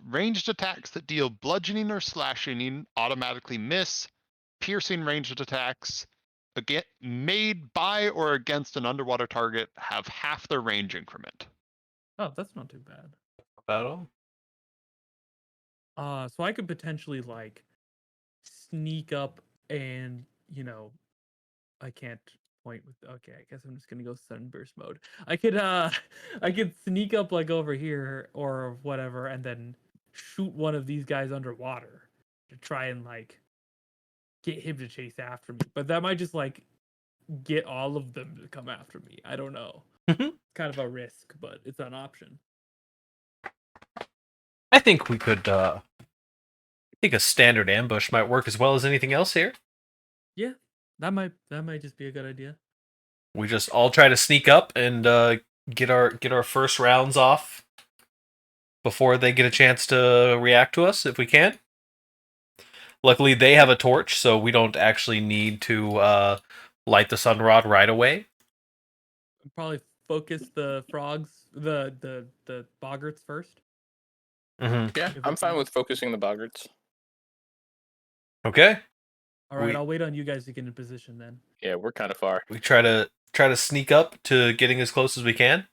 S3: Ranged attacks that deal bludgeoning or slashing automatically miss. Piercing ranged attacks made by or against an underwater target have half their range increment.
S4: Oh, that's not too bad.
S2: About all.
S4: So I could potentially like sneak up and I can't point with. Okay, I guess I'm just gonna go sunburst mode. I could sneak up like over here or whatever, and then shoot one of these guys underwater to try and like get him to chase after me. But that might just like get all of them to come after me. I don't know.
S2: Mhm.
S4: Kind of a risk, but it's an option.
S2: I think we could. I think a standard ambush might work as well as anything else here.
S4: Yeah, that might just be a good idea.
S2: We just all try to sneak up and get our first rounds off before they get a chance to react to us, if we can. Luckily, they have a torch, so we don't actually need to light the sunrod right away.
S4: Probably focus the frogs, the boggarts first.
S2: Mm-hmm.
S1: Yeah, I'm fine with focusing the Boggarts.
S2: Okay.
S4: All right, I'll wait on you guys to get in position then.
S1: Yeah, we're kind of far.
S2: We try to sneak up to getting as close as we can.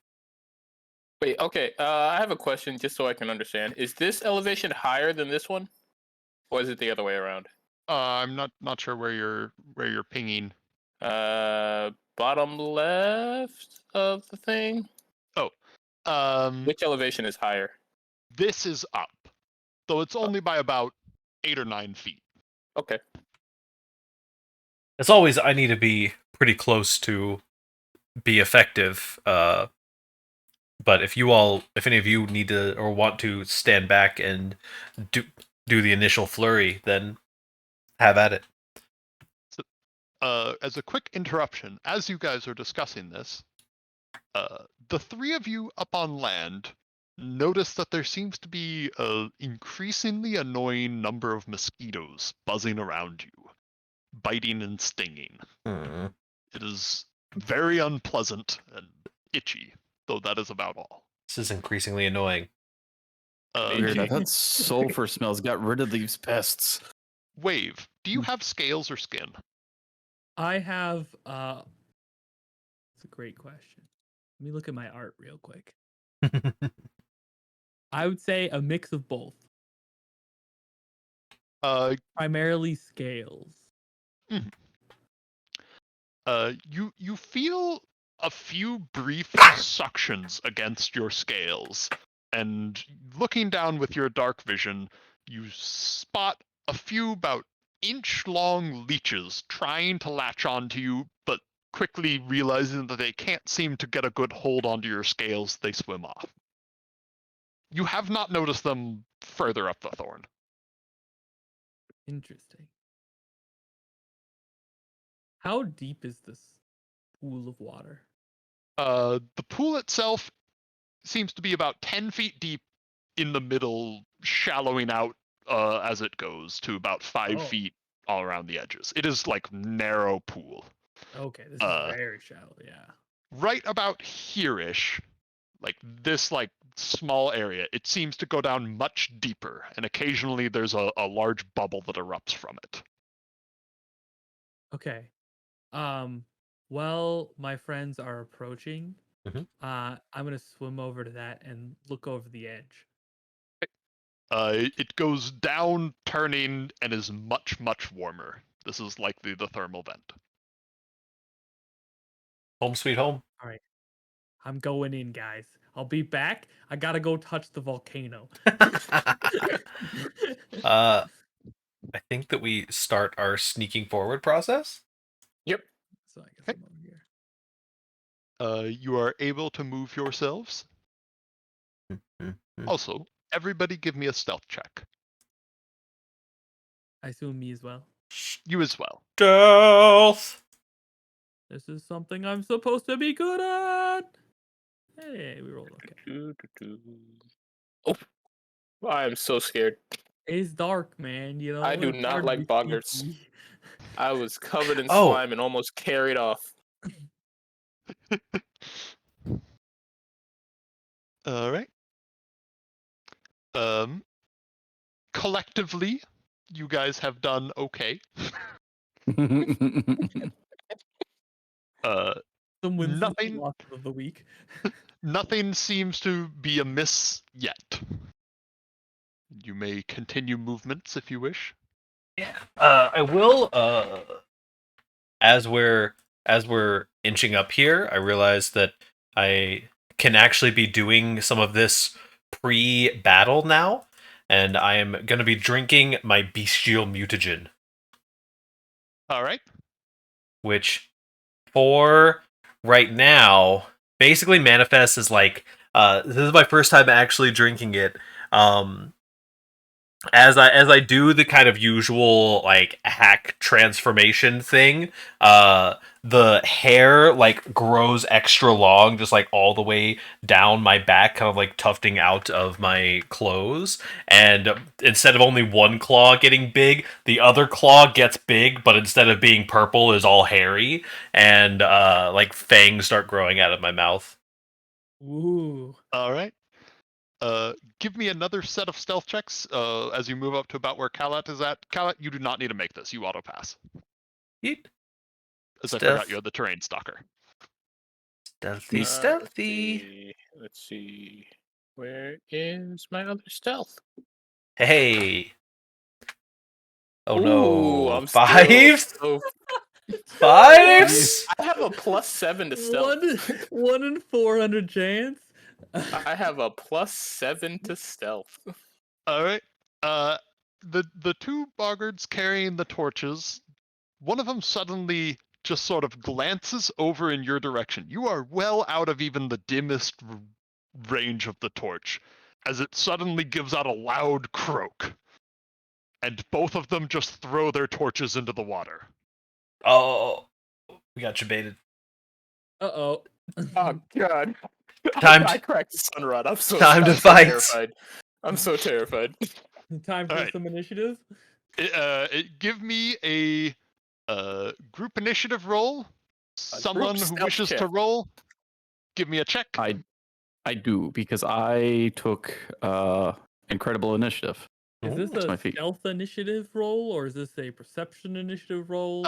S1: Wait, okay. I have a question just so I can understand. Is this elevation higher than this one, or is it the other way around?
S3: I'm not sure where you're pinging.
S1: Bottom left of the thing. Which elevation is higher?
S3: This is up, though it's only by about 8 or 9 feet.
S1: Okay.
S2: As always, I need to be pretty close to be effective. But if any of you need to or want to stand back and do the initial flurry, then have at it.
S3: As a quick interruption, as you guys are discussing this, the three of you up on land notice that there seems to be an increasingly annoying number of mosquitoes buzzing around you, biting and stinging. It is very unpleasant and itchy, though that is about all.
S2: This is increasingly annoying.
S6: Weird. I thought sulfur smells got rid of these pests.
S3: Wave, do you have scales or skin?
S4: I have. It's a great question. Let me look at my art real quick. I would say a mix of both. Primarily scales.
S3: You feel a few brief suctions against your scales, and looking down with your dark vision, you spot a few about inch-long leeches trying to latch onto you, but quickly realizing that they can't seem to get a good hold onto your scales, they swim off. You have not noticed them further up the thorn.
S4: Interesting. How deep is this pool of water?
S3: The pool itself seems to be about 10 feet deep in the middle, shallowing out as it goes to about 5 feet all around the edges. It is like narrow pool.
S4: Okay, this is very shallow, yeah.
S3: Right about here-ish, like this small area, it seems to go down much deeper, and occasionally there's a large bubble that erupts from it.
S4: Okay. While my friends are approaching, I'm gonna swim over to that and look over the edge.
S3: It goes down, turning, and is much, much warmer. This is likely the thermal vent.
S2: Home sweet home.
S4: All right. I'm going in, guys. I'll be back. I gotta go touch the volcano.
S2: I think that we start our sneaking forward process.
S1: Yep.
S4: So I guess I'm over here.
S3: You are able to move yourselves. Also, everybody give me a stealth check.
S4: I assume me as well.
S3: You as well.
S2: Stealth.
S4: This is something I'm supposed to be good at. Hey, we rolled okay.
S1: Oh, I am so scared.
S4: It's dark, man. You know.
S1: I do
S4: it's
S1: not
S4: hard to
S1: like
S4: be
S1: boggarts.
S4: sneaky.
S1: I was covered in slime and almost carried off.
S3: All right. Collectively, you guys have done okay.
S4: Some wins
S3: nothing.
S4: Losses of the week.
S3: Nothing seems to be amiss yet. You may continue movements if you wish.
S2: Yeah. I will. As we're inching up here, I realize that I can actually be doing some of this pre-battle now, and I am going to be drinking my bestial mutagen.
S3: All right.
S2: Which, for right now, basically manifests as like, this is my first time actually drinking it. As I do the kind of usual like hack transformation thing, the hair like grows extra long, just like all the way down my back, kind of like tufting out of my clothes. And instead of only one claw getting big, the other claw gets big, but instead of being purple, is all hairy, and like fangs start growing out of my mouth.
S4: Ooh.
S3: All right. Give me another set of stealth checks as you move up to about where Kalat is at. Kalat, you do not need to make this. You auto pass.
S2: Yeet.
S3: As I forgot you had the terrain stalker.
S2: Stealthy.
S1: Let's see. Where is my other stealth?
S2: Hey. Oh
S1: Ooh,
S2: no.
S1: I'm
S2: Fives?
S1: still
S2: Fives?
S1: I have a +7 to stealth.
S4: 1 in 400 chance.
S1: I have a +7 to stealth.
S3: All right. The two boggards carrying the torches, one of them suddenly just sort of glances over in your direction. You are well out of even the dimmest range of the torch, as it suddenly gives out a loud croak, and both of them just throw their torches into the water.
S2: Oh, we got you baited.
S4: Uh-oh.
S1: Oh god.
S2: Time
S1: I
S2: to-
S1: cracked the sun rod. I'm so
S2: Time to
S1: I'm so
S2: fight.
S1: terrified. I'm so terrified.
S4: Time for
S3: Alright.
S4: some initiative.
S3: Give me a group initiative roll. Someone who
S1: stealth
S3: wishes
S1: check.
S3: to roll, give me a check.
S6: I do because I took incredible initiative.
S4: Is this
S6: That's my
S4: a
S6: feat.
S4: stealth initiative roll or is this a perception initiative roll?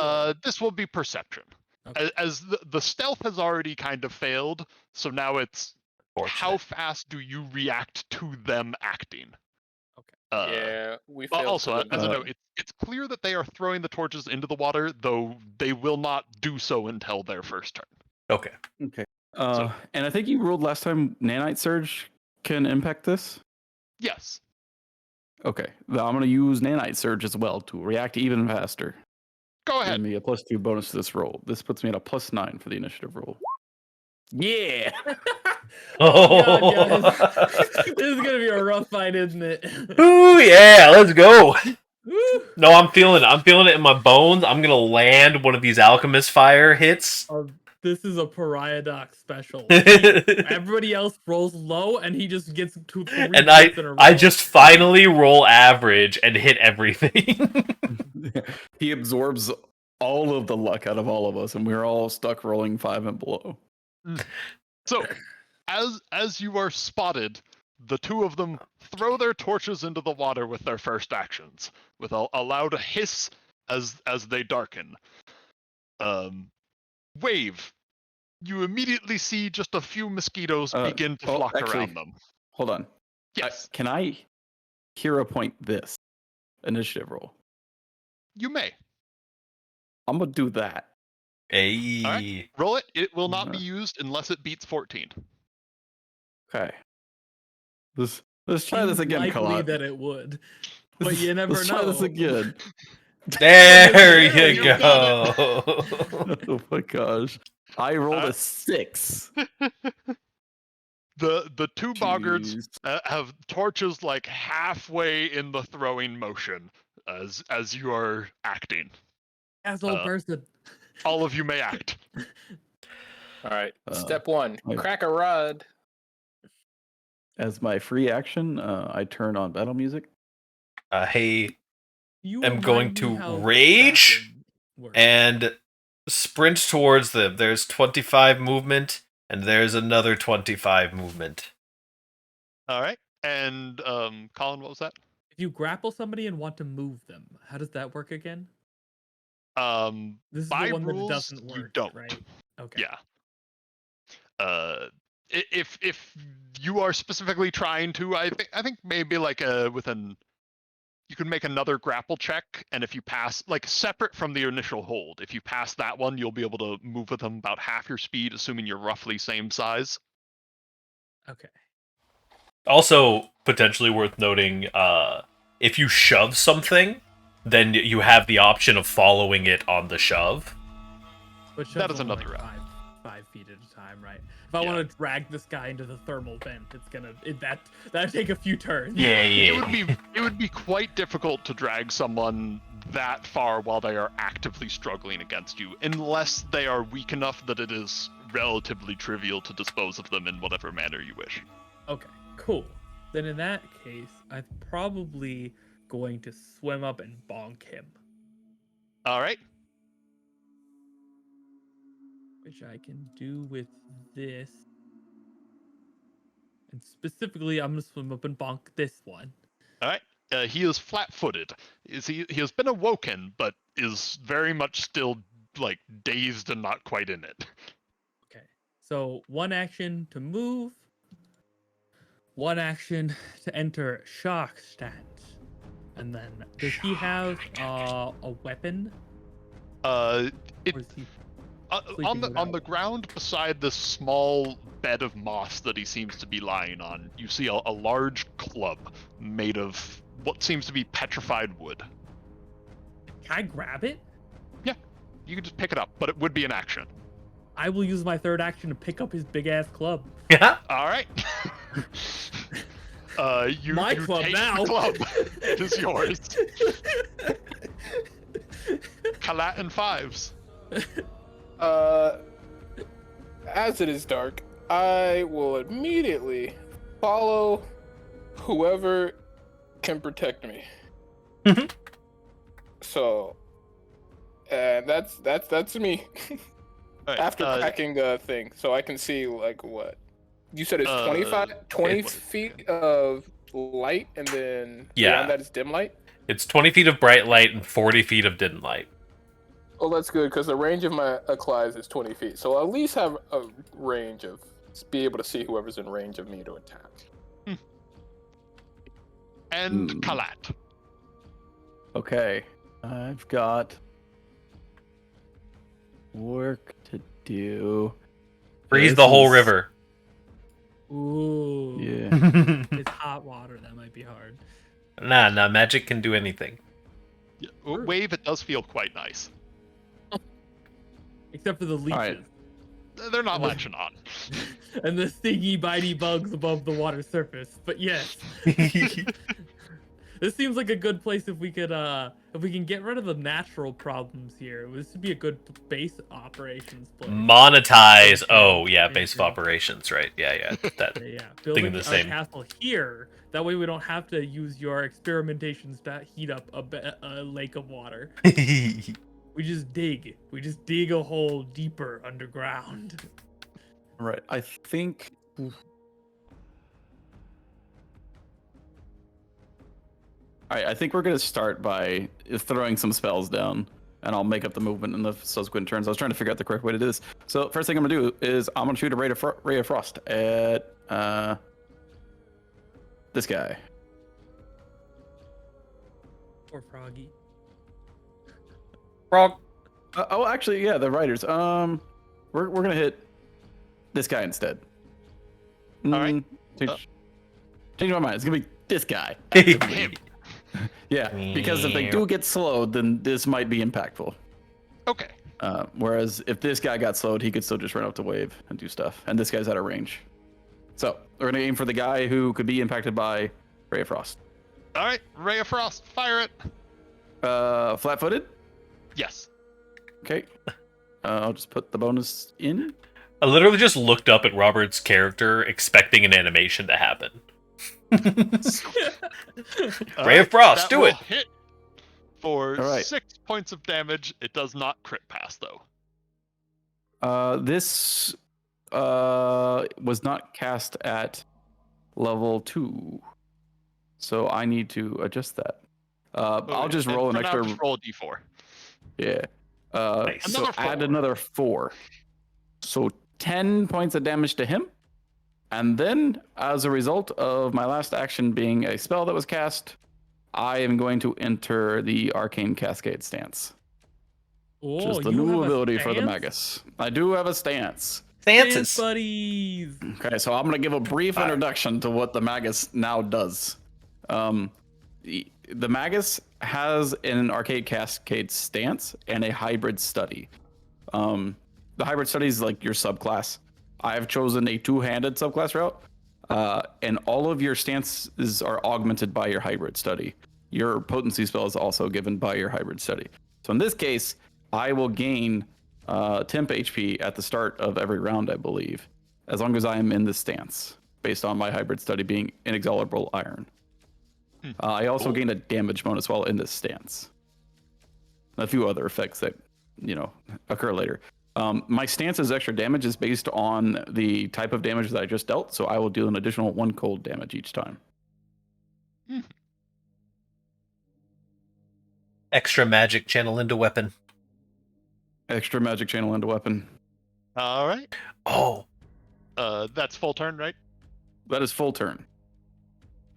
S3: This will be perception.
S4: Okay.
S3: As the stealth has already kind of failed, so now it's how fast do you react to them acting?
S4: Okay.
S1: Yeah, we failed.
S3: Also,
S1: to
S3: as a
S1: the-
S3: note, it's clear that they are throwing the torches into the water, though they will not do so until their first turn.
S2: Okay.
S6: Okay.
S3: So-
S6: And I think you ruled last time Nanite Surge can impact this.
S3: Yes.
S6: Okay. Well, I'm going to use Nanite Surge as well to react even faster.
S3: Go
S6: Give
S3: ahead.
S6: me a +2 bonus to this roll. This puts me at a +9 for the initiative roll. Yeah.
S4: Oh god, guys. This is gonna be a rough fight, isn't it?
S2: Ooh yeah, let's go.
S4: Woo!
S2: No, I'm feeling it in my bones. I'm gonna land one of these alchemist fire hits.
S4: This is a pariah doc special.
S2: And
S4: Everybody else rolls low, and he just gets 3 hits in a row.
S2: I just finally roll average and hit everything.
S6: He absorbs all of the luck out of all of us, and we're all stuck rolling 5 and below.
S3: So, as you are spotted, the two of them throw their torches into the water with their first actions, with a loud hiss as they darken. Wave. You immediately see just a few mosquitoes begin to flock around them.
S6: Hold on.
S3: Yes,
S6: Can I hero point this initiative roll?
S3: you may.
S6: I'm going to do that.
S2: Hey.
S3: Alright. Roll it. It will not be used unless it beats 14.
S6: Okay. Let's try this
S4: Seems
S6: again,
S4: likely
S6: Kalat.
S4: that it would, but you never
S6: Let's
S4: know.
S6: try this again.
S2: There you
S3: you
S2: go.
S6: Oh my gosh. I rolled a
S3: Alright.
S6: 6.
S3: The two boggards
S6: Jeez.
S3: have torches like halfway in the throwing motion as you are acting.
S4: Asshole person.
S3: All of you may act.
S1: All right.
S6: Uh,
S1: Step 1:
S6: I-
S1: crack a rod.
S6: As my free action, I turn on battle music.
S2: Hey,
S4: You
S2: I'm
S4: remind
S2: going
S4: me
S2: to
S4: how
S2: rage
S4: battling works.
S2: and sprint towards them. There's 25 movement, and there's another 25 movement.
S3: All right. And Colin, what was that?
S4: If you grapple somebody and want to move them, how does that work again? This is
S3: By
S4: the one
S3: rules,
S4: that doesn't
S3: you
S4: work,
S3: don't.
S4: right? Okay.
S3: Yeah. If you are specifically trying to, I think maybe like you can make another grapple check, and if you pass, like separate from the initial hold, if you pass that one, you'll be able to move with them about half your speed, assuming you're roughly same size.
S4: Okay.
S2: Also, potentially worth noting, if you shove something, then you have the option of following it on the shove.
S4: But
S3: That
S4: shove's
S3: is
S4: only,
S3: another
S4: like,
S3: route.
S4: 5 feet at a time, right? If I
S3: Yeah.
S4: want to drag this guy into the thermal vent, it's gonna that'd take a few turns.
S3: It would be quite difficult to drag someone that far while they are actively struggling against you, unless they are weak enough that it is relatively trivial to dispose of them in whatever manner you wish.
S4: Okay, cool. Then in that case, I'm probably going to swim up and bonk him,
S3: All right.
S4: which I can do with this. And specifically, I'm gonna swim up and bonk this one.
S3: All right. He is flat-footed. He has been awoken, but is very much still like dazed and not quite in it.
S4: Okay. So 1 action to move, 1 action to enter shock stance. And then does he have a weapon?
S3: It
S4: Or is he...
S3: On
S4: Sleeping
S3: the
S4: without
S3: ground beside this small bed of moss that he seems to be lying on, you see a large club made of what seems to be petrified wood.
S4: Can I grab it?
S3: You can just pick it up, but it would be an action.
S4: I will use my third action to pick up his big ass club.
S2: Yeah.
S3: All right. You
S4: My
S3: you
S4: club
S3: take
S4: now.
S3: The club. It is yours. Kalat and fives.
S1: As it is dark, I will immediately follow whoever can protect me. So, that's me.
S3: All right,
S1: After cracking a thing, so I can see like what you said is 20 feet of light, and then
S2: Yeah.
S1: beyond that is dim light.
S2: It's 20 feet of bright light and 40 feet of dim light.
S1: Oh, that's good because the range of my Acclies is 20 feet, so I'll at least have a range of be able to see whoever's in range of me to attack.
S3: And Kalat.
S6: Okay, I've got work to do.
S2: Freeze
S6: This
S2: the whole
S6: is-
S2: river.
S4: Ooh.
S6: Yeah.
S4: It's hot water. That might be hard.
S2: Nah, magic can do anything.
S3: Yeah, wave, it does feel quite nice.
S4: Except for the leeches.
S6: right.
S3: They're not latching on.
S4: And the stingy, bitey bugs above the water surface. But yes. This seems like a good place if we can get rid of the natural problems here. This would be a good base operations place.
S2: Monetize. Oh, yeah, base of operations, right? Yeah. That.
S4: Yeah. Building
S2: the
S4: our
S2: same.
S4: castle here. That way we don't have to use your experimentations to heat up a lake of water. We just dig. We just dig a hole deeper underground.
S6: Right. I think. Alright, I think we're gonna start by throwing some spells down, and I'll make up the movement in the subsequent turns. I was trying to figure out the correct way to do this. So first thing I'm gonna do is I'm gonna shoot a ray of frost at this guy.
S4: Or Froggy.
S2: Frog.
S6: Oh, actually, yeah, the writers. We're gonna hit this guy instead.
S3: All right.
S6: Change my mind. It's gonna be this guy.
S3: Him.
S6: Yeah, because if they do get slowed, then this might be impactful.
S3: Okay.
S6: Whereas if this guy got slowed, he could still just run up to wave and do stuff. And this guy's out of range. So we're gonna aim for the guy who could be impacted by Ray of Frost.
S3: All right. Ray of Frost. Fire it.
S6: Flat-footed.
S3: Yes.
S6: Okay. I'll just put the bonus in.
S2: I literally just looked up at Robert's character, expecting an animation to happen. Ray of Frost,
S3: That
S2: do
S3: will
S2: it.
S3: Hit for
S6: All right.
S3: 6 points of damage. It does not crit pass though.
S6: This was not cast at level 2, so I need to adjust that. I'll just
S3: And
S6: roll an
S3: for now,
S6: extra.
S3: just roll a d4.
S6: Yeah.
S2: Nice.
S6: So
S3: Another
S6: add
S3: 4.
S6: another 4. So 10 points of damage to him. And then, as a result of my last action being a spell that was cast, I am going to enter the Arcane Cascade stance. Which is the
S4: you
S6: new
S4: have a
S6: ability for the
S4: stance?
S6: Magus. I do have a stance.
S4: Stance buddies.
S6: Okay, so I'm going to give a brief introduction to what the Magus now does. The Magus has an Arcade Cascade stance and a hybrid study. The hybrid study is like your subclass. I've chosen a two-handed subclass route, and all of your stances are augmented by your hybrid study. Your potency spell is also given by your hybrid study. So in this case, I will gain temp HP at the start of every round, I believe, as long as I am in this stance, based on my hybrid study being inexorable iron. I also gain a damage bonus while in this stance. A few other effects that, occur later. My stance as extra damage is based on the type of damage that I just dealt, so I will deal an additional 1 cold damage each time.
S2: Extra magic channel into weapon.
S6: Extra magic channel into weapon.
S3: All right.
S2: Oh.
S3: That's full turn, right?
S6: That is full turn.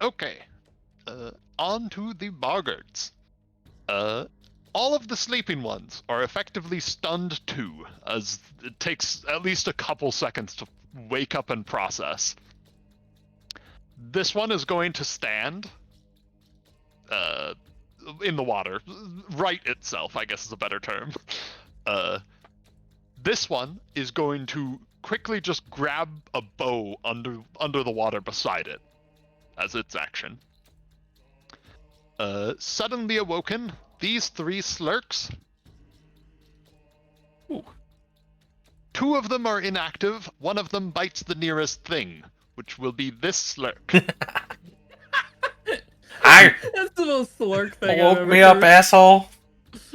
S3: Okay. On to the Boggarts. all of the sleeping ones are effectively stunned too, as it takes at least a couple seconds to wake up and process. This one is going to stand in the water. Right itself, I guess is a better term. This one is going to quickly just grab a bow under the water beside it as its action. Suddenly awoken, these 3 slurks.
S2: Ooh.
S3: 2 of them are inactive, 1 of them bites the nearest thing, which will be this slurk.
S4: That's the most slurk thing I've
S2: Woke
S4: ever
S2: me up,
S4: heard.
S2: asshole.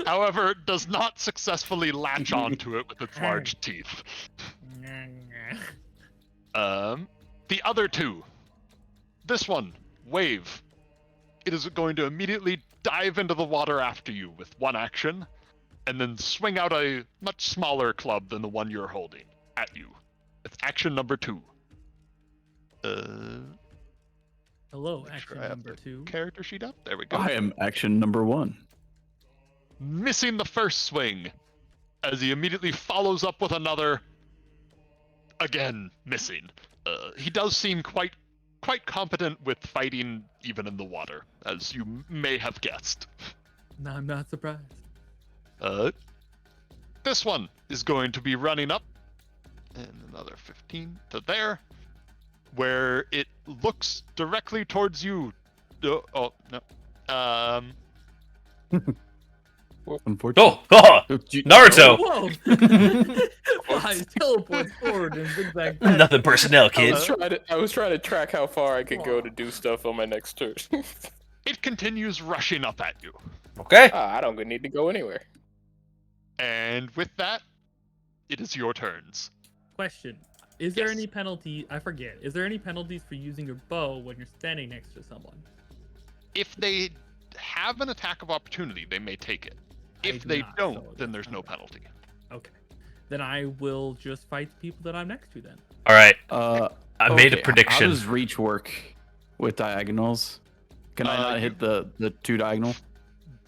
S3: However, does not successfully latch onto it with its large teeth. The other 2. This one, Wave. It is going to immediately dive into the water after you with 1 action, and then swing out a much smaller club than the one you're holding at you. It's action number 2.
S4: Hello,
S3: Make
S4: action
S3: sure I have
S4: number
S3: the
S4: 2.
S3: Character sheet up. There we go.
S6: I am action number 1.
S3: Missing the first swing, as he immediately follows up with another. Again, missing. He does seem quite competent with fighting even in the water, as you may have guessed.
S4: No, I'm not surprised.
S3: This one is going to be running up, and another 15 to there, where it looks directly towards you. Oh no.
S6: Unfortunately.
S2: Oh, Naruto.
S4: Whoa! Flies teleports forward in zigzag.
S2: Nothing personnel, kids.
S1: I was trying to track how far I could go to do stuff on my next turn.
S3: It continues rushing up at you.
S2: Okay.
S1: I don't need to go anywhere.
S3: And with that, it is your turns.
S4: Question: Is there
S3: Yes.
S4: any penalty? I forget. Is there any penalties for using your bow when you're standing next to someone?
S3: If they have an attack of opportunity, they may take it.
S4: I
S3: If
S4: do
S3: they
S4: not,
S3: don't,
S4: so
S3: then there's
S4: that's
S3: no
S4: okay.
S3: penalty.
S4: Okay. Then I will just fight the people that I'm next to then.
S2: All right.
S6: I
S2: I made a
S6: How
S2: prediction.
S6: does reach work with diagonals? Can I not hit the 2 diagonal?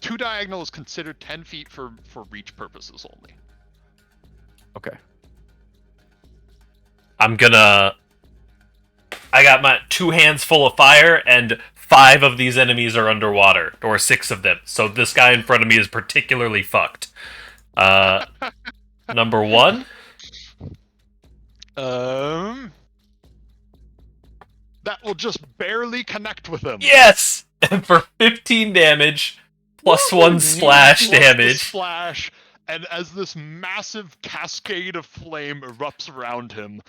S3: 2 diagonal is considered 10 feet for reach purposes only.
S6: Okay.
S2: I got my 2 hands full of fire, and 5 of these enemies are underwater, or 6 of them. So this guy in front of me is particularly fucked. Number 1.
S3: That will just barely connect with him.
S2: Yes! And for 15 damage, plus 1 splash
S3: Plus the
S2: damage.
S3: Splash, and as this massive cascade of flame erupts around him,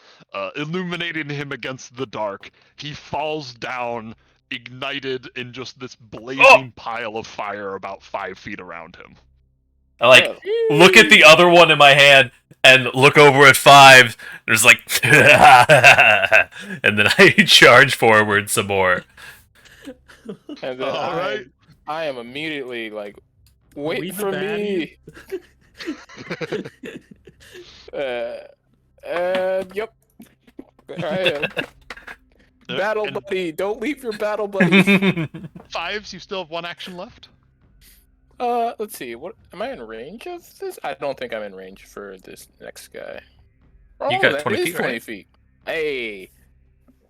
S3: illuminating him against the dark, he falls down, ignited in just this blazing pile of fire about 5 feet around him.
S2: I look at the other one in my hand and look over at 5. There's like, and then I charge forward some more.
S1: And then
S3: All right.
S1: I am immediately like,
S4: we
S1: wait
S4: the
S1: for me. Yep. I am. Battle
S3: And
S1: buddy, don't leave your battle buddies.
S3: 5s, you still have 1 action left.
S1: Let's see. What am I in range of this? I don't think I'm in range for this next guy.
S2: You got
S1: that
S2: 20
S1: is
S2: feet,
S1: 20
S2: right?
S1: feet. Hey.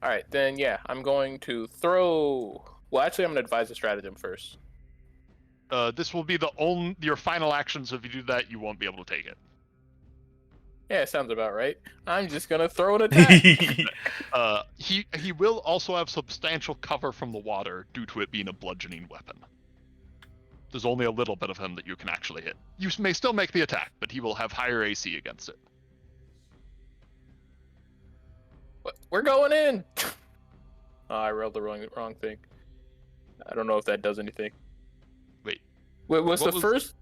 S1: All right, then yeah, I'm going to throw. Well, actually, I'm gonna advise a stratagem first.
S3: This will be your final action, so if you do that, you won't be able to take it.
S1: Yeah, sounds about right. I'm just gonna throw an attack.
S3: He will also have substantial cover from the water due to it being a bludgeoning weapon. There's only a little bit of him that you can actually hit. You may still make the attack, but he will have higher AC against it.
S1: We're going in. Oh, I rolled the wrong thing. I don't know if that does anything.
S3: Wait,
S1: was
S3: what
S1: the
S3: was-
S1: first?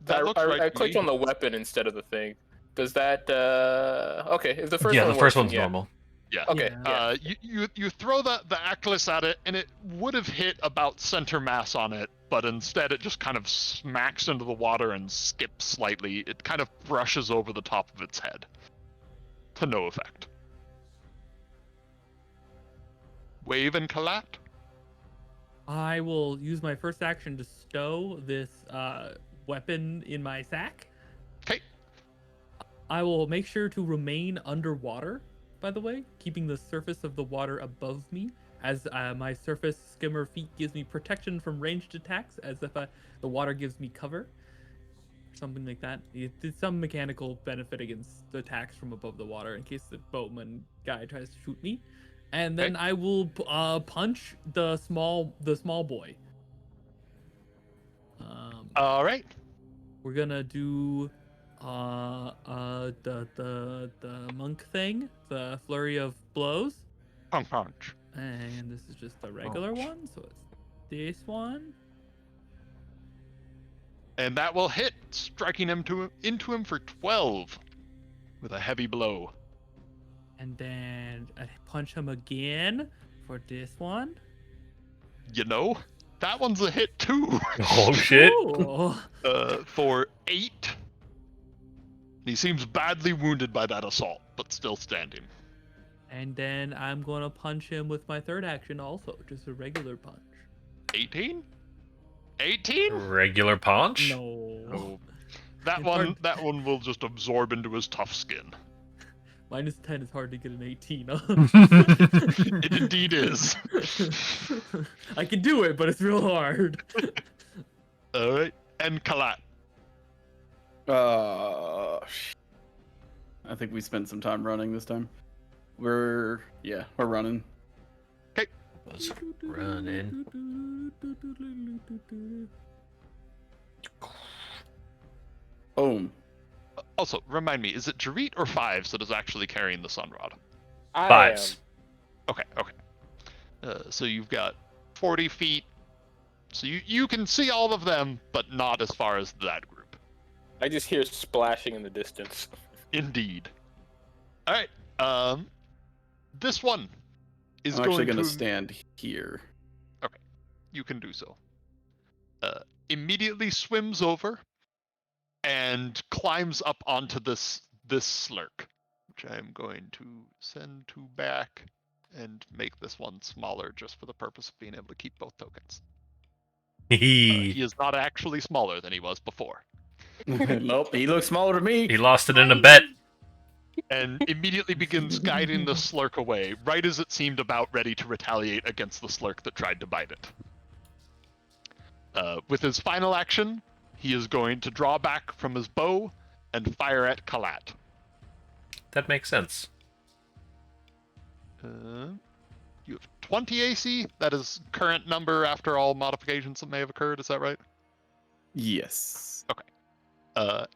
S3: That looks right
S1: I
S3: to
S1: clicked
S3: me.
S1: on the weapon instead of the thing. Does that? Okay, if the first
S2: Yeah,
S1: one
S2: the first
S1: works, then
S2: one's
S1: yeah.
S2: normal.
S3: Yeah.
S1: Okay.
S4: Yeah.
S3: You throw the Atlas at it, and it would have hit about center mass on it, but instead it just kind of smacks into the water and skips slightly. It kind of brushes over the top of its head. To no effect. Wave and Collat?
S4: I will use my first action to stow this weapon in my sack.
S3: Okay.
S4: I will make sure to remain underwater, by the way, keeping the surface of the water above me, as my surface skimmer feet gives me protection from ranged attacks, as if the water gives me cover. Something like that. It's some mechanical benefit against the attacks from above the water in case the boatman guy tries to shoot me. And then I will punch the small boy.
S3: All right.
S4: We're gonna do the monk thing, the flurry of blows.
S3: Punch.
S4: And this is just the regular one, so it's this one.
S3: And that will hit, striking him into him for 12 with a heavy blow.
S4: And then I punch him again for this one.
S3: You know, that one's a hit too.
S2: Oh shit!
S4: Cool.
S3: For 8. He seems badly wounded by that assault, but still standing.
S4: And then I'm gonna punch him with my third action also, just a regular punch.
S3: 18? 18?
S2: Regular punch?
S4: No.
S3: Oh. That
S4: It's
S3: one
S4: hard.
S3: that one will just absorb into his tough skin.
S4: -10 is hard to get an 18 on.
S3: It indeed is.
S4: I can do it, but it's real hard.
S3: Alright. And Kalat.
S6: I think we spent some time running this time. We're running.
S2: Was running.
S6: Boom.
S3: Also, remind me, is it Gerrit or Fives that is actually carrying the Sunrod?
S1: I
S2: Fives.
S3: Okay. So you've got 40 feet. So you can see all of them, but not as far as that group.
S1: I just hear splashing in the distance.
S3: Indeed. All right. This one is
S6: I'm actually
S3: going
S6: gonna
S3: to
S6: stand here.
S3: You can do so. Immediately swims over and climbs up onto this slurk, which I'm going to send to back and make this one smaller just for the purpose of being able to keep both tokens. He is not actually smaller than he was before.
S6: Nope, he looks smaller to me.
S2: He lost it in a bet.
S3: And immediately begins guiding the slurk away, right as it seemed about ready to retaliate against the slurk that tried to bite it. With his final action, he is going to draw back from his bow and fire at Kalat.
S2: That makes sense.
S3: You have 20 AC. That is current number after all modifications that may have occurred. Is that right?
S6: Yes.
S3: Okay.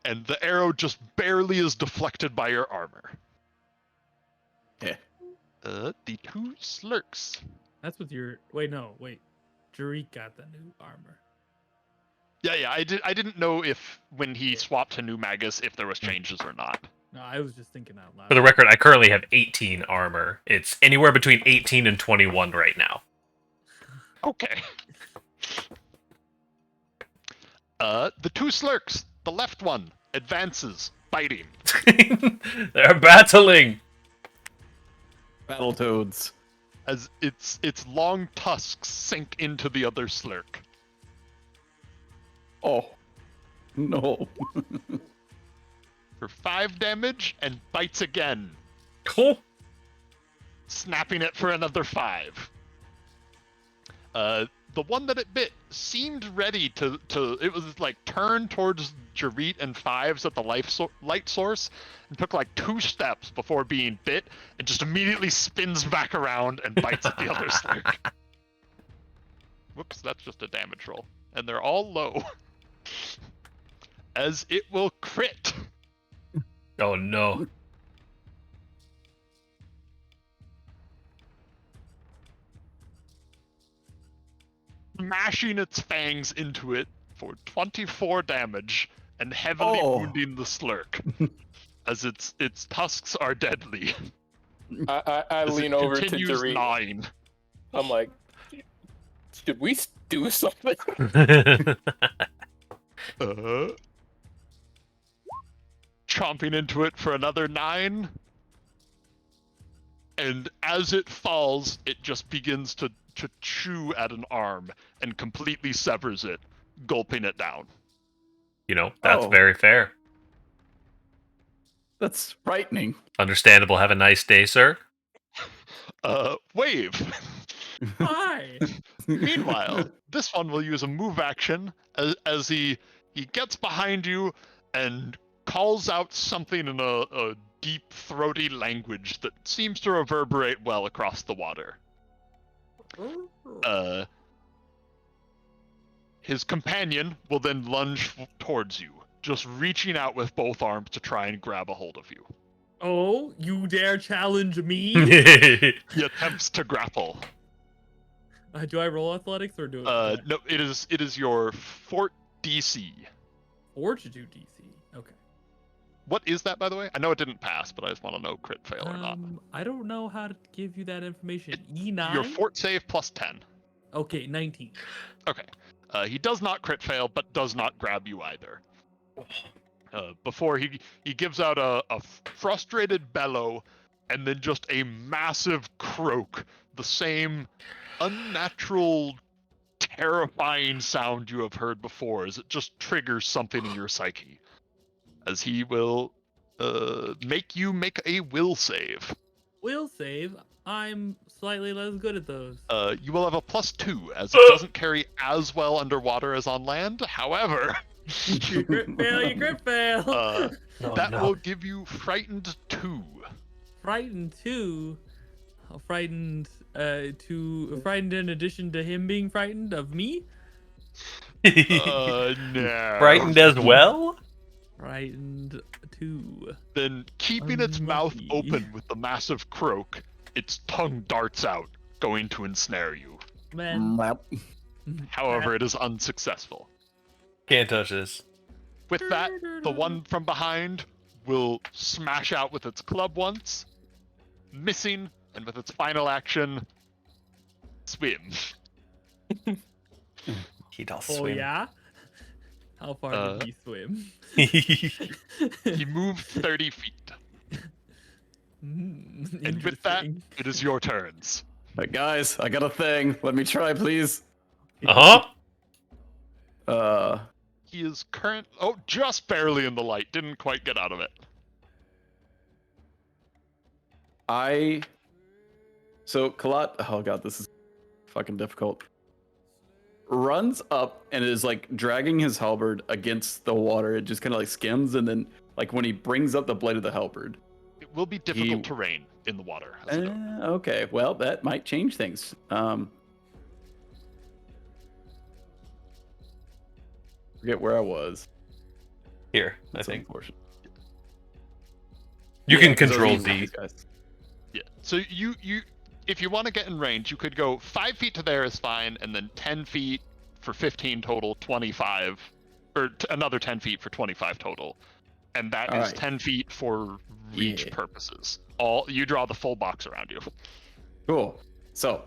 S3: And the arrow just barely is deflected by your armor.
S6: Yeah.
S3: The two slurks.
S4: That's with your. Wait. Gerrit got the new armor.
S3: Yeah. I didn't know if when he swapped to new Magus if there was changes or not.
S4: No, I was just thinking out loud.
S2: For the record, I currently have 18 armor. It's anywhere between 18 and 21 right now.
S3: Okay. The two slurks. The left one advances, biting.
S2: They're battling.
S6: Battletoads.
S3: As its long tusks sink into the other slurk.
S6: Oh. No.
S3: For 5 damage and bites again,
S2: Cool.
S3: snapping it for another 5. The one that it bit seemed ready to it was like turned towards Gerrit and Fives at the light source and took like 2 steps before being bit and just immediately spins back around and bites at the other slurk. Whoops, that's just a damage roll. And they're all low. As it will crit.
S2: Oh no.
S3: Smashing its fangs into it for 24 damage and heavily wounding the slurk. As its tusks are deadly.
S1: I lean over to Gerrit.
S3: 9.
S1: I'm like, should we do something?
S3: Chomping into it for another 9. And as it falls, it just begins to chew at an arm and completely severs it, gulping it down.
S2: That's
S6: Oh.
S2: very fair.
S6: That's frightening.
S2: Understandable. Have a nice day, sir.
S3: Wave.
S4: Hi.
S3: Meanwhile, this one will use a move action as he gets behind you and calls out something in a deep, throaty language that seems to reverberate well across the water. His companion will then lunge towards you, just reaching out with both arms to try and grab a hold of you.
S4: Oh, you dare challenge me?
S3: He attempts to grapple.
S4: Do I roll athletics or do it?
S3: No, it is your fort DC.
S4: Fortitude DC. Okay.
S3: What is that, by the way? I know it didn't pass, but I just want to know crit fail or not.
S4: I don't know how to give you that information. E9?
S3: Your fort save plus 10.
S4: Okay, 19.
S3: Okay. He does not crit fail, but does not grab you either. Before he gives out a frustrated bellow, and then just a massive croak, the same unnatural, terrifying sound you have heard before, as it just triggers something in your psyche. As he will make you make a will save.
S4: Will save. I'm slightly less good at those.
S3: You will have a +2, as it doesn't carry as well underwater as on land. However,
S4: You crit fail, you crit fail.
S3: that will give you frightened 2.
S4: Frightened 2. Frightened frightened in addition to him being frightened of me?
S3: No.
S2: Frightened as well?
S4: Frightened 2.
S3: Then, keeping its mouth
S4: Unlucky.
S3: open with the massive croak, its tongue darts out, going to ensnare you.
S4: Man.
S3: However, it is unsuccessful.
S2: Can't touch this.
S3: With that, the one from behind will smash out with its club once, missing, and with its final action, swim.
S2: He does
S4: Oh
S2: swim.
S4: yeah? How far did he swim?
S3: He moved 30 feet. And with that,
S4: Interesting.
S3: it is your turns.
S6: But guys, I got a thing. Let me try, please.
S2: Uh-huh.
S3: He is just barely in the light. Didn't quite get out of it.
S6: So Kalat, oh god, this is fucking difficult. Runs up and is like dragging his halberd against the water. It just kind of like skims, and then like when he brings up the blade of the halberd.
S3: It will be difficult terrain in the water.
S6: Okay, well that might change things. Forget where I was.
S2: Here, I
S6: That's
S2: think.
S6: unfortunate.
S2: You
S6: Yeah,
S2: can
S6: 'cause those
S2: control
S6: are
S2: Z.
S6: these guys.
S3: Yeah. So you if you want to get in range, you could go 5 feet to there is fine, and then 10 feet for 15 total, 25, or another 10 feet for 25 total, and that is
S6: Alright.
S3: 10 feet for reach
S6: Yeah.
S3: purposes. You draw the full box around you.
S6: Cool. So,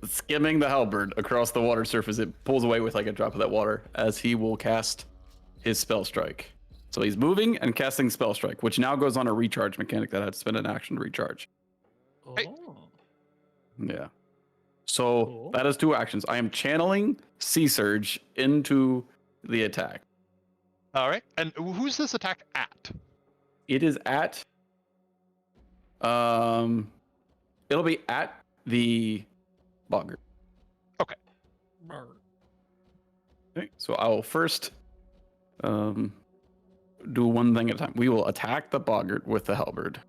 S6: skimming the halberd across the water surface, it pulls away with like a drop of that water as he will cast his spell strike. So he's moving and casting spell strike, which now goes on a recharge mechanic that I had to spend an action to recharge.
S3: Hey.
S4: Oh.
S6: Yeah. So
S4: Cool.
S6: that is 2 actions. I am channeling Sea Surge into the attack.
S3: All right. And who's this attack at?
S6: It is at it'll be at the Boggart.
S3: Okay.
S6: Okay, so I will first do one thing at a time. We will attack the Boggart with the halberd.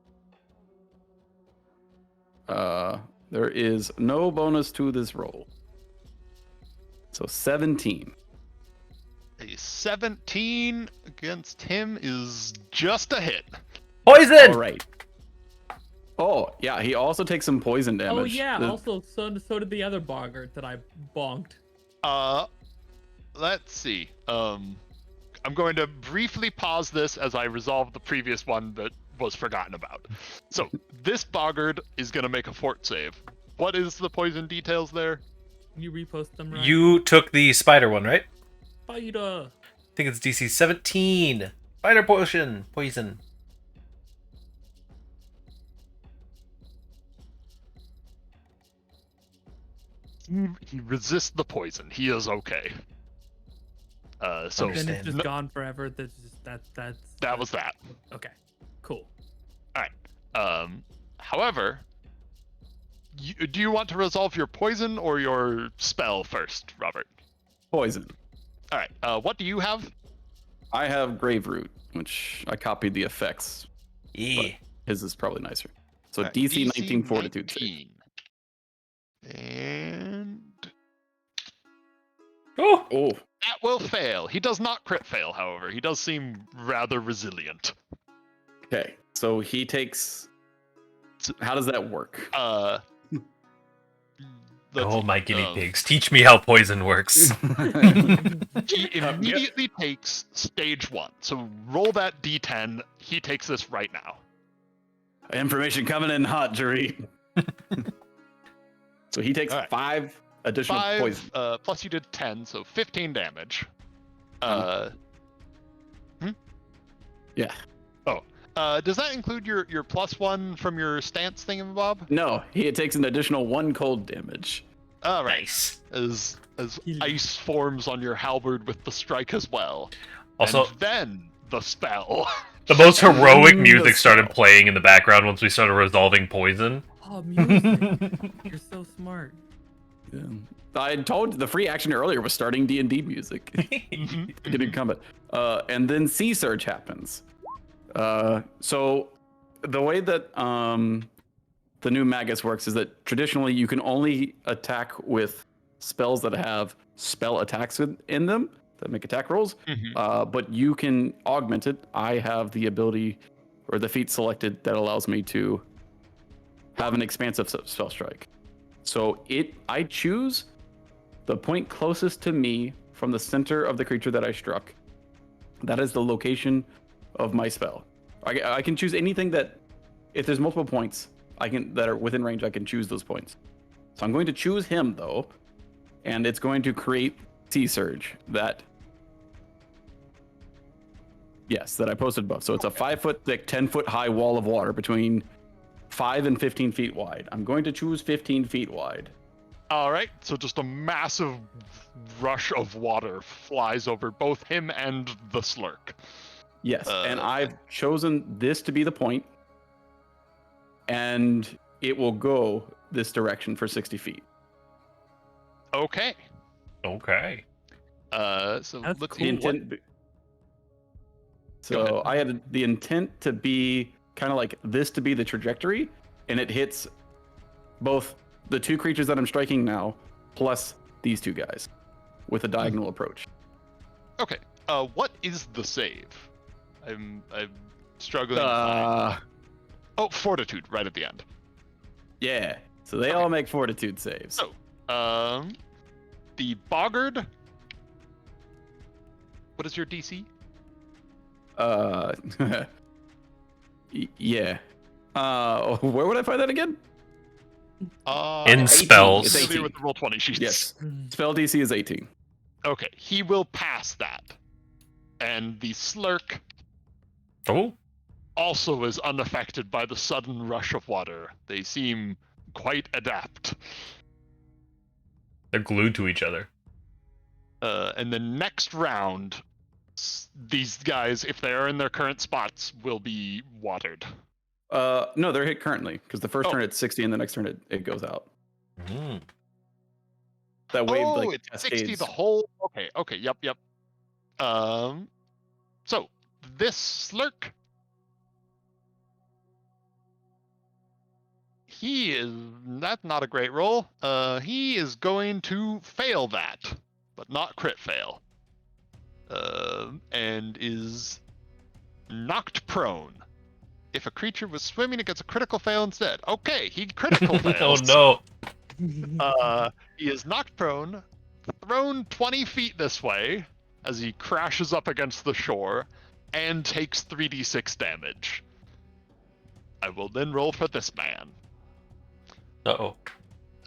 S6: There is no bonus to this roll. So 17.
S3: A 17 against him is just a hit.
S2: Poison!
S6: All right. Oh, yeah, he also takes some poison damage.
S4: Oh yeah,
S6: The-
S4: also so did the other Boggart that I bonked.
S3: Let's see. I'm going to briefly pause this as I resolve the previous one that was forgotten about. So, this Boggart is going to make a fort save. What is the poison details there?
S4: Can you repost them, right?
S2: You took the spider one, right?
S4: Spider.
S2: I think it's DC 17. Spider potion. Poison.
S3: He resists the poison. He is okay. So
S4: Then it's
S2: Understand.
S4: just gone forever.
S3: that was that.
S4: Okay. Cool.
S3: However, do you want to resolve your poison or your spell first, Robert?
S6: Poison.
S3: All right. What do you have?
S6: I have Grave Root, which I copied the effects.
S2: Yeah.
S6: His is probably nicer. So
S3: All right,
S6: DC 19 Fortitude save.
S3: 19. And
S2: Oh.
S6: Oh,
S3: that will fail. He does not crit fail, however. He does seem rather resilient.
S6: okay. So he takes. How does that work?
S3: Let's
S2: Oh,
S3: see.
S2: my guinea pigs. Teach me how poison works.
S3: He immediately takes stage 1. So roll that d10. He takes this right now.
S6: Information coming in hot, Gerrit. So he takes
S3: All right.
S6: 5 additional
S3: 5,
S6: poison.
S3: plus you did 10, so 15 damage.
S6: Yeah.
S3: Does that include your +1 from your stance thingamabob?
S6: No, he takes an additional 1 cold damage.
S3: All right.
S2: Nice.
S3: As ice forms on your halberd with the strike as well.
S2: Also,
S3: And then the spell.
S2: the most heroic
S6: the
S2: music started
S6: spell.
S2: playing in the background once we started resolving poison.
S4: Oh, music. You're so smart.
S6: Yeah. I told the free action earlier was starting D&D music. Getting combat. And then Sea Surge happens. So the way that the new Magus works is that traditionally you can only attack with spells that have spell attacks in them that make attack rolls. But you can augment it. I have the ability or the feat selected that allows me to have an expansive spell strike. So I choose the point closest to me from the center of the creature that I struck. That is the location of my spell. I can choose anything that, if there's multiple points, that are within range, I can choose those points. So I'm going to choose him though, and it's going to create Sea Surge that I posted above. So it's a 5 foot thick, 10 foot high wall of water between 5 and 15 feet wide. I'm going to choose 15 feet wide.
S3: All right, so just a massive rush of water flies over both him and the slurk.
S6: Yes, and I've chosen this to be the point, and it will go this direction for 60 feet.
S3: Okay.
S2: Okay.
S3: So
S4: That's
S3: let's
S4: cool.
S3: see.
S6: So I had the intent to be kind of like this to be the trajectory, and it hits both the 2 creatures that I'm striking now, plus these 2 guys, with a diagonal approach.
S3: Okay. What is the save? I'm struggling. to find. Oh, Fortitude, right at the end.
S6: Yeah. So they all make fortitude saves.
S3: So, the Boggart. What is your DC?
S6: Yeah. Where would I find that again?
S2: In
S6: 18.
S2: spells.
S6: It's 18.
S3: With the roll 20 sheets.
S6: Yes. Spell DC is 18.
S3: Okay, he will pass that. And the slurk
S2: Oh.
S3: also is unaffected by the sudden rush of water. They seem quite adept.
S2: They're glued to each other.
S3: And the next round, these guys, if they are in their current spots, will be watered.
S6: No, they're hit currently because the first
S3: Oh.
S6: turn it's 60 and the next turn it goes out.
S2: Mm.
S6: That wave
S3: Oh,
S6: like
S3: it's 60
S6: cascades.
S3: the whole. Okay, yep. So this slurk, that's not a great roll. He is going to fail that, but not crit fail. And is knocked prone. If a creature was swimming, it gets a critical fail instead. Okay, he critical
S2: Oh
S3: fails.
S2: no.
S3: He is knocked prone, thrown 20 feet this way as he crashes up against the shore, and takes 3d6 damage. I will then roll for this man.
S2: Uh-oh.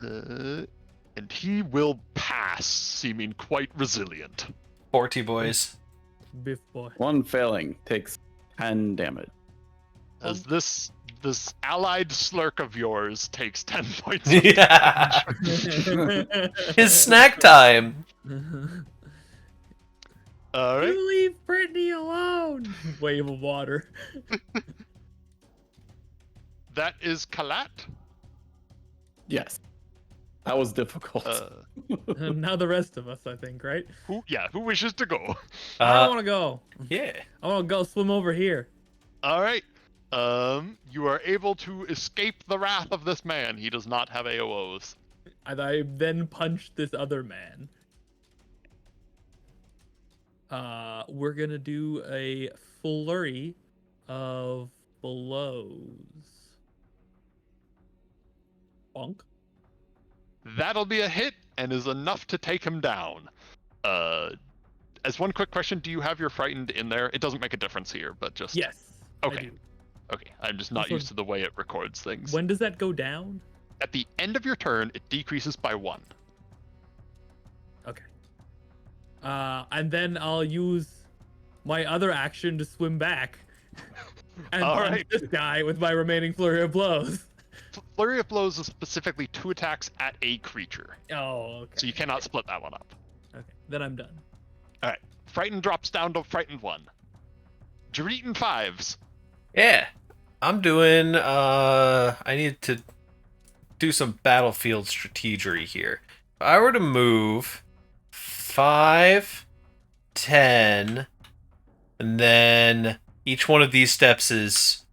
S3: And he will pass, seeming quite resilient.
S2: 40 boys.
S4: Biff boy.
S6: One failing takes 10 damage.
S3: As this allied slurk of yours takes 10 points.
S2: Yeah. His snack time.
S3: All right.
S4: You leave Brittany alone. Wave of water.
S3: That is Kalat.
S6: Yes. That was difficult.
S4: And now the rest of us, I think, right?
S3: Who wishes to go?
S4: I want to go.
S2: Yeah.
S4: I want to go swim over here.
S3: All right. You are able to escape the wrath of this man. He does not have AOs.
S4: I then punched this other man. We're gonna do a flurry of blows. Bonk.
S3: That'll be a hit and is enough to take him down. As one quick question, do you have your frightened in there? It doesn't make a difference here, but just
S4: Yes. I
S3: Okay.
S4: do.
S3: Okay, I'm just not
S4: Also-
S3: used to the way it records things.
S4: When does that go down?
S3: At the end of your turn, it decreases by 1.
S4: Okay. And then I'll use my other action to swim back and
S3: All
S4: punch
S3: right.
S4: this guy with my remaining flurry of blows.
S3: Flurry of Blows is specifically 2 attacks at a creature,
S4: Oh, okay.
S3: so you cannot split that one up.
S4: Okay, then I'm done.
S3: All right, Frightened drops down to Frightened 1. Gerrit and 5s.
S2: Yeah. I'm doing I need to do some battlefield strategery here. If I were to move 5, 10, and then each one of these steps is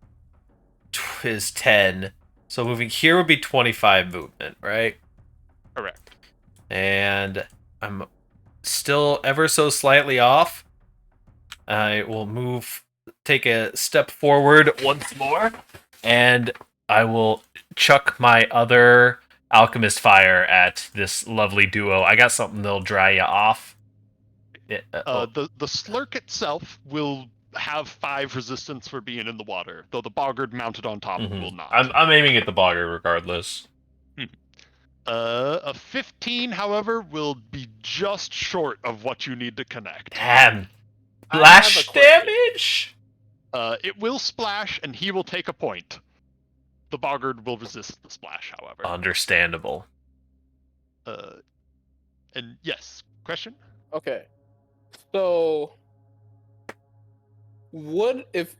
S2: 10. So moving here would be 25 movement, right?
S3: Correct.
S2: And I'm still ever so slightly off. I will take a step forward once more, and I will chuck my other alchemist fire at this lovely duo. I got something that'll dry you off.
S3: The Slurk itself will have 5 resistance for being in the water, though the Boggart mounted on top will not.
S2: I'm aiming at the Boggart regardless.
S3: A 15, however, will be just short of what you need to connect.
S2: Damn.
S1: I have
S2: Flash
S1: a question.
S2: damage?
S3: It will splash, and he will take a point. The Boggart will resist the splash, however.
S2: Understandable.
S3: And yes, question?
S1: Okay. So, what if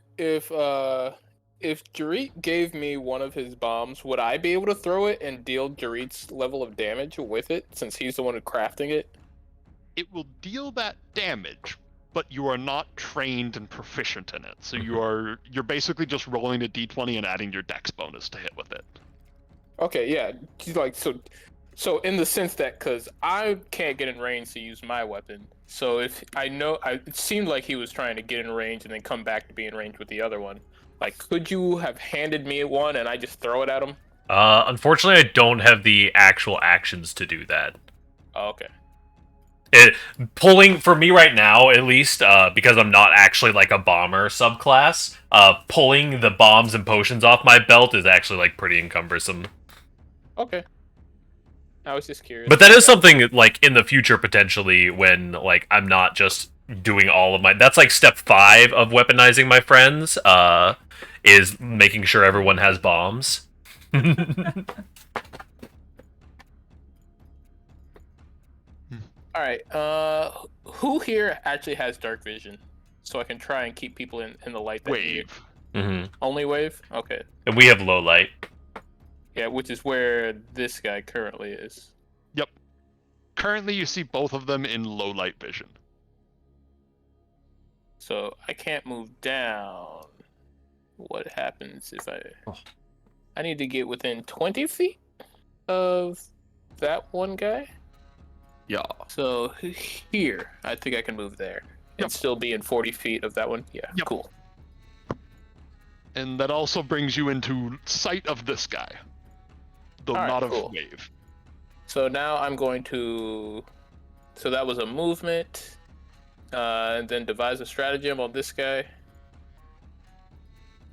S1: Gerrit gave me one of his bombs, would I be able to throw it and deal Gerrit's level of damage with it, since he's the one crafting it?
S3: It will deal that damage, but you are not trained and proficient in it. So you're basically just rolling a d20 and adding your dex bonus to hit with it.
S1: Okay, yeah. Like so in the sense that because I can't get in range to use my weapon, so if it seemed like he was trying to get in range and then come back to be in range with the other one. Like, could you have handed me one and I just throw it at him?
S2: Unfortunately, I don't have the actual actions to do that.
S1: Oh, okay.
S2: Pulling, for me right now, at least, because I'm not actually like a bomber subclass, pulling the bombs and potions off my belt is actually like pretty encumbersome.
S1: Okay. I was just curious.
S2: But that is something like in the future potentially when like I'm not just doing all of my. That's like step 5 of weaponizing my friends. Is making sure everyone has bombs.
S1: All right. Who here actually has dark vision, so I can try and keep people in the light? That
S3: Wave.
S2: Mm-hmm.
S1: Only wave. Okay.
S2: And we have low light.
S1: Yeah, which is where this guy currently is.
S3: Yep. Currently, you see both of them in low light vision.
S1: So I can't move down. What happens if I need to get within 20 feet of that one guy?
S6: Yeah.
S1: So here, I think I can move there and
S3: Yep.
S1: still be in 40 feet of that one. Yeah,
S3: Yep.
S1: cool.
S3: And that also brings you into sight of this guy, though
S1: Alright,
S3: not
S1: cool.
S3: of Wave.
S1: So now I'm going to. So that was a movement, and then devise a stratagem on this guy.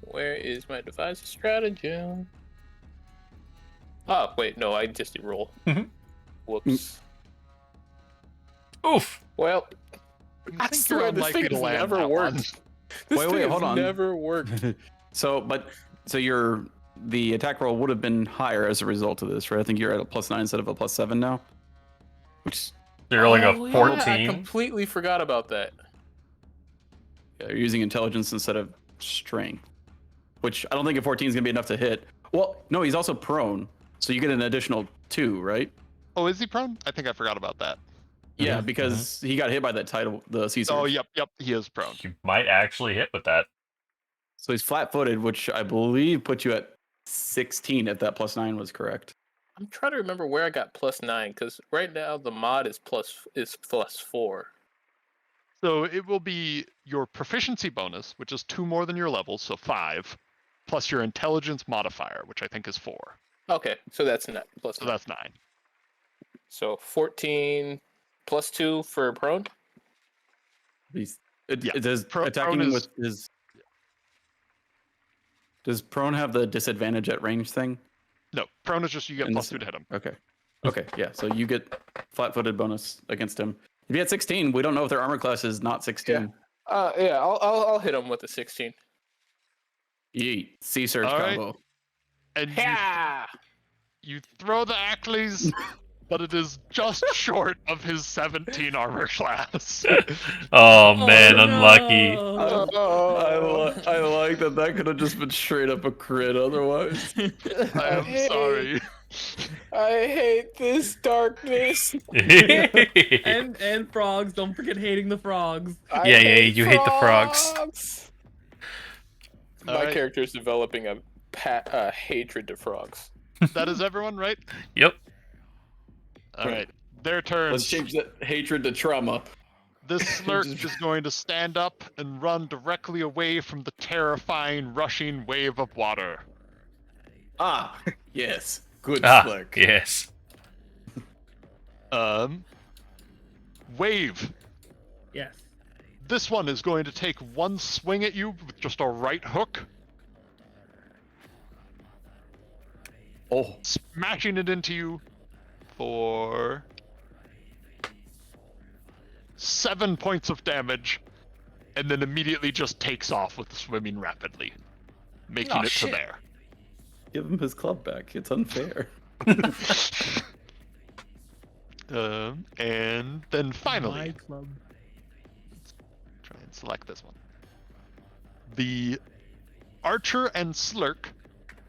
S1: Where is my devise a stratagem? Oh wait, no, I just did roll.
S2: Mhm.
S1: Whoops.
S2: Oof.
S1: Well,
S3: I think you're
S1: swear this
S3: unlikely
S1: thing
S3: to
S1: has
S3: land
S1: never
S3: that
S1: worked.
S3: one.
S1: This
S6: Wait,
S1: thing has
S6: hold on.
S1: never worked.
S6: So the attack roll would have been higher as a result of this, right? I think you're at a +9 instead of a +7 now. Which
S2: You're rolling
S1: Oh,
S2: a
S1: yeah, I
S2: 14.
S1: completely forgot about that.
S6: You're using intelligence instead of strength, which I don't think a 14 is gonna be enough to hit. Well, no, he's also prone, so you get an additional 2, right?
S3: Oh, is he prone? I think I forgot about that.
S6: Yeah,
S2: Mhm,
S6: because he got hit by that title, the sea surge.
S3: Oh, yep, he is prone.
S2: You might actually hit with that.
S6: So he's flat-footed, which I believe put you at 16 if that +9 was correct.
S1: I'm trying to remember where I got +9 because right now the mod is +4.
S3: So it will be your proficiency bonus, which is 2 more than your level, so 5, plus your intelligence modifier, which I think is 4.
S1: Okay, so that's not plus.
S3: So that's 9.
S1: So 14 +2 for prone.
S6: He's
S3: Yeah,
S6: it does
S3: prone
S6: attacking
S3: is-
S6: with his. Does prone have the disadvantage at range thing?
S3: No, prone is just you get
S6: And
S3: plus
S6: this-
S3: 2 to hit him.
S6: Okay. Okay, yeah. So you get flat-footed bonus against him. If you had 16, we don't know if their armor class is not 16.
S1: Yeah, I'll hit him with a 16.
S6: Yeet. Sea surge
S3: All right.
S6: combo.
S3: And
S1: Yeah.
S3: you throw the Ackley's, but it is just short of his 17 armor class.
S2: Oh man,
S4: no.
S2: unlucky.
S6: I like that. That could have just been straight up a crit otherwise.
S3: I am
S1: Hey.
S3: sorry.
S1: I hate this darkness.
S4: And frogs. Don't forget hating the frogs.
S1: I
S2: Yeah, you hate the frogs.
S1: My
S3: Alright.
S1: character is developing a hatred to frogs.
S3: That is everyone, right?
S2: Yep.
S3: All right, their turn.
S6: Let's change that hatred to trauma.
S3: This Slurk is going to stand up and run directly away from the terrifying, rushing wave of water.
S6: Ah, yes. Good
S2: Ah,
S6: Slurk.
S2: yes.
S3: Wave.
S4: Yes.
S3: This one is going to take one swing at you with just a right hook,
S6: Oh,
S3: smashing it into you for 7 points of damage, and then immediately just takes off with swimming rapidly, making
S1: Oh,
S3: it
S1: shit.
S3: to there.
S6: give him his club back. It's unfair.
S3: And then finally,
S4: My club.
S3: try and select this one. The Archer and Slurk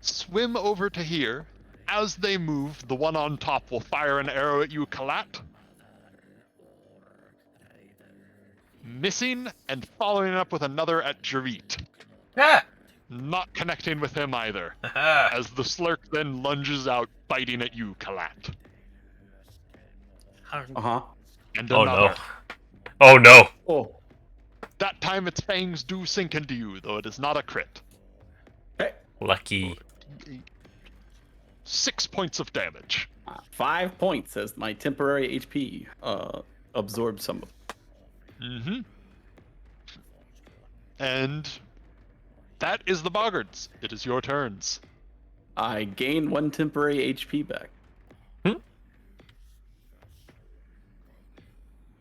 S3: swim over to here. As they move, the one on top will fire an arrow at you, Kalat. Missing and following up with another at Gerrit.
S2: Ah!
S3: Not connecting with him either,
S2: Ah.
S3: as the Slurk then lunges out, biting at you, Kalat.
S6: Uh-huh.
S3: And
S2: Oh
S3: another.
S2: no. Oh no.
S6: Oh.
S3: That time its fangs do sink into you, though it is not a crit.
S6: Hey.
S2: Lucky.
S3: 6 points of damage.
S6: 5 points as my temporary HP absorbs some of it.
S3: Mm-hmm. And that is the Boggarts. It is your turns.
S6: I gain 1 temporary HP back.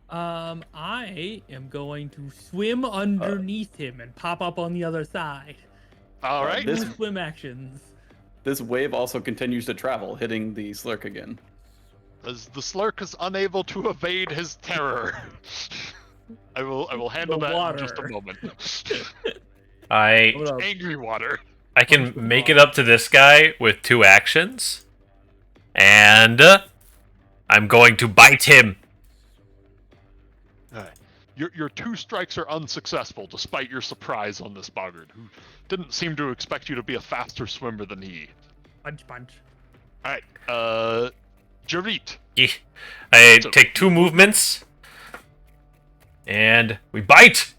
S4: I am going to swim underneath him and pop up on the other side.
S3: All right.
S6: this-
S4: Two swim actions.
S6: This wave also continues to travel, hitting the Slurk again.
S3: As the Slurk is unable to evade his terror. I will handle
S4: The
S3: that in just a
S4: water.
S3: moment.
S2: I
S4: Hold up.
S3: Angry water.
S2: can
S4: Punch the
S2: make
S4: frog.
S2: it up to this guy with 2 actions. And I'm going to bite him.
S3: Alright. Your 2 strikes are unsuccessful, despite your surprise on this Boggart, who didn't seem to expect you to be a faster swimmer than he.
S4: Punch, punch.
S3: Alright, Gerrit.
S2: Yeah. I
S3: So-
S2: take 2 movements. And we bite.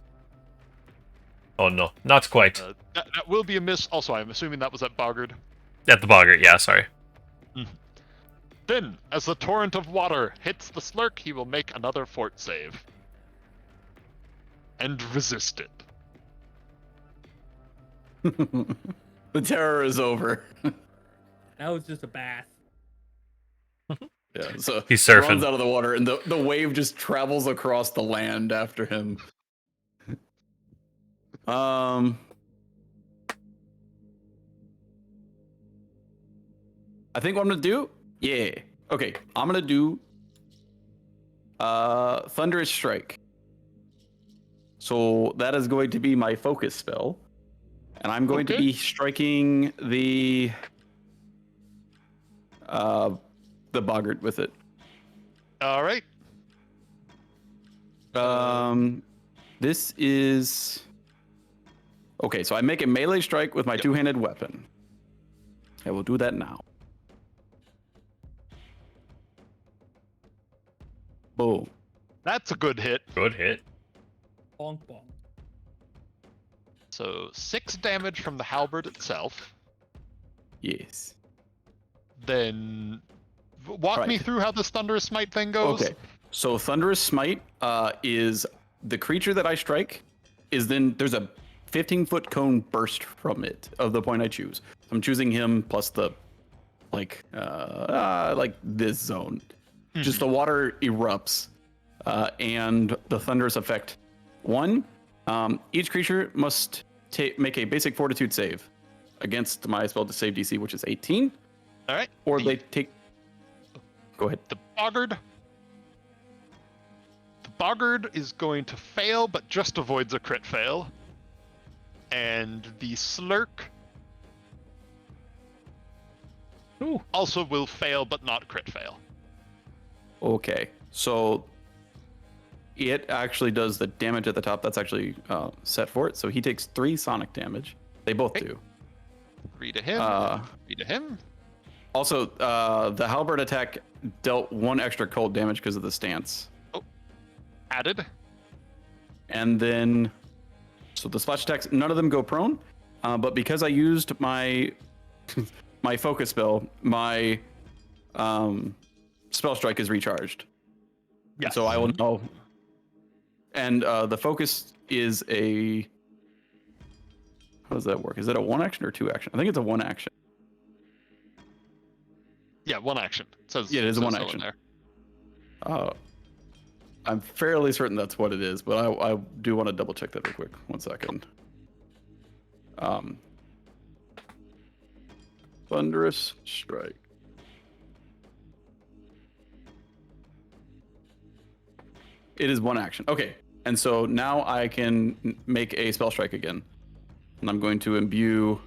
S2: Oh no, not quite.
S3: That will be a miss. Also, I'm assuming that was at Boggart.
S2: At the Boggart, yeah, sorry.
S3: Then, as the torrent of water hits the Slurk, he will make another fort save. And resist it.
S6: The terror is over.
S4: That was just a bath.
S6: Yeah, so
S2: He's
S6: he
S2: surfing.
S6: runs out of the water, and the wave just travels across the land after him. I think what I'm gonna do, yeah. Okay, I'm gonna do Thunderous Strike. So that is going to be my focus spell. And I'm going to
S3: Okay.
S6: be striking the Boggart with it.
S3: All right.
S6: This is okay. So I make a melee strike with my two-handed weapon. I will do that now. Boom.
S3: That's a good hit.
S2: Good hit.
S4: Bonk bonk.
S3: So 6 damage from the halberd itself.
S6: Yes.
S3: Then walk me
S6: Right.
S3: through how this thunderous smite thing goes.
S6: Okay. So Thunderous Smite is the creature that I strike is then there's a 15-foot cone burst from it of the point I choose. I'm choosing him plus the like this zone. Just the water erupts and the thunderous effect. One, each creature must make a basic fortitude save against my spell to save DC, which is 18.
S3: All right.
S6: Or they take. Go ahead.
S3: The Boggart. The Boggart is going to fail, but just avoids a crit fail. And the Slurk also will fail, but not crit fail.
S6: Okay, so it actually does the damage at the top. That's actually set for it. So he takes 3 sonic damage. They both do.
S3: 3 to him. 3 to him.
S6: Also, the halberd attack dealt 1 extra cold damage because of the stance.
S3: Added.
S6: And then, so the splash attacks, none of them go prone. But because I used my my focus spell, my spell strike is recharged.
S3: Yeah.
S6: So I will know. And the focus is a. How does that work? Is it a 1 action or 2 action? I think it's a 1 action.
S3: Yeah, 1 action. It says,
S6: Yeah, it is a
S3: says
S6: 1
S3: so in
S6: action.
S3: there.
S6: I'm fairly certain that's what it is, but I do want to double check that real quick. 1 second. Thunderous Strike. It is 1 action. Okay, and so now I can make a spell strike again, and I'm going to imbue.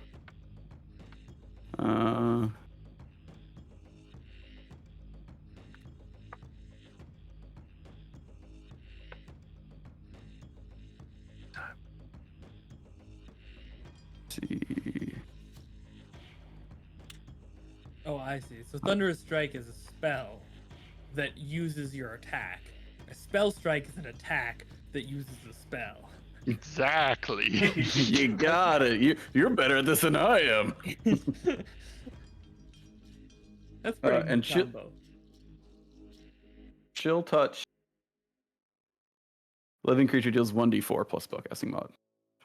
S6: See.
S4: Oh, I see. So Thunderous Strike is a spell that uses your attack. A spell strike is an attack that uses the spell.
S3: Exactly.
S6: You got it. You're better at this than I am.
S4: That's pretty
S6: and
S4: good combo.
S6: Chill Touch. Living creature deals 1d4 plus spellcasting mod.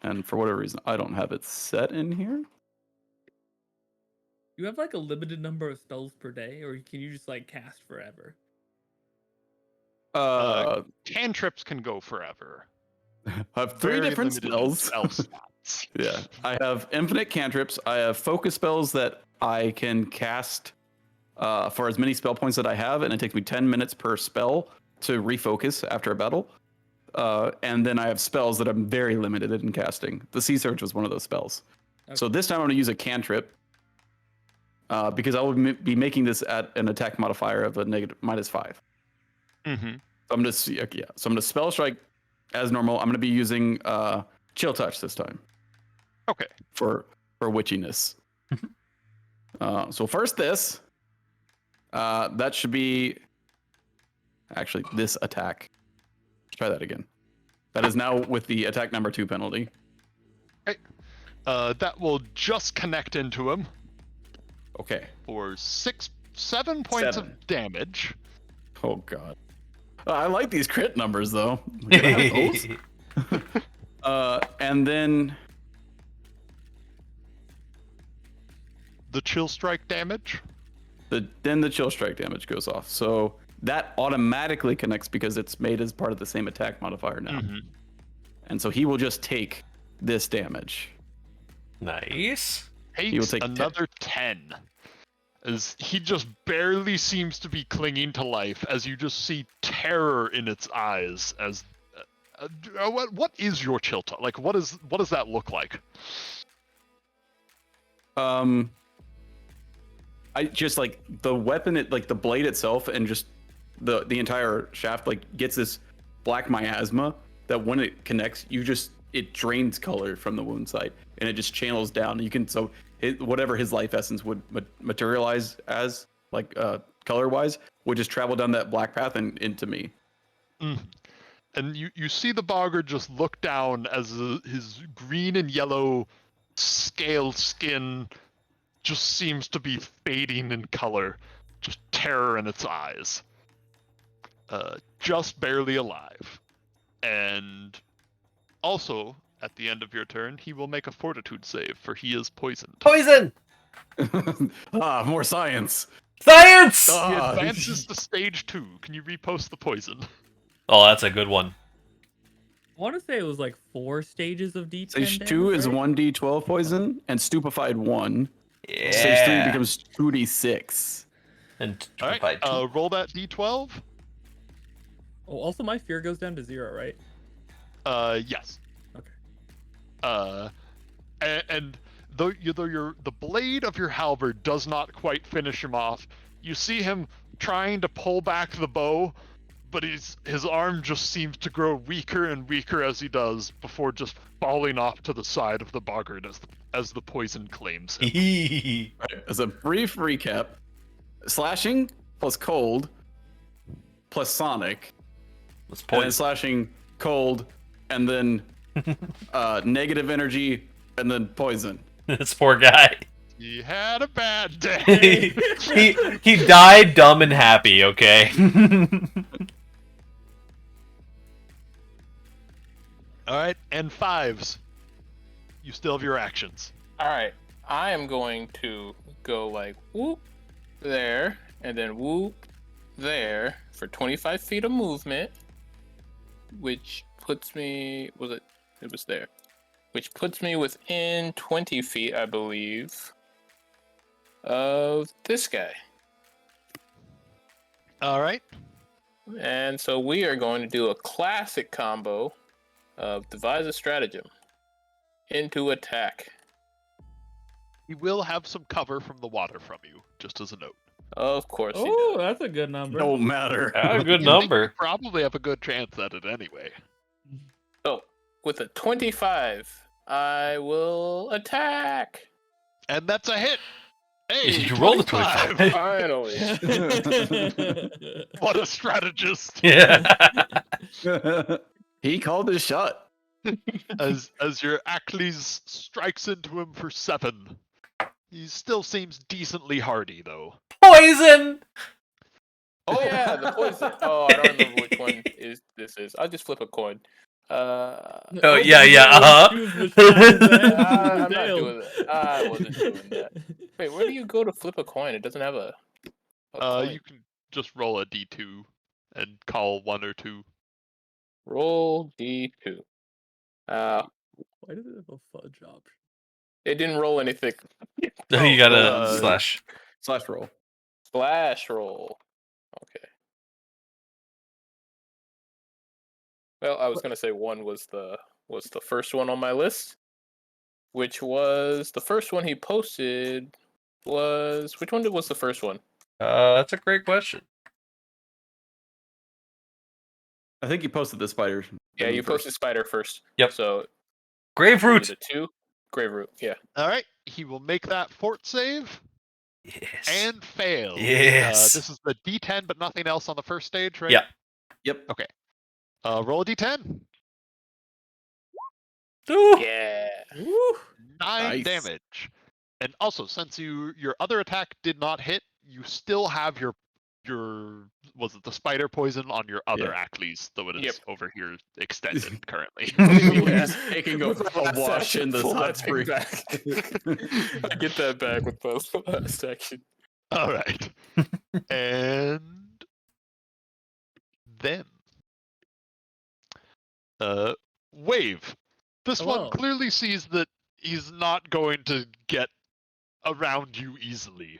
S6: And for whatever reason, I don't have it set in here.
S4: You have like a limited number of spells per day, or can you just like cast forever?
S3: Cantrips can go forever.
S6: I have 3
S3: Very
S6: different
S3: limited
S6: spells.
S3: Spell slots.
S6: Yeah, I have infinite cantrips. I have focus spells that I can cast for as many spell points that I have, and it takes me 10 minutes per spell to refocus after a battle. And then I have spells that I'm very limited in casting. The Sea Surge was one of those spells.
S4: Okay.
S6: So this time I'm going to use a cantrip because I will be making this at an attack modifier of a -5.
S3: Mm-hmm.
S6: So I'm just So I'm going to spell strike as normal. I'm going to be using Chill Touch this time.
S3: Okay.
S6: For witchiness. So first this. That should be actually this attack. Let's try that again. That is now with the attack number 2 penalty.
S3: Okay. That will just connect into him
S6: Okay.
S3: for 7 points
S6: 7.
S3: of damage.
S6: Oh god. I like these crit numbers though. Can I have those? And then
S3: The chill strike damage.
S6: then the chill strike damage goes off. So that automatically connects because it's made as part of the same attack modifier now.
S3: Mm-hmm.
S6: And so he will just take this damage.
S2: Nice.
S6: will
S3: Takes
S6: take 10.
S3: another 10. As he just barely seems to be clinging to life, as you just see terror in its eyes as what is your chill touch? Like, what does that look like?
S6: I just like the weapon, like the blade itself, and just the entire shaft like gets this black miasma that when it connects, it drains color from the wound site and it just channels down. You can whatever his life essence would materialize as, like color wise, would just travel down that black path and into me.
S3: And you see the Boggart just look down as his green and yellow scale skin just seems to be fading in color, just terror in its eyes. Just barely alive. And also, at the end of your turn, he will make a fortitude save, for he is poisoned.
S2: Poison!
S6: More science.
S2: Science!
S3: He advances to stage 2. Can you repost the poison?
S2: Oh, that's a good one.
S4: I want to say it was like 4 stages of D10
S6: Stage
S4: damage,
S6: 2 is
S4: right?
S6: 1d12 poison and stupefied 1.
S2: Yeah.
S6: Stage 3 becomes 2d6.
S2: And
S3: All right, roll that d12.
S4: Oh, also my fear goes down to 0, right?
S3: Yes.
S4: Okay.
S3: And though the blade of your halberd does not quite finish him off, you see him trying to pull back the bow, but his arm just seems to grow weaker and weaker as he does, before just falling off to the side of the Boggart as the poison claims him.
S6: Right. As a brief recap, slashing plus cold plus sonic,
S2: Let's
S6: and then
S2: poison.
S6: slashing cold and then negative energy and then poison.
S2: This poor guy.
S3: He had a bad day.
S2: he died dumb and happy, okay?
S3: All right, and 5s. You still have your actions.
S1: All right, I am going to go like whoop there, and then whoop there for 25 feet of movement, which puts me. It was there, which puts me within 20 feet, I believe, of this guy.
S3: All right.
S1: And so we are going to do a classic combo of devise a stratagem into attack.
S3: He will have some cover from the water from you, just as a note.
S1: Of course he
S4: Oh,
S1: does.
S4: that's a good number.
S6: Don't matter.
S2: A good
S3: You
S2: number.
S3: probably have a good chance at it anyway.
S1: So with a 25, I will attack.
S3: And that's a hit. Hey,
S2: You rolled a
S3: 25.
S2: 25.
S1: Finally.
S3: What a strategist.
S2: Yeah.
S6: He called his shot.
S3: As your Acles strikes into him for 7. He still seems decently hardy, though.
S2: Poison!
S1: Oh yeah, the poison. Oh, I don't remember which one this is. I'll just flip a coin.
S2: Oh, yeah,
S1: I'm not doing that. I wasn't doing that. Wait, where do you go to flip a coin? It doesn't have a coin.
S3: You can just roll a d2 and call 1 or 2.
S1: Roll D2.
S4: Why does it have a fudge option?
S1: It didn't roll anything.
S2: You gotta slash.
S6: Slash roll.
S1: Slash roll. Okay. Well, I was gonna say 1 was the first one on my list, which was the first one he posted. Which one was the first one?
S2: That's a great question.
S6: I think you posted the spider.
S1: Yeah, you posted spider first.
S2: Yep.
S1: So
S2: Grave root.
S1: the 2, grave root. Yeah.
S3: All right, he will make that fort save
S2: Yes.
S3: and fail.
S2: Yes.
S3: This is the d10, but nothing else on the first stage, right?
S2: Yeah.
S6: Yep.
S3: Okay. Roll a d10.
S2: Ooh.
S1: Yeah.
S4: Woo!
S3: 9
S6: Nice.
S3: damage. And also, since your other attack did not hit, you still have your was it the spider poison on your other
S6: Yeah.
S3: Acles, though it is
S1: Yep.
S3: over here extended currently.
S6: He's taking a
S1: Last
S6: wash
S1: action,
S6: in the
S1: pull
S6: hot
S1: that thing
S6: spring.
S1: back. I get that back with both last action.
S3: All right. And then Wave. This
S4: Hello.
S3: one clearly sees that he's not going to get around you easily.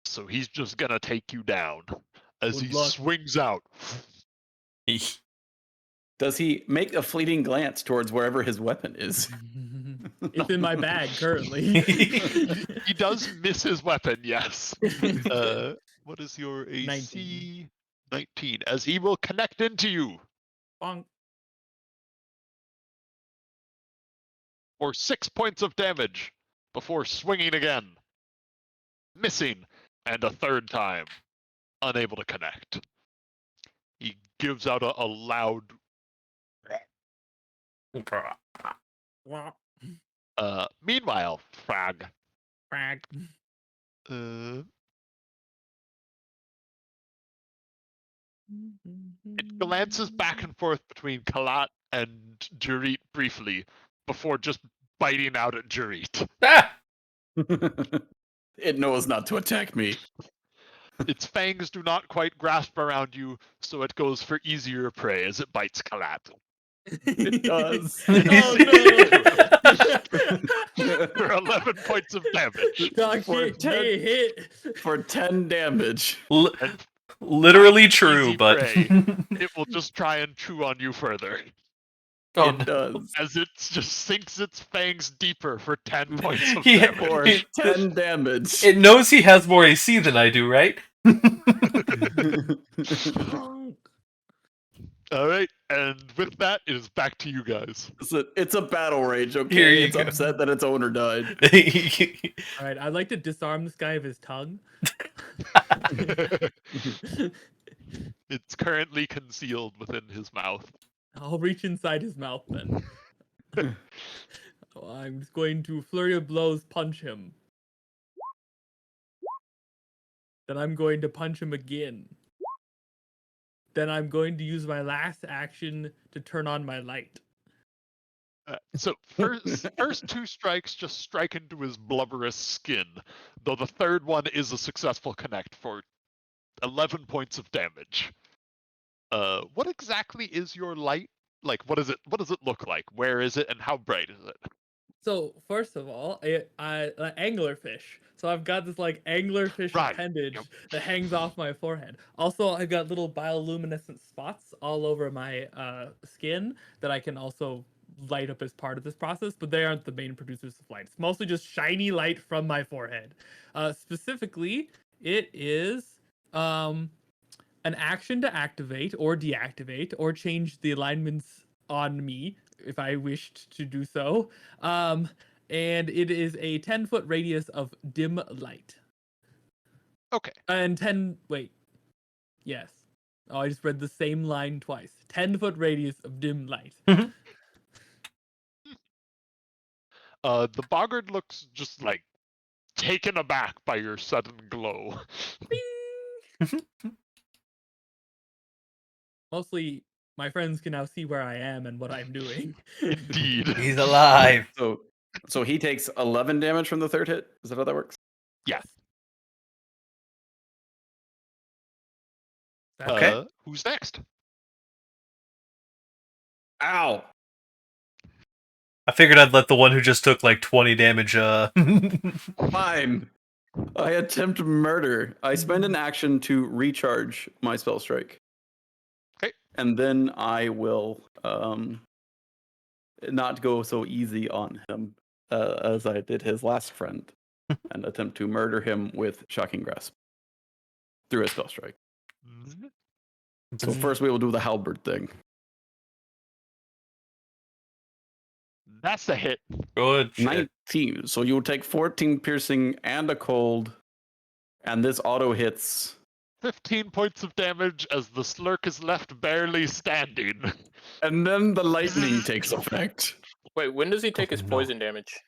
S3: So he's just gonna take you down as
S4: Good
S3: he
S4: luck.
S3: swings out.
S6: Does he make a fleeting glance towards wherever his weapon is?
S4: It's in my bag currently.
S3: He does miss his weapon, yes. What is your AC? 19. As he will connect into you
S4: Bonk.
S3: for 6 points of damage before swinging again. Missing, and a third time. Unable to connect. He gives out a loud... Meanwhile, Frag.
S4: Frag.
S3: It glances back and forth between Kalat and Gerrit briefly before just biting out at Gerrit.
S2: Ah!
S6: It knows not to attack me.
S3: Its fangs do not quite grasp around you, so it goes for easier prey as it bites Kalat.
S6: It does.
S4: Oh
S3: For 11 points of damage.
S4: Dog
S6: For
S4: shit,
S6: 10
S4: hit.
S6: For 10 damage.
S2: Literally true,
S3: Easy
S2: but
S3: prey. It will just try and chew on you further.
S2: Oh,
S6: It does.
S3: As it just sinks its fangs deeper for 10 points of
S2: He-
S3: damage.
S6: For 10 damage.
S2: it knows he has more AC than I do, right?
S3: Alright, and with that, it is back to you guys.
S6: It's a battle rage, okay?
S2: Here you
S6: It's
S2: go.
S6: upset that its owner died.
S4: All right, I'd like to disarm this guy of his tongue.
S3: It's currently concealed within his mouth.
S4: I'll reach inside his mouth then. I'm just going to Flurry of Blows punch him. Then I'm going to punch him again. Then I'm going to use my last action to turn on my light.
S3: So first 2 strikes just strike into his blubberous skin, though the third one is a successful connect for 11 points of damage. What exactly is your light? Like, what does it look like? Where is it, and how bright is it?
S4: So first of all, anglerfish. So I've got this like anglerfish
S3: Right,
S4: appendage
S3: yep.
S4: that hangs off my forehead. Also, I've got little bioluminescent spots all over my skin that I can also light up as part of this process, but they aren't the main producers of light. It's mostly just shiny light from my forehead. Specifically, it is an action to activate or deactivate or change the alignments on me if I wished to do so. And it is a 10-foot radius of dim light.
S3: Okay.
S4: And 10, wait. Yes. Oh, I just read the same line twice. 10-foot radius of dim light.
S3: The Boggart looks just like taken aback by your sudden glow.
S4: Mostly, my friends can now see where I am and what I'm doing.
S3: Indeed.
S2: He's alive.
S6: So he takes 11 damage from the third hit? Is that how that works?
S3: Yes.
S2: Okay.
S3: Who's next?
S6: Ow!
S2: I figured I'd let the one who just took like 20 damage.
S6: Fine. I attempt murder. I spend an action to recharge my spell strike.
S3: Okay.
S6: And then I will not go so easy on him as I did his last friend and attempt to murder him with Shocking Grasp through a spell strike. So first we will do the Halberd thing.
S3: That's a hit.
S2: Good shit.
S6: 19. So you'll take 14 piercing and a cold, and this auto hits.
S3: 15 points of damage as the Slurk is left barely standing.
S6: And then the lightning takes effect.
S1: Wait, when does he take his
S2: no.
S1: poison damage?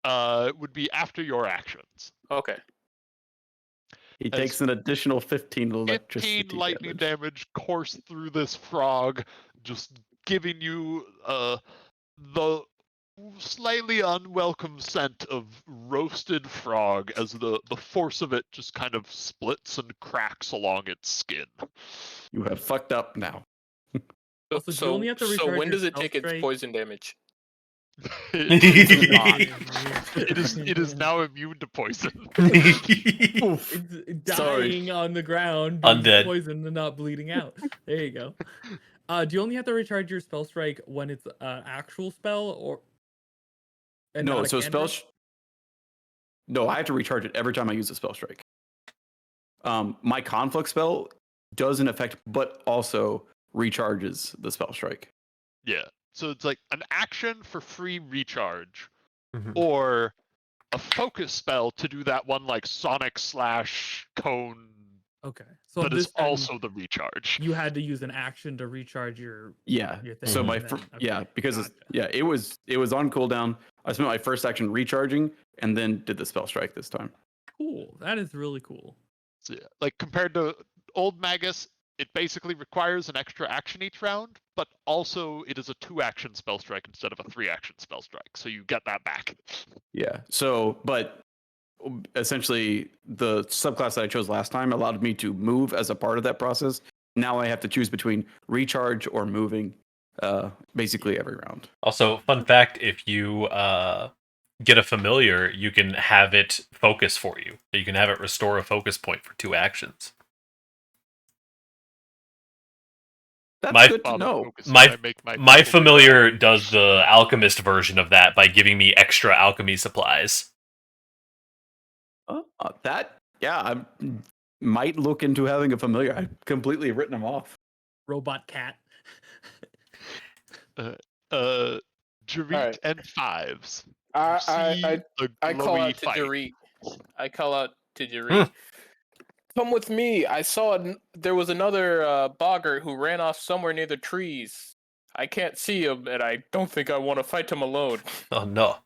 S3: It would be after your actions.
S1: Okay.
S6: He takes an additional 15 electricity
S3: 15 lightning
S6: damage.
S3: damage course through this frog, just giving you the slightly unwelcome scent of roasted frog as the force of it just kind of splits and cracks along its skin.
S6: You have fucked up now.
S4: Also, do you only have to recharge
S1: when
S4: your
S1: does it
S4: spell
S1: take its
S4: strike?
S1: poison damage?
S3: It is now immune to poison.
S4: It's
S6: Sorry.
S4: dying on the ground, being
S2: Undead.
S4: poisoned and not bleeding out. There you go. Do you only have to recharge your spell strike when it's an actual spell, or and
S6: No,
S4: not a
S6: so spell.
S4: cantrip?
S6: No, I have to recharge it every time I use a spell strike. My conflict spell doesn't affect, but also recharges the spell strike.
S3: Yeah. So it's like an action for free recharge,
S2: Mhm.
S3: or a focus spell to do that one like Sonic / Cone
S4: Okay, so
S3: that
S4: this
S3: is
S4: time
S3: also the recharge.
S4: you had to use an action to recharge your
S6: Yeah.
S4: thing.
S6: So my
S4: and then-
S6: yeah,
S4: okay,
S6: because
S4: gotcha.
S6: it was on cooldown. I spent my first action recharging and then did the spell strike this time.
S4: Cool. That is really cool.
S3: So, yeah, like compared to old Magus, it basically requires an extra action each round, but also it is a 2-action spell strike instead of a 3-action spell strike. So you get that back.
S6: Yeah. So, but essentially, the subclass that I chose last time allowed me to move as a part of that process. Now I have to choose between recharge or moving, basically every round.
S2: Also, fun fact: if you get a familiar, you can have it focus for you. You can have it restore a focus point for 2 actions.
S6: That's
S2: My-
S6: good to know.
S2: My familiar does the alchemist version of that by giving me extra alchemy supplies.
S6: I might look into having a familiar. I've completely written them off.
S4: Robot cat.
S3: Gerrit
S1: Alright.
S3: and 5s.
S1: I call out to Gerrit. I call out to Gerrit. Come with me. I saw there was another Boggart who ran off somewhere near the trees. I can't see him, and I don't think I want to fight him alone.
S2: Oh no.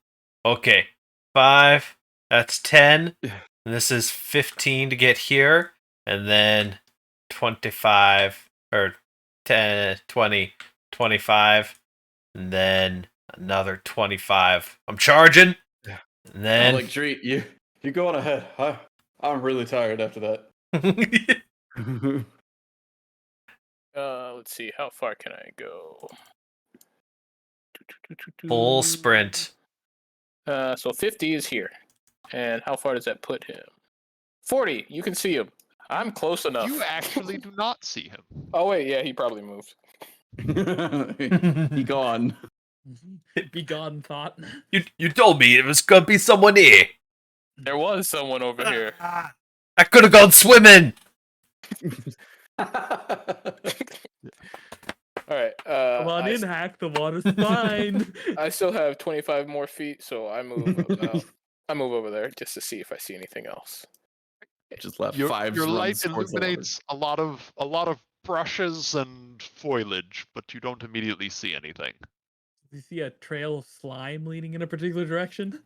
S2: Okay. 5. That's 10. And this is 15 to get here. And then 25 or 10, 20, 25. And then another 25. I'm charging.
S6: Yeah.
S2: And then
S6: like Gerrit, you go on ahead. I'm really tired after that.
S1: Let's see. How far can I go?
S2: full sprint.
S1: So 50 is here. And how far does that put him? 40. You can see him. I'm close enough.
S3: You actually do not see him.
S1: Oh, wait. Yeah, he probably moved.
S6: He gone.
S4: Be gone, thought.
S2: You told me it was gonna be someone here.
S1: There was someone over here.
S2: I could have gone swimming.
S1: All right.
S4: Come on in, Hack. The water's fine.
S1: I still have 25 more feet, so I move. I move over there just to see if I see anything else.
S6: Just left
S3: Your
S6: 5
S3: light
S6: runs towards the water.
S3: illuminates a lot of brushes and foliage, but you don't immediately see anything.
S4: You see a trail of slime leading in a particular direction?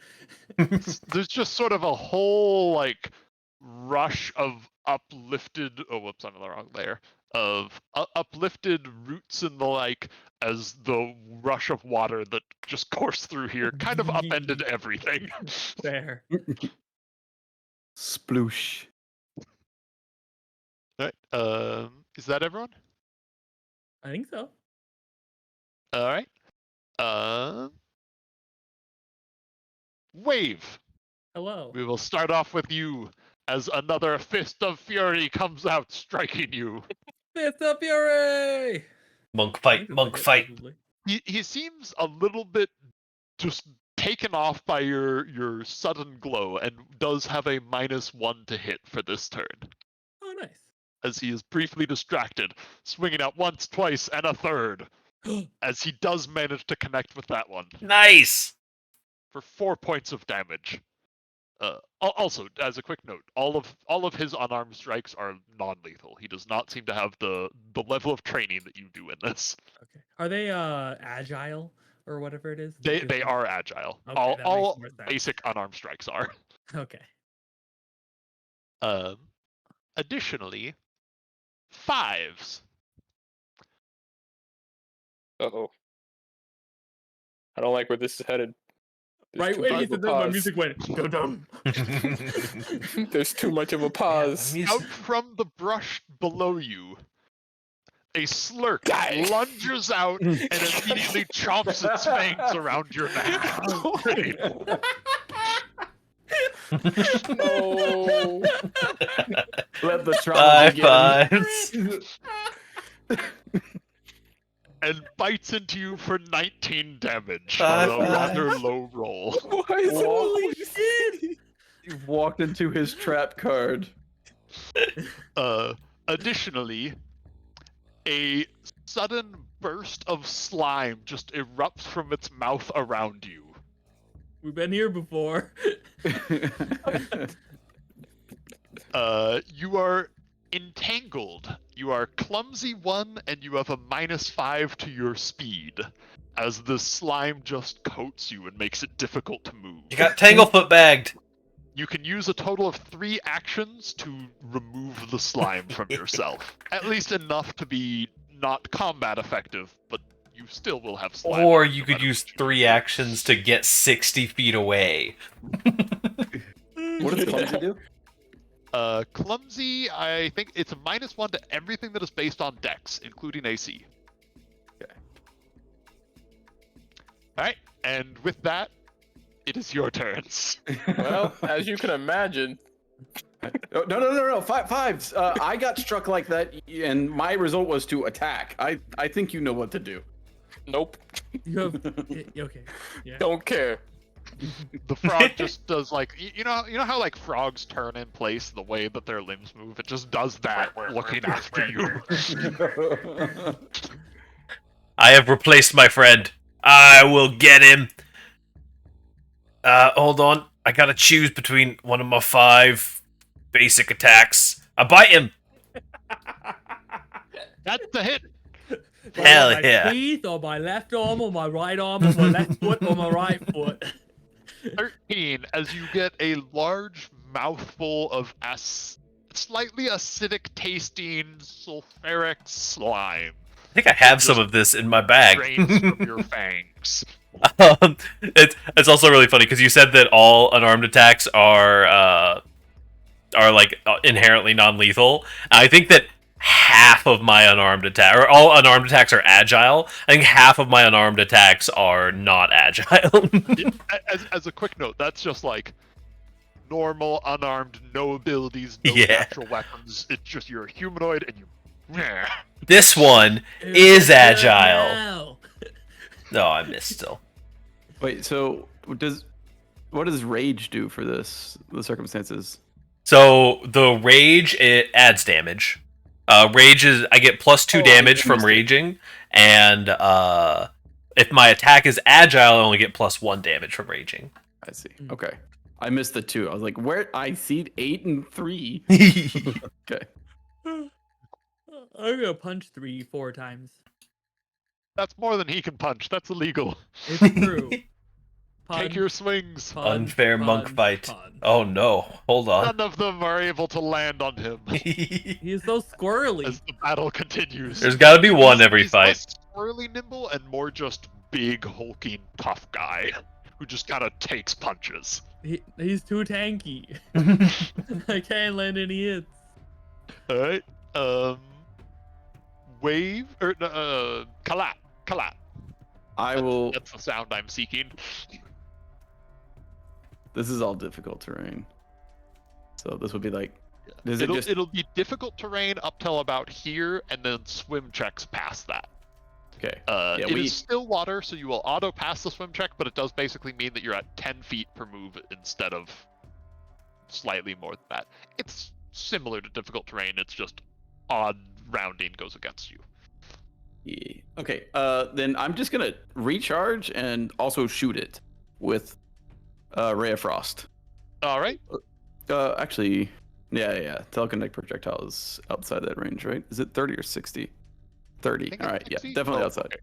S3: There's just sort of a whole like rush of uplifted. Oh, whoops! I'm in the wrong layer. Of uplifted roots and the like, as the rush of water that just coursed through here kind of upended everything.
S4: Fair.
S6: Sploosh.
S3: Alright, is that everyone?
S4: I think so.
S3: Alright. Wave.
S4: Hello.
S3: We will start off with you as another Fist of Fury comes out, striking you.
S4: Fist of Fury!
S2: Monk
S4: I
S2: fight,
S4: think
S2: monk
S4: that's
S2: fight.
S4: probably-
S3: He seems a little bit just taken off by your sudden glow and does have a -1 to hit for this turn,
S4: Oh, nice.
S3: as he is briefly distracted, swinging out once, twice, and a third, as he does manage to connect with that one
S2: Nice.
S3: for 4 points of damage. Also, as a quick note, all of his unarmed strikes are non-lethal. He does not seem to have the level of training that you do in this.
S4: Okay. Are they agile or whatever it is?
S3: They are agile.
S4: Okay, that makes
S3: all
S4: more sense.
S3: basic unarmed strikes are.
S4: Okay.
S3: Additionally, 5s.
S1: Uh-oh. I don't like where this is headed. There's
S4: Right
S1: too
S4: when
S1: much
S4: he
S1: of a
S4: said that, my
S1: pause.
S4: music went dum.
S1: There's too much of a pause.
S3: Out from the brush below you, A slurk
S1: Die.
S3: lunges out and immediately chomps its fangs around your neck. Great.
S1: No.
S6: Let the trauma
S2: High
S6: begin.
S2: fives.
S3: And bites into you for 19 damage
S2: High
S3: on a rather
S2: fives.
S3: low roll.
S1: Why is it
S4: Holy shit!
S6: You've walked into his trap card.
S3: Additionally, a sudden burst of slime just erupts from its mouth around you.
S4: We've been here before.
S3: You are entangled. You are clumsy 1, and you have a -5 to your speed, as the slime just coats you and makes it difficult to move.
S2: You got Tanglefoot bagged.
S3: You can use a total of 3 actions to remove the slime from yourself. At least enough to be not combat effective, but you still will have slime.
S2: Or
S3: no
S2: you could
S3: matter
S2: use
S3: what you
S2: 3
S3: do.
S2: actions to get 60 feet away.
S6: What does Clumsy do?
S3: Clumsy, I think it's a -1 to everything that is based on Dex, including AC.
S6: Okay.
S3: Alright, and with that, it is your turns.
S1: Well, as you can imagine.
S6: No. Fives. I got struck like that, and my result was to attack. I think you know what to do.
S1: Nope.
S4: You have okay. Yeah.
S1: Don't care.
S3: The frog just does like you know how like frogs turn in place the way that their limbs move. It just does that looking after you.
S2: I have replaced my friend. I will get him. Hold on. I gotta choose between one of my 5 basic attacks. I bite him.
S3: That's the hit.
S2: Hell
S4: my
S2: yeah.
S4: teeth, or my left arm, or my right arm, or my left foot, or my right foot.
S3: 13 as you get a large mouthful of slightly acidic tasting sulfuric slime.
S2: I think I have some of this in my bag.
S3: Drains from your fangs.
S2: It's also really funny because you said that all unarmed attacks are like inherently non-lethal. I think that half of my unarmed attack, or all unarmed attacks, are agile. I think half of my unarmed attacks are not agile.
S3: As a quick note, that's just like normal, unarmed, no abilities, no
S2: Yeah.
S3: natural weapons. It's just you're a humanoid and you.
S2: This one is agile.
S4: Now.
S2: No, I missed still.
S6: Wait, so what does rage do for this? The circumstances.
S2: So the rage, it adds damage. Rage is I get +2 damage from raging, and if my attack is agile, I only get +1 damage from raging.
S6: I see. Okay, I missed the 2. I was like, where? I see 8 and 3. Okay.
S4: I'm gonna punch 3-4 times.
S3: That's more than he can punch. That's illegal.
S4: It's true.
S3: Take your swings.
S2: Unfair monk fight.
S4: Pun.
S2: Oh no, hold on.
S3: None of them are able to land on him
S4: He is so squirrely.
S3: as the battle continues.
S2: There's got to be one every
S3: He's
S2: fight.
S3: less squirrely nimble and more just big, hulking, tough guy who just kind of takes punches.
S4: He's too tanky. I can't land any hits.
S3: All right. Wave or Kalat.
S6: I will.
S3: That's the sound I'm seeking.
S6: This is all difficult terrain. So this would be like. Does it just?
S3: It'll be difficult terrain up till about here, and then swim checks past that.
S6: Okay.
S3: It is still water, so you will auto pass the swim check, but it does basically mean that you're at 10 feet per move instead of slightly more than that. It's similar to difficult terrain, it's just odd rounding goes against you.
S6: Yeah. Okay. Then I'm just gonna recharge and also shoot it with Ray of Frost.
S3: All right.
S6: Actually, yeah. Telekinetic projectile is outside that range, right? Is it 30 or 60? 30. All right.
S3: 60?
S6: Yeah, definitely
S3: Oh,
S6: outside.
S3: okay.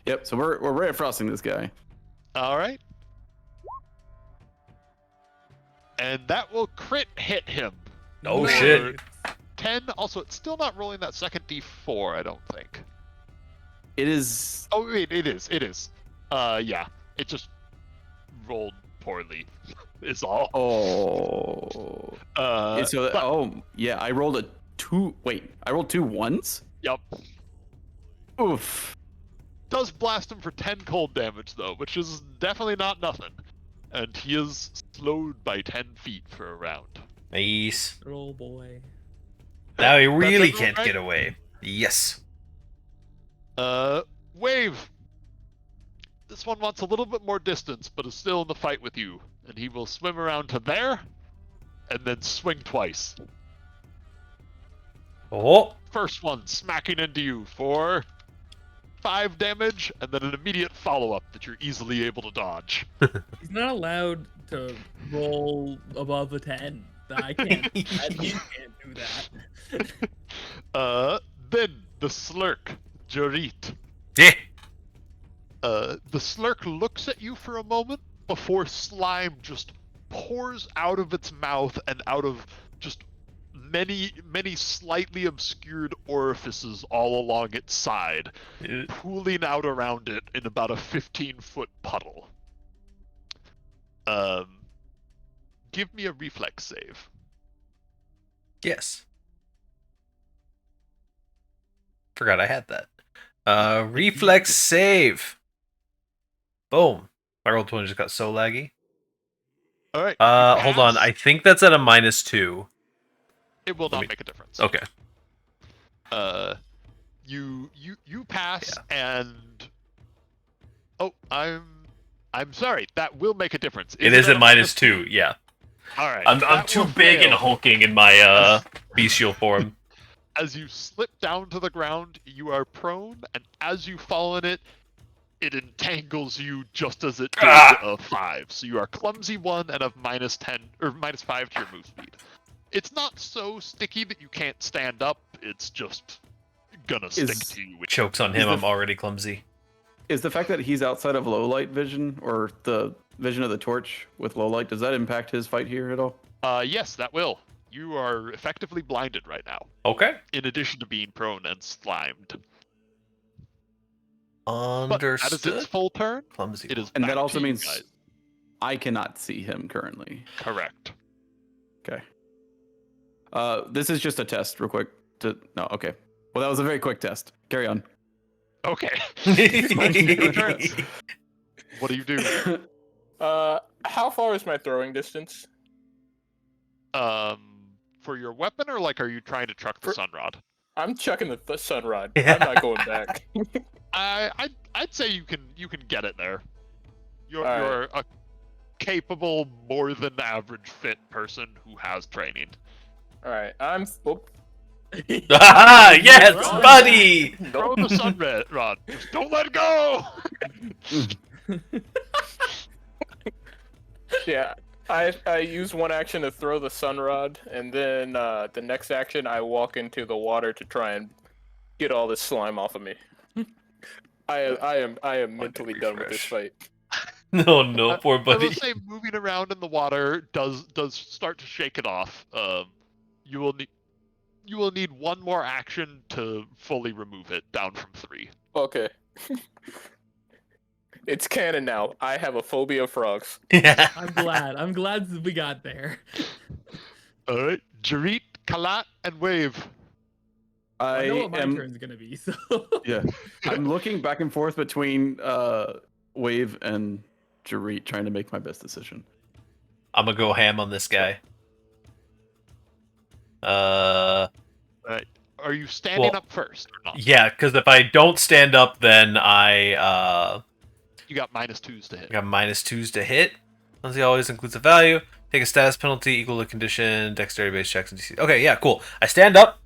S6: Yep. So we're Ray of Frosting this guy.
S3: All right. And that will crit hit him.
S2: Oh
S3: For
S2: shit.
S3: 10. Also, it's still not rolling that second D4, I don't think.
S6: It is.
S3: Oh, wait, it is. Yeah. It just rolled poorly, is all.
S6: Oh.
S3: But
S6: I rolled a 2. Wait, I rolled 2 ones.
S3: Yep.
S6: Oof.
S3: Does blast him for 10 cold damage, though, which is definitely not nothing. And he is slowed by 10 feet for a round.
S2: Nice.
S4: Oh boy.
S2: Now he
S3: That's
S2: really
S3: everyone,
S2: can't
S3: right?
S2: get away. Yes.
S3: Wave. This one wants a little bit more distance, but is still in the fight with you. And he will swim around to there, and then swing twice.
S2: Oh.
S3: First one smacking into you for 5 damage, and then an immediate follow-up that you're easily able to dodge.
S4: He's not allowed to roll above a 10. I can't. He can't do that.
S3: Then the Slurk, Gerrit.
S2: Yeah.
S3: The Slurk looks at you for a moment before slime just pours out of its mouth and out of just many slightly obscured orifices all along its side, pooling out around it in about a 15-foot puddle. Give me a reflex save.
S2: Yes. Forgot I had that. Reflex save. Boom. My roll 20 just got so laggy.
S3: All right.
S2: Hold on. I think that's at a -2.
S3: It will not make a difference.
S2: Okay.
S3: You pass and I'm sorry. That will make a difference.
S2: It is at -2. Yeah.
S3: All right.
S2: I'm too big and hulking in my bestial form.
S3: As you slip down to the ground, you are prone, and as you fall in it, it entangles you just as it did a 5. So you are clumsy 1 and have -10 or -5 to your move speed. It's not so sticky that you can't stand up. It's just gonna stick to you.
S2: Chokes on him. I'm already clumsy.
S6: Is the fact that he's outside of low light vision or the vision of the torch with low light, does that impact his fight here at all?
S3: Yes, that will. You are effectively blinded right now.
S2: Okay.
S3: In addition to being prone and slimed.
S2: Understood.
S3: But that is its full turn.
S2: Clumsy.
S3: It is,
S6: And
S3: back
S6: that also
S3: to you
S6: means
S3: guys.
S6: I cannot see him currently.
S3: Correct.
S6: Okay. This is just a test, real quick. Okay. Well, that was a very quick test. Carry on.
S3: Okay. What do you do?
S1: How far is my throwing distance?
S3: For your weapon, or like, are you trying to truck the sunrod?
S1: I'm chucking the sun rod.
S2: Yeah.
S1: I'm not going back.
S3: I'd say you can get it there. You're
S1: All right.
S3: you're a capable, more than average fit person who has training.
S1: All right,
S2: Yes, buddy.
S3: Throw the sunrod. Just don't let it go.
S1: Yeah, I use one action to throw the sun rod, and then the next action I walk into the water to try and get all this slime off of me. I am mentally done with this fight.
S2: No, poor
S3: I
S2: buddy.
S3: will say moving around in the water does start to shake it off. You will need one more action to fully remove it down from 3.
S1: Okay. It's canon now. I have a phobia of frogs.
S2: Yeah.
S4: I'm glad we got there.
S3: All right, Gerrit, Kalat, and Wave.
S4: I know what my turn's gonna be. So
S6: Yeah. I'm looking back and forth between Wave and Gerrit, trying to make my best decision.
S2: I'm gonna go ham on this guy.
S3: Right. Are you standing up first or not?
S2: Yeah, because if I don't stand up, then I
S3: You got -2s to hit.
S2: got -2s to hit. Penalty always includes a value. Take a status penalty equal to condition, dexterity based checks, and DC. Okay, yeah, cool. I stand up.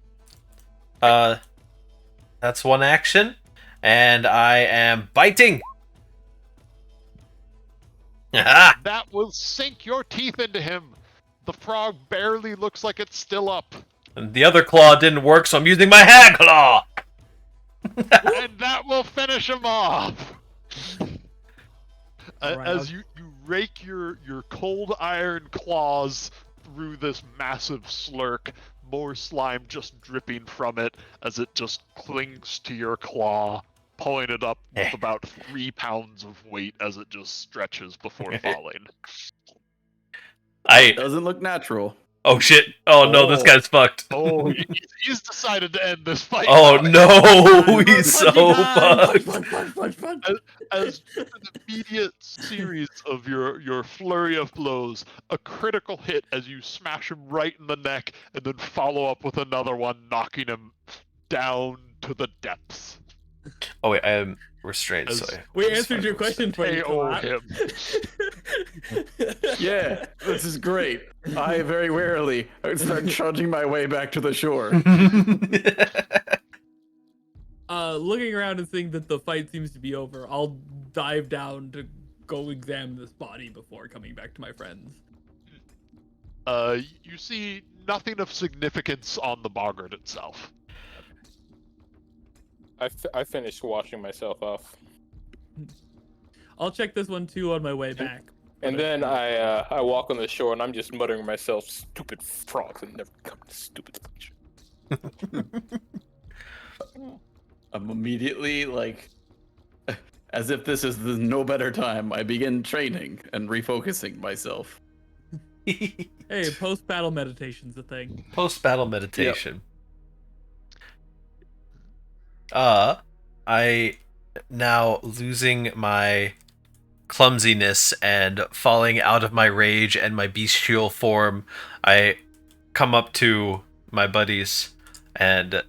S2: That's one action, and I am biting. Aha!
S3: That will sink your teeth into him. The frog barely looks like it's still up.
S2: And the other claw didn't work, so I'm using my hand claw.
S3: And that will finish him off.
S4: Alright,
S3: As you rake your cold iron claws through this massive slurk, more slime just dripping from it as it just clings to your claw, pulling it up with about 3 pounds of weight as it just stretches before falling.
S6: Doesn't look natural.
S2: Oh shit! Oh no, this
S6: Oh.
S2: guy's fucked.
S3: Oh, he's decided to end this fight.
S2: Oh
S3: now.
S2: no, he's so
S4: Punch,
S2: fucked.
S4: punch.
S3: As an immediate series of your flurry of blows, a critical hit as you smash him right in the neck, and then follow up with another one, knocking him down to the depths.
S2: Oh wait, I am restrained.
S3: As
S2: So
S4: We answered your question for you,
S3: KO
S4: Kalat.
S3: him.
S6: Yeah, this is great. I very warily start trudging my way back to the shore.
S4: Looking around and seeing that the fight seems to be over, I'll dive down to go examine this body before coming back to my friends.
S3: You see nothing of significance on the Boggart itself.
S1: I finished washing myself off,
S4: I'll check this one too on my way back.
S1: and then I walk on the shore, and I'm just muttering to myself, "Stupid frogs, and never come to stupid things."
S6: I'm immediately like, as if this is the no better time, I begin training and refocusing myself.
S4: Hey, post-battle meditation's a thing.
S2: Post-battle meditation. I now losing my clumsiness and falling out of my rage and my bestial form, I come up to my buddies and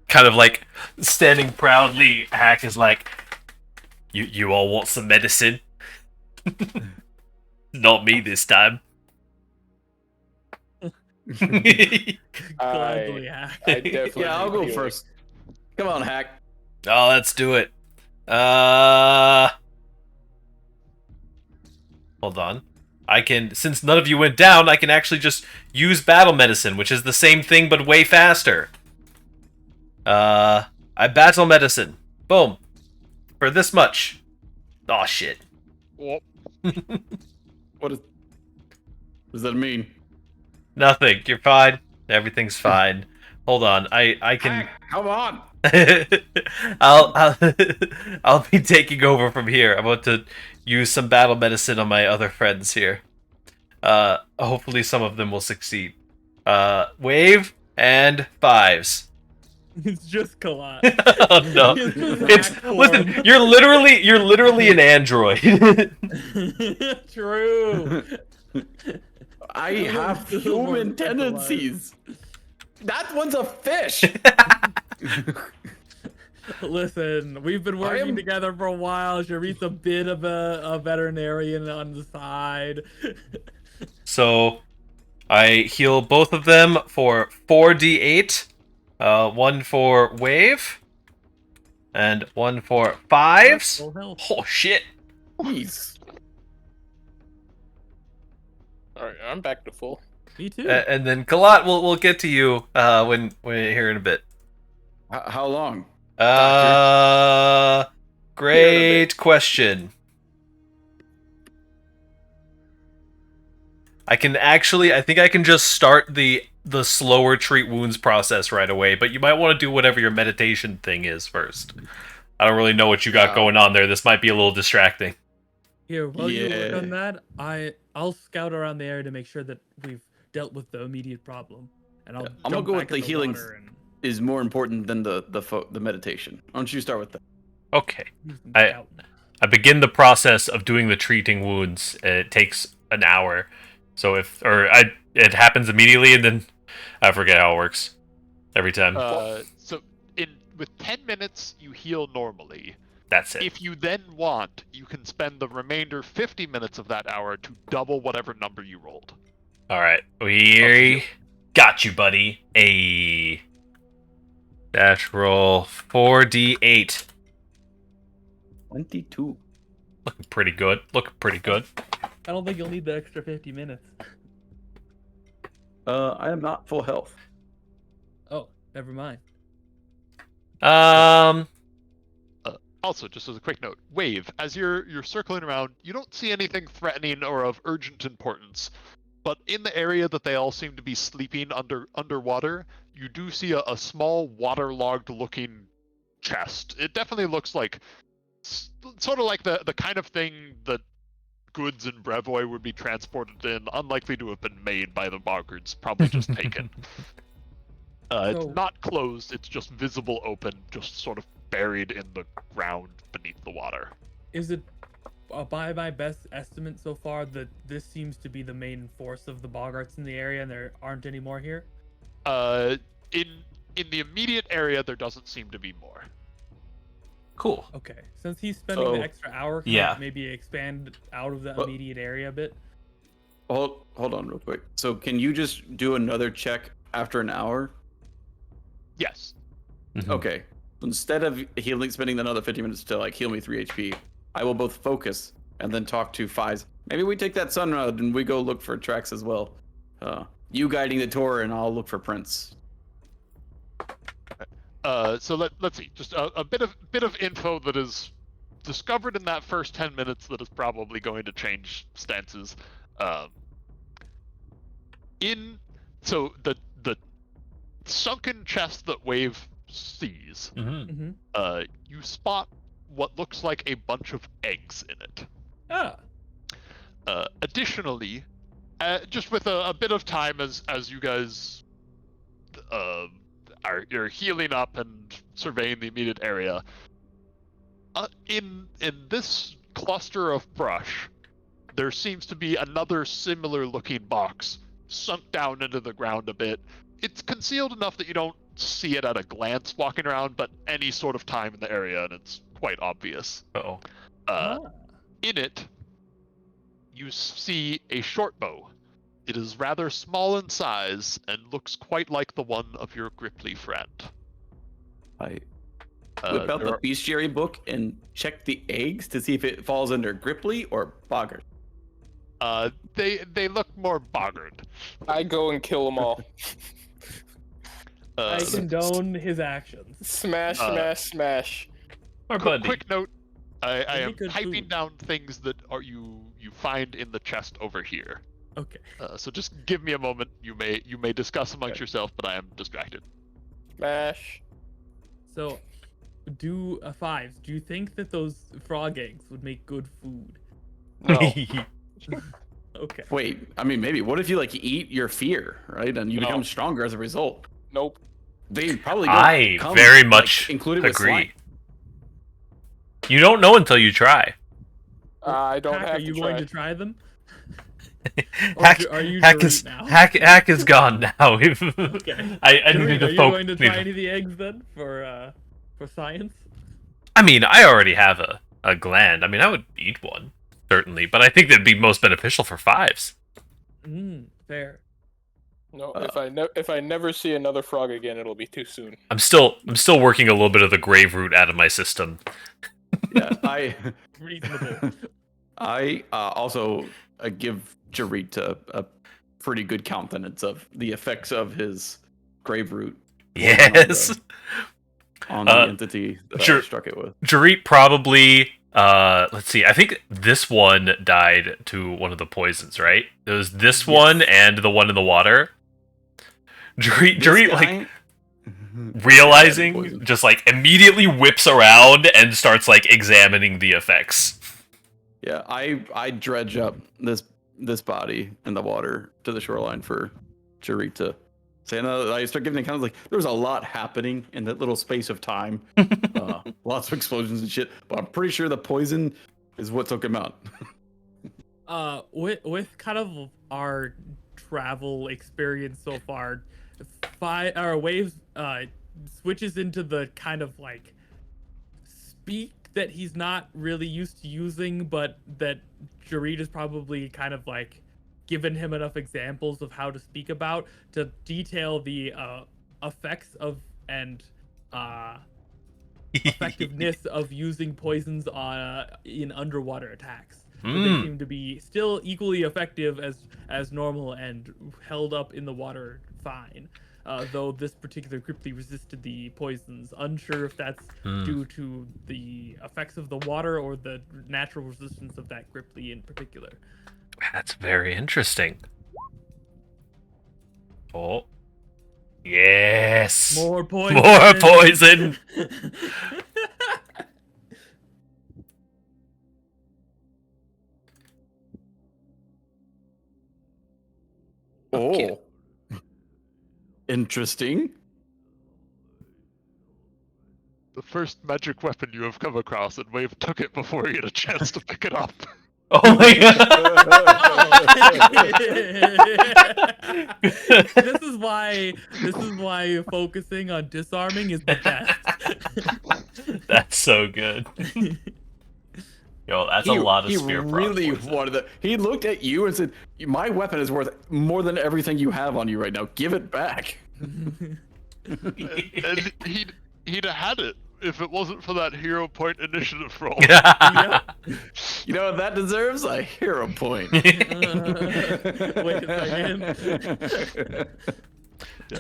S2: kind of like standing proudly, Hack is like, you all want some medicine? Not me this time.
S4: Gladly,
S1: I definitely.
S6: Yeah, I'll go
S1: feel
S6: first. Come on, Hack.
S2: Oh, let's do it. Hold on. I can, since none of you went down, I can actually just use battle medicine, which is the same thing but way faster. I battle medicine. Boom. For this much. Oh shit.
S3: Well,
S6: What does that mean?
S2: Nothing. You're fine. Everything's fine. Hold on. I can.
S6: Hack, come on.
S2: I'll be taking over from here. I'm about to use some battle medicine on my other friends here. Hopefully some of them will succeed. Wave and fives.
S4: It's just Kalat.
S2: Oh no! It's listen. You're literally an android.
S4: True.
S6: I have human tendencies. That one's a fish.
S4: Listen, we've been working together for a while. Gerrit's a bit of a veterinarian on the side.
S2: So, I heal both of them for 4d8. One for wave, and one for fives.
S4: Full health.
S2: Oh shit!
S6: Jeez.
S1: All right, I'm back to full.
S4: Me too.
S2: And then Kalat, we'll get to you when here in a bit.
S6: How long?
S2: Great question. I think I can just start the slower treat wounds process right away, but you might want to do whatever your meditation thing is first. I don't really know what you got going on there. This might be a little distracting.
S4: Here, while you work on that, I'll scout around the area to make sure that we've dealt with the immediate problem, and I'm
S6: gonna go with the healing
S4: and
S6: is more important than the meditation. Why don't you start with that?
S2: Okay.
S4: use some
S2: I
S4: scouting.
S2: begin the process of doing the treating wounds. It takes an hour. So it happens immediately, and then I forget how it works every time.
S3: so with 10 minutes, you heal normally.
S2: That's it.
S3: If you then want, you can spend the remainder 50 minutes of that hour to double whatever number you rolled.
S2: All right, we got you, buddy. A dash roll 4d8.
S6: 22.
S2: Looking pretty good.
S4: I don't think you'll need the extra 50 minutes.
S6: I am not full health.
S4: Oh, never mind.
S3: Also, just as a quick note, Wave, as you're circling around, you don't see anything threatening or of urgent importance. But in the area that they all seem to be sleeping underwater, you do see a small waterlogged looking chest. It definitely looks like sort of like the kind of thing that goods and brevoy would be transported in, unlikely to have been made by the Boggards, probably just taken. It's
S4: So-
S3: not closed, it's just visible open, just sort of buried in the ground beneath the water.
S4: Is it, by my best estimate so far, that this seems to be the main force of the Boggarts in the area, and there aren't any more here?
S3: In the immediate area, there doesn't seem to be more.
S2: Cool.
S4: Okay, since he's spending the
S6: So-
S4: extra hour, can
S2: Yeah.
S4: I maybe expand out of the
S6: Well-
S4: immediate area a bit?
S6: Hold on real quick. So can you just do another check after an hour?
S3: Yes.
S2: Mhm.
S6: Okay. Instead of spending another 50 minutes to like heal me 3 HP, I will both focus and then talk to Fives. Maybe we take that sun road and we go look for tracks as well. You guiding the tour and I'll look for prints.
S3: So let's see. Just a bit of info that is discovered in that first 10 minutes that is probably going to change stances. So the sunken chest that Wave sees,
S2: Mhm.
S4: Mm-hmm.
S3: you spot what looks like a bunch of eggs in it.
S4: Ah,
S3: Additionally, just with a bit of time as you guys you're healing up and surveying the immediate area, in this cluster of brush, there seems to be another similar looking box sunk down into the ground a bit. It's concealed enough that you don't see it at a glance walking around, but any sort of time in the area, and it's quite obvious.
S2: Uh-oh.
S3: In it, you see a short bow. It is rather small in size and looks quite like the one of your Gripply friend.
S6: I whip out
S3: there
S6: the
S3: are-
S6: bestiary book and check the eggs to see if it falls under Gripply or Boggart.
S3: They look more boggart.
S1: I go and kill them all.
S4: I
S3: Uh,
S4: condone his actions.
S1: Smash, smash, smash.
S2: Our buddy.
S3: quick note: I am
S4: good
S3: typing
S4: food.
S3: down things that you find in the chest over here.
S4: Okay.
S3: So just give me a moment. You may discuss amongst yourself, but I am distracted.
S1: Smash.
S4: So, Fives, do you think that those frog eggs would make good food?
S1: No.
S4: Okay.
S6: Wait, I mean, maybe. What if you like eat your fear, right? And you
S1: No.
S6: become stronger as a result?
S1: Nope.
S6: They probably
S2: I
S6: come,
S2: very
S6: like,
S2: much
S6: included with
S2: agree.
S6: slime.
S2: You don't know until you try.
S1: I don't
S4: Hack,
S1: have
S4: are you
S1: to
S4: going
S1: try.
S4: to try them? Or
S2: Hack,
S4: are you
S2: hack
S4: Gerrit
S2: is
S4: now?
S2: hack is gone now.
S4: Okay.
S2: I
S4: Gerrit,
S2: needed
S4: are
S2: to
S4: you
S2: focus.
S4: going to try any of the eggs then for science?
S2: I mean, I already have a gland. I mean, I would eat one certainly, but I think that'd be most beneficial for Fives.
S4: Fair.
S1: No, if I never see another frog again, it'll be too soon.
S2: I'm still working a little bit of the grave root out of my system.
S6: Yeah,
S4: Reasonable.
S6: I also give Gerrit a pretty good countenance of the effects of his grave root
S2: Yes.
S6: on the entity that I struck it with.
S2: Gerrit probably let's see. I think this one died to one of the poisons, right? It was this one and the one in the water. Gerrit like realizing
S6: Poison.
S2: just like immediately whips around and starts like examining the effects.
S6: Yeah, I dredge up this body in the water to the shoreline for Gerrit to say. And I start giving accounts like there was a lot happening in that little space of time, lots of explosions and shit. But I'm pretty sure the poison is what took him out.
S4: With kind of our travel experience so far, Waves switches into the kind of like speak that he's not really used to using, but that Gerrit is probably kind of like given him enough examples of how to speak about to detail the effects of and effectiveness of using poisons in underwater attacks. They seem to be still equally effective as normal and held up in the water fine. Though this particular Gripply resisted the poisons. Unsure if that's due to the effects of the water or the natural resistance of that Gripply in particular.
S2: That's very interesting. Oh. Yes.
S4: More poison.
S2: More poison.
S6: Interesting.
S3: The first magic weapon you have come across, and Wave took it before he had a chance to pick it up.
S2: Oh my god!
S4: This is why focusing on disarming is the best.
S2: That's so good. Yo, that's a lot of
S6: he
S2: spear proc
S6: really
S2: poison.
S6: wanted that. He looked at you and said, "My weapon is worth more than everything you have on you right now. Give it back."
S3: And he'd have had it if it wasn't for that hero point initiative roll.
S6: Yeah. You know what that deserves? A hero point.
S4: Wait a second.
S3: Yeah.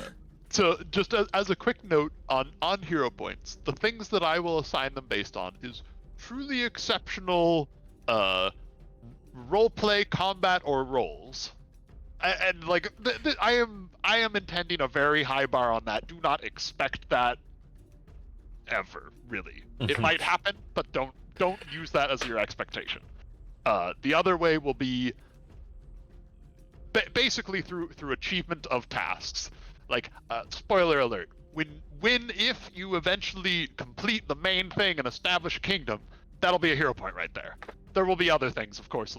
S3: So just as a quick note on hero points, the things that I will assign them based on is truly exceptional roleplay, combat, or roles. And like I am intending a very high bar on that. Do not expect that ever, really. It might happen, but don't use that as your expectation. The other way will be basically through achievement of tasks. Like spoiler alert, if you eventually complete the main thing and establish a kingdom, that'll be a hero point right there. There will be other things, of course,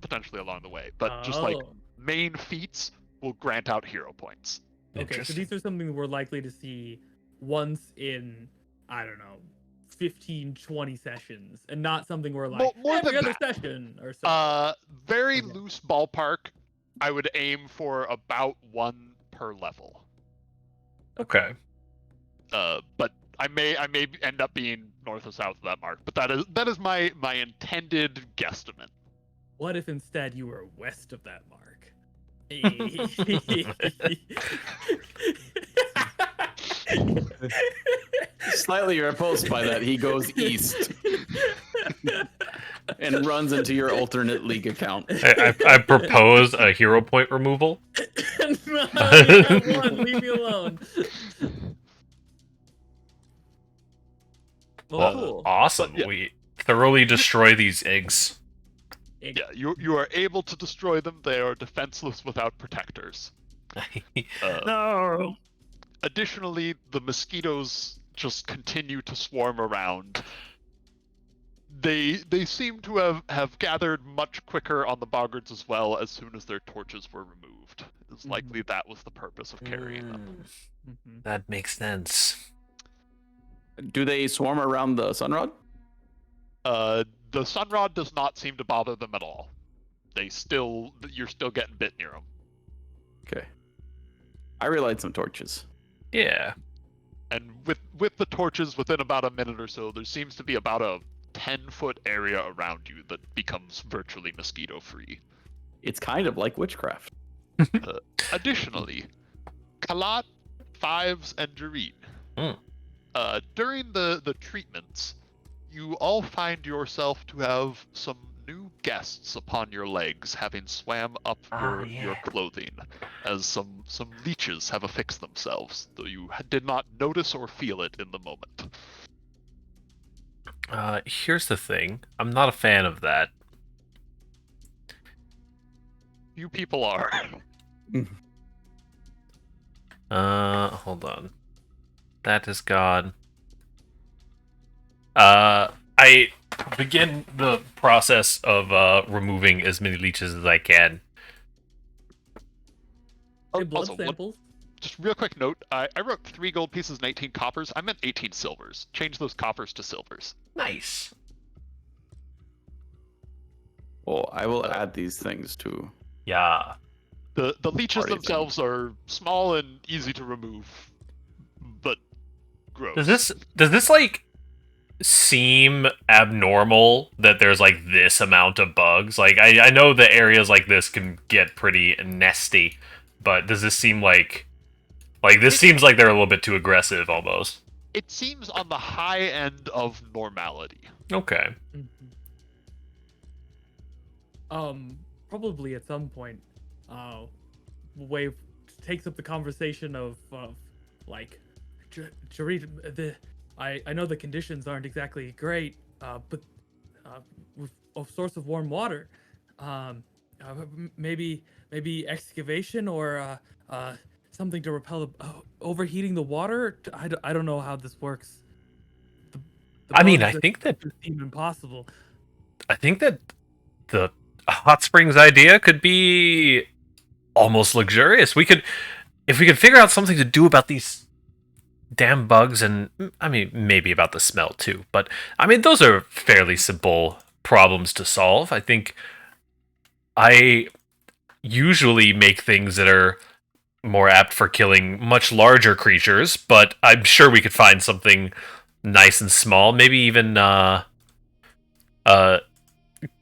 S3: potentially along the way, but just like main feats will grant out hero points.
S4: Okay, so these are something we're likely to see once in, I don't know, 15, 20 sessions, and not something we're like
S3: more
S4: every
S3: than
S4: other
S3: that.
S4: session or something.
S3: Very loose ballpark. I would aim for about 1 per level.
S2: Okay.
S3: But I may end up being north or south of that mark. But that is my intended guesstimate.
S4: What if instead you were west of that mark?
S6: Slightly repulsed by that, he goes east and runs into your alternate league account.
S2: I propose a hero point removal.
S4: No, you have one. Leave me alone. Well, cool.
S2: Awesome.
S3: Yeah.
S2: We thoroughly destroy these eggs.
S3: Yeah, you are able to destroy them. They are defenseless without protectors.
S4: No.
S3: Additionally, the mosquitoes just continue to swarm around. They seem to have gathered much quicker on the Boggarts as well as soon as their torches were removed. It's likely that was the purpose of carrying them.
S2: That makes sense.
S6: Do they swarm around the Sunrod?
S3: The Sunrod does not seem to bother them at all. You're still getting bit near them.
S6: Okay. I relight some torches.
S2: Yeah.
S3: And with the torches, within about a minute or so, there seems to be about a 10-foot area around you that becomes virtually mosquito-free.
S6: It's kind of like witchcraft.
S3: Additionally, Kalat, Fives, and Gerrit. During the treatments, you all find yourself to have some new guests upon your legs, having swam up your clothing, as some leeches have affixed themselves, though you did not notice or feel it in the moment.
S2: Here's the thing. I'm not a fan of that.
S3: You people are.
S2: Hold on. That is gone. I begin the process of removing as many leeches as I can.
S4: Hey, blood
S3: Also,
S4: samples.
S3: just real quick note, I wrote 3 gold pieces and 18 coppers. I meant 18 silvers. Change those coppers to silvers.
S2: Nice.
S6: Well, I will add these things to.
S2: Yeah.
S3: The leeches
S6: Party
S3: themselves are small and easy to remove, but gross.
S2: Does this like seem abnormal that there's like this amount of bugs? Like I know that areas like this can get pretty nasty, but does this seem like this seems like they're a little bit too aggressive almost?
S3: It seems on the high end of normality.
S2: Okay.
S4: Probably at some point, Wave takes up the conversation of like, Gerrit, I know the conditions aren't exactly great, but with a source of warm water, maybe excavation or something to repel the overheating the water. I don't know how this works. The
S2: I mean,
S4: bugs that seem impossible.
S2: I think that the hot springs idea could be almost luxurious. If we could figure out something to do about these damn bugs, and I mean, maybe about the smell too, but I mean, those are fairly simple problems to solve. I think I usually make things that are more apt for killing much larger creatures, but I'm sure we could find something nice and small, maybe even a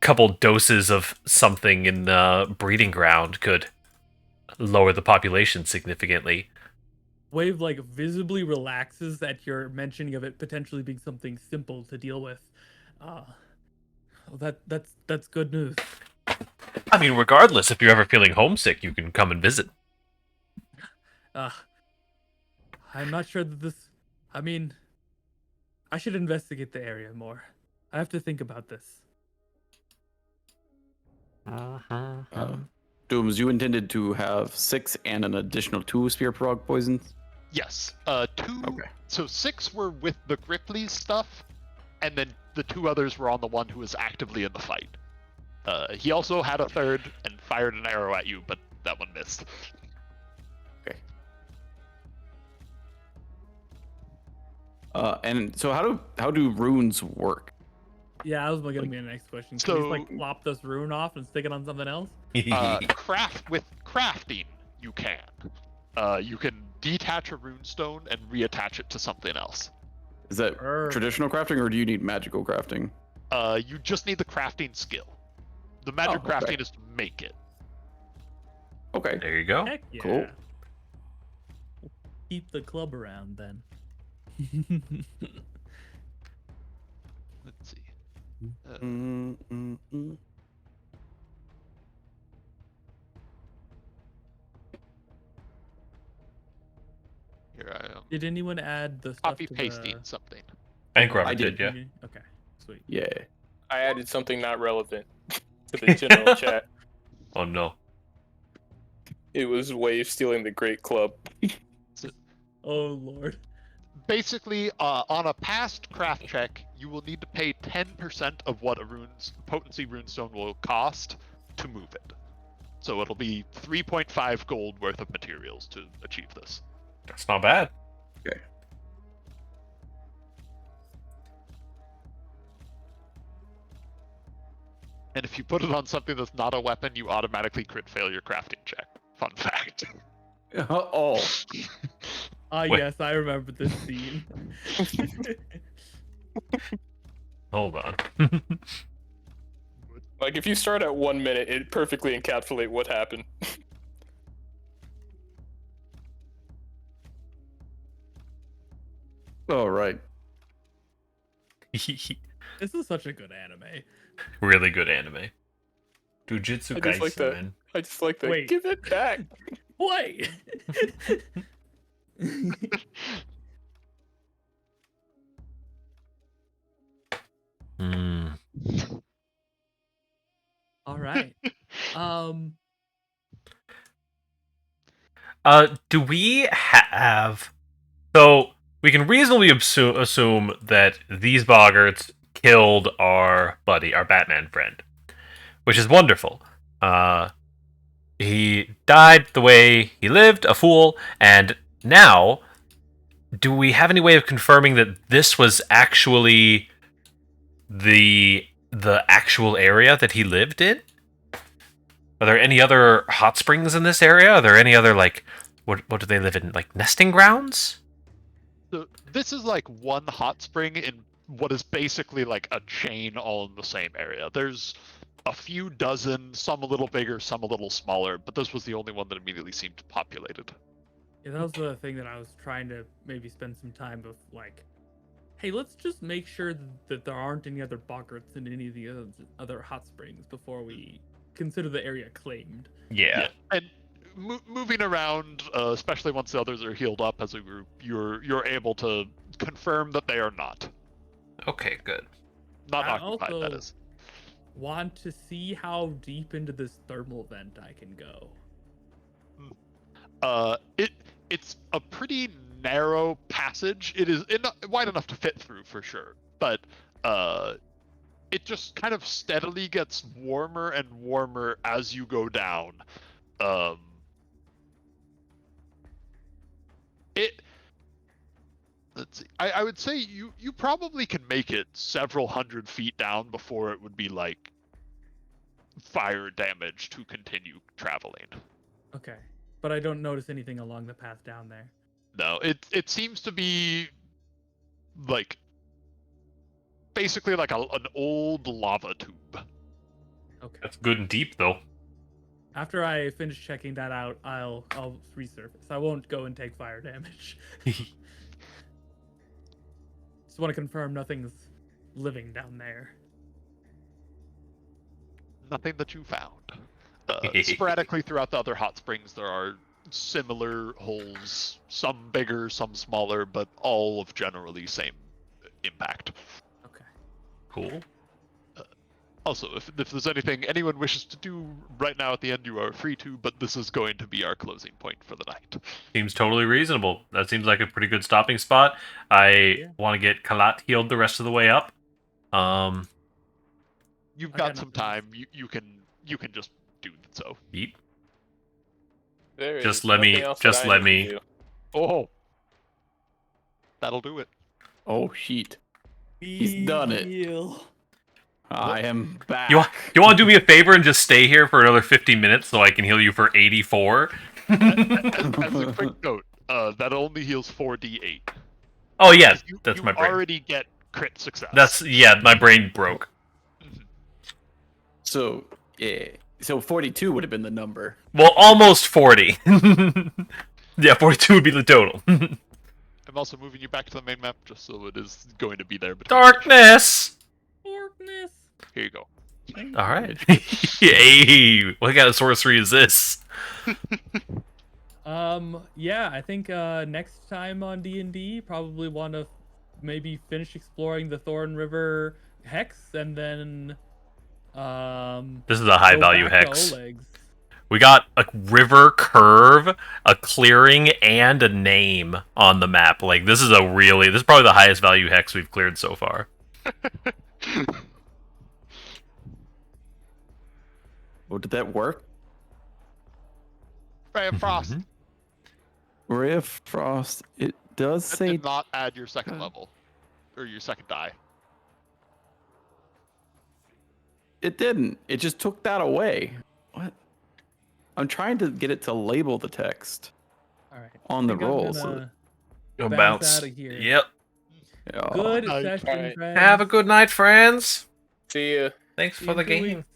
S2: couple doses of something in the breeding ground could lower the population significantly.
S4: Wave like visibly relaxes at your mentioning of it potentially being something simple to deal with. That's good news.
S2: I mean, regardless, if you're ever feeling homesick, you can come and visit.
S4: I'm not sure that this. I mean, I should investigate the area more. I have to think about this.
S6: Dooms, you intended to have 6 and an additional 2 spear frog poisons?
S3: Yes. 2.
S6: Okay.
S3: So 6 were with the Gripply stuff, and then the 2 others were on the one who was actively in the fight. He also had a 3rd and fired an arrow at you, but that one missed.
S6: Okay. And so how do runes work?
S4: Yeah, that was going to be the next question. Can you like lop this rune off and stick it on something else?
S3: With crafting, you can. You can detach a rune stone and reattach it to something else.
S6: Is that traditional crafting, or do you need magical crafting?
S3: You just need the crafting skill. The magic crafting is to make it.
S6: Okay.
S2: There you go.
S4: Heck yeah.
S6: Cool.
S4: Keep the club around then.
S3: Let's see. Here I am.
S4: Did anyone add the stuff
S3: Copy pasting something.
S2: I think Robert
S6: I did.
S2: yeah.
S4: Okay, sweet.
S6: Yeah.
S1: I added something not relevant to the general chat.
S2: Oh no.
S1: It was Wave stealing the Great Club.
S4: Oh lord.
S3: Basically, on a past craft check, you will need to pay 10% of what a potency runestone will cost to move it. So it'll be 3.5 gold worth of materials to achieve this.
S2: That's not bad.
S6: Okay.
S3: And if you put it on something that's not a weapon, you automatically crit fail your crafting check. Fun fact.
S6: Oh.
S2: Wait.
S4: Yes, I remember this scene.
S2: Hold on.
S1: Like, if you start at 1 minute, it perfectly encapsulates what happened.
S6: All right.
S4: This is such a good anime.
S2: Really good anime. Jujutsu
S1: I just like
S2: Kaisen,
S1: that.
S2: man.
S1: I just like that.
S4: Wait.
S1: Give it back.
S4: Wait. All right.
S2: Do we have... So, we can reasonably assume that these Boggarts killed our buddy, our Batman friend. Which is wonderful. He died the way he lived, a fool, and now, do we have any way of confirming that this was actually the actual area that he lived in? Are there any other hot springs in this area? Are there any other, like, what do they live in, like, nesting grounds?
S3: So this is like one hot spring in what is basically like a chain all in the same area. There's a few dozen, some a little bigger, some a little smaller, but this was the only one that immediately seemed populated.
S4: Yeah, that was the thing that I was trying to maybe spend some time with, like, hey, let's just make sure that there aren't any other Boggarts in any of the other hot springs before we consider the area claimed.
S2: Yeah.
S3: And moving around, especially once the others are healed up as a group, you're able to confirm that they are not.
S2: Okay, good.
S3: Not
S4: I
S3: occupied,
S4: also
S3: that is.
S4: want to see how deep into this thermal vent I can go.
S3: it's a pretty narrow passage. It is wide enough to fit through for sure, but it just kind of steadily gets warmer and warmer as you go down. Let's see. I would say you probably can make it several hundred feet down before it would be like fire damage to continue traveling.
S4: Okay, but I don't notice anything along the path down there.
S3: No, it seems to be like basically like an old lava tube.
S4: Okay.
S2: That's good and deep, though.
S4: After I finish checking that out, I'll resurface. I won't go and take fire damage. Just want to confirm nothing's living down there.
S3: Nothing that you found. Sporadically throughout the other hot springs, there are similar holes, some bigger, some smaller, but all of generally same impact.
S4: Okay.
S2: Cool.
S3: Also, if there's anything anyone wishes to do right now at the end, you are free to, but this is going to be our closing point for the night.
S2: Seems totally reasonable. That seems like a pretty good stopping spot. I want to get Kalat healed the rest of the way up.
S3: You've
S4: I
S3: got
S4: got
S3: some
S4: nothing.
S3: time. You can just do so.
S2: Yeet.
S1: There
S2: Just
S1: is
S2: let me-
S1: nothing else
S2: just
S1: that I
S2: let
S1: need to
S2: me-
S1: do.
S3: Oh, that'll do it.
S6: Oh, shit. He's done it.
S4: Heal.
S6: I am back.
S2: You want to do me a favor and just stay here for another 50 minutes so I can heal you for 84?
S3: As a quick note, that only heals 4d8.
S2: Oh yeah,
S3: You
S2: that's my brain.
S3: already get crit success.
S2: My brain broke.
S6: So, yeah. So 42 would have been the number.
S2: Well, almost 40. Yeah, 42 would be the total.
S3: I'm also moving you back to the main map just so it is going to be there. Between
S2: Darkness!
S4: Darkness.
S3: Here you go.
S2: Alright. Hey, what kind of sorcery is this?
S4: Yeah, I think next time on D&D, probably want to maybe finish exploring the Thorn River hex, and then
S2: This is a high
S4: go
S2: value
S4: back to
S2: hex.
S4: Oleg's.
S2: We got a river curve, a clearing, and a name on the map. Like, this is probably the highest value hex we've cleared so far.
S6: Oh, did that work?
S3: Ray of Frost.
S6: Ray of Frost. It does
S3: That
S6: say.
S3: did not add your second level. Or your second die.
S6: It didn't. It just took that away. What? I'm trying to get it to label the text
S4: All right.
S6: on the
S4: I think I'm
S6: roll.
S4: gonna
S2: Go
S4: bounce outta here.
S2: Yep.
S6: Yeah.
S4: Good
S3: Night.
S4: session,
S1: Alright.
S4: friends.
S2: Have a good night, friends.
S1: See ya.
S2: Thanks
S4: See
S2: for
S4: you
S2: the
S4: in 2
S2: game.
S4: weeks.